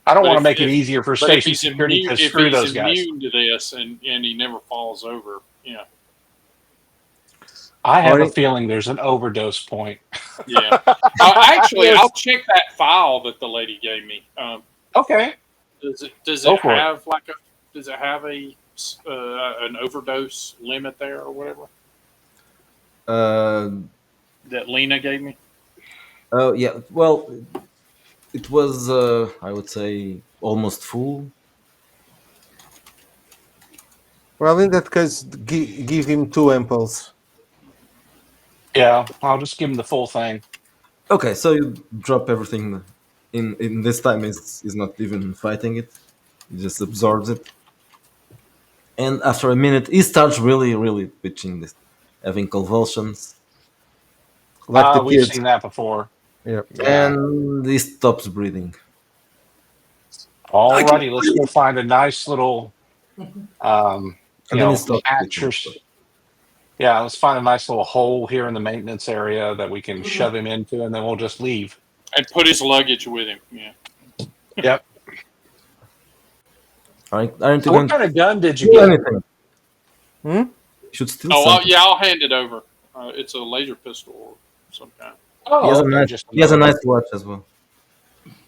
I don't But want to if, make it if easier for but if station he's security immune, because if screw he's those guys. immune to this and he never falls over, yeah, I have Or a it- feeling there's an overdose point. yeah. Actually, I'll check that file that the lady gave me. Okay, Does go it for it. have does it have an overdose limit there or whatever Uh, that Lena gave me? oh yeah. Well, it was I would say almost full. well, in that case, give him 2 ampoules. Yeah, I'll just give him the full thing. Okay, so you drop everything. In this time, is not even fighting it. He just absorbs it, and after a minute, he starts really twitching, this, having convulsions, Like the We've kids. seen that before. Yeah. Yeah. and he stops breathing. I can Alrighty, let's go find a nice little, And then he stops hatch twitching. or yeah. Let's find a nice little hole here in the maintenance area that we can shove him into, and then we'll just leave. And put his luggage with him. Yeah. Yep. Aren't So you what going to kind of gun did you steal get? anything? Hmm? You should steal Oh, something. yeah, I'll hand it over. It's a laser pistol of some kind. Oh, okay, He has a nice watch as well.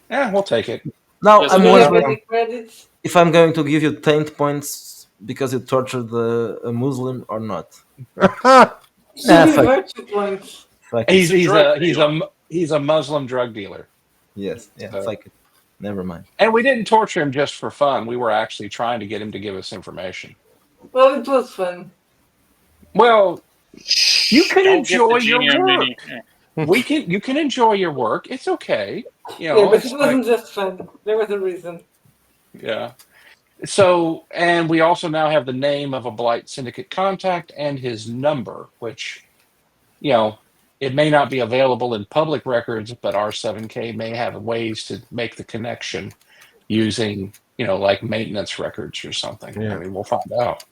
Yeah, we'll take it. Now Yes, I'm it is. wondering Any credits? if I'm going to give you taint points because you tortured a Muslim or not. Should be Fuck, virtue points. fuck it. He's a drug he's a Muslim drug dealer, Yes, yeah, So- fuck it. Never mind. and we didn't torture him just for fun. We were actually trying to get him to give us information. Well, it was fun. Well, you can Don't get enjoy the your GM work. any- You can enjoy your work. It's okay. Yeah, but It's it like, wasn't just fun. There was a reason. yeah. So, and we also now have the name of a Blight Syndicate contact and his number, which, it may not be available in public records, but R7K may have ways to make the connection using, like maintenance records or something. Yeah. I mean, we'll find out.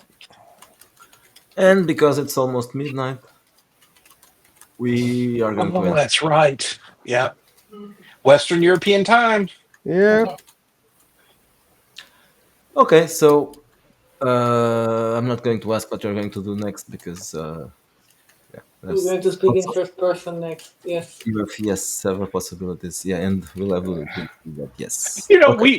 And because it's almost midnight, we are going to end. That's right. Yeah. Western European time. Yeah. Okay, so I'm not going to ask what you're going to do next because We're going to speak in first person next. Yes. you have several possibilities. Yeah, and we'll have to do that. Yes. You know, Okay. we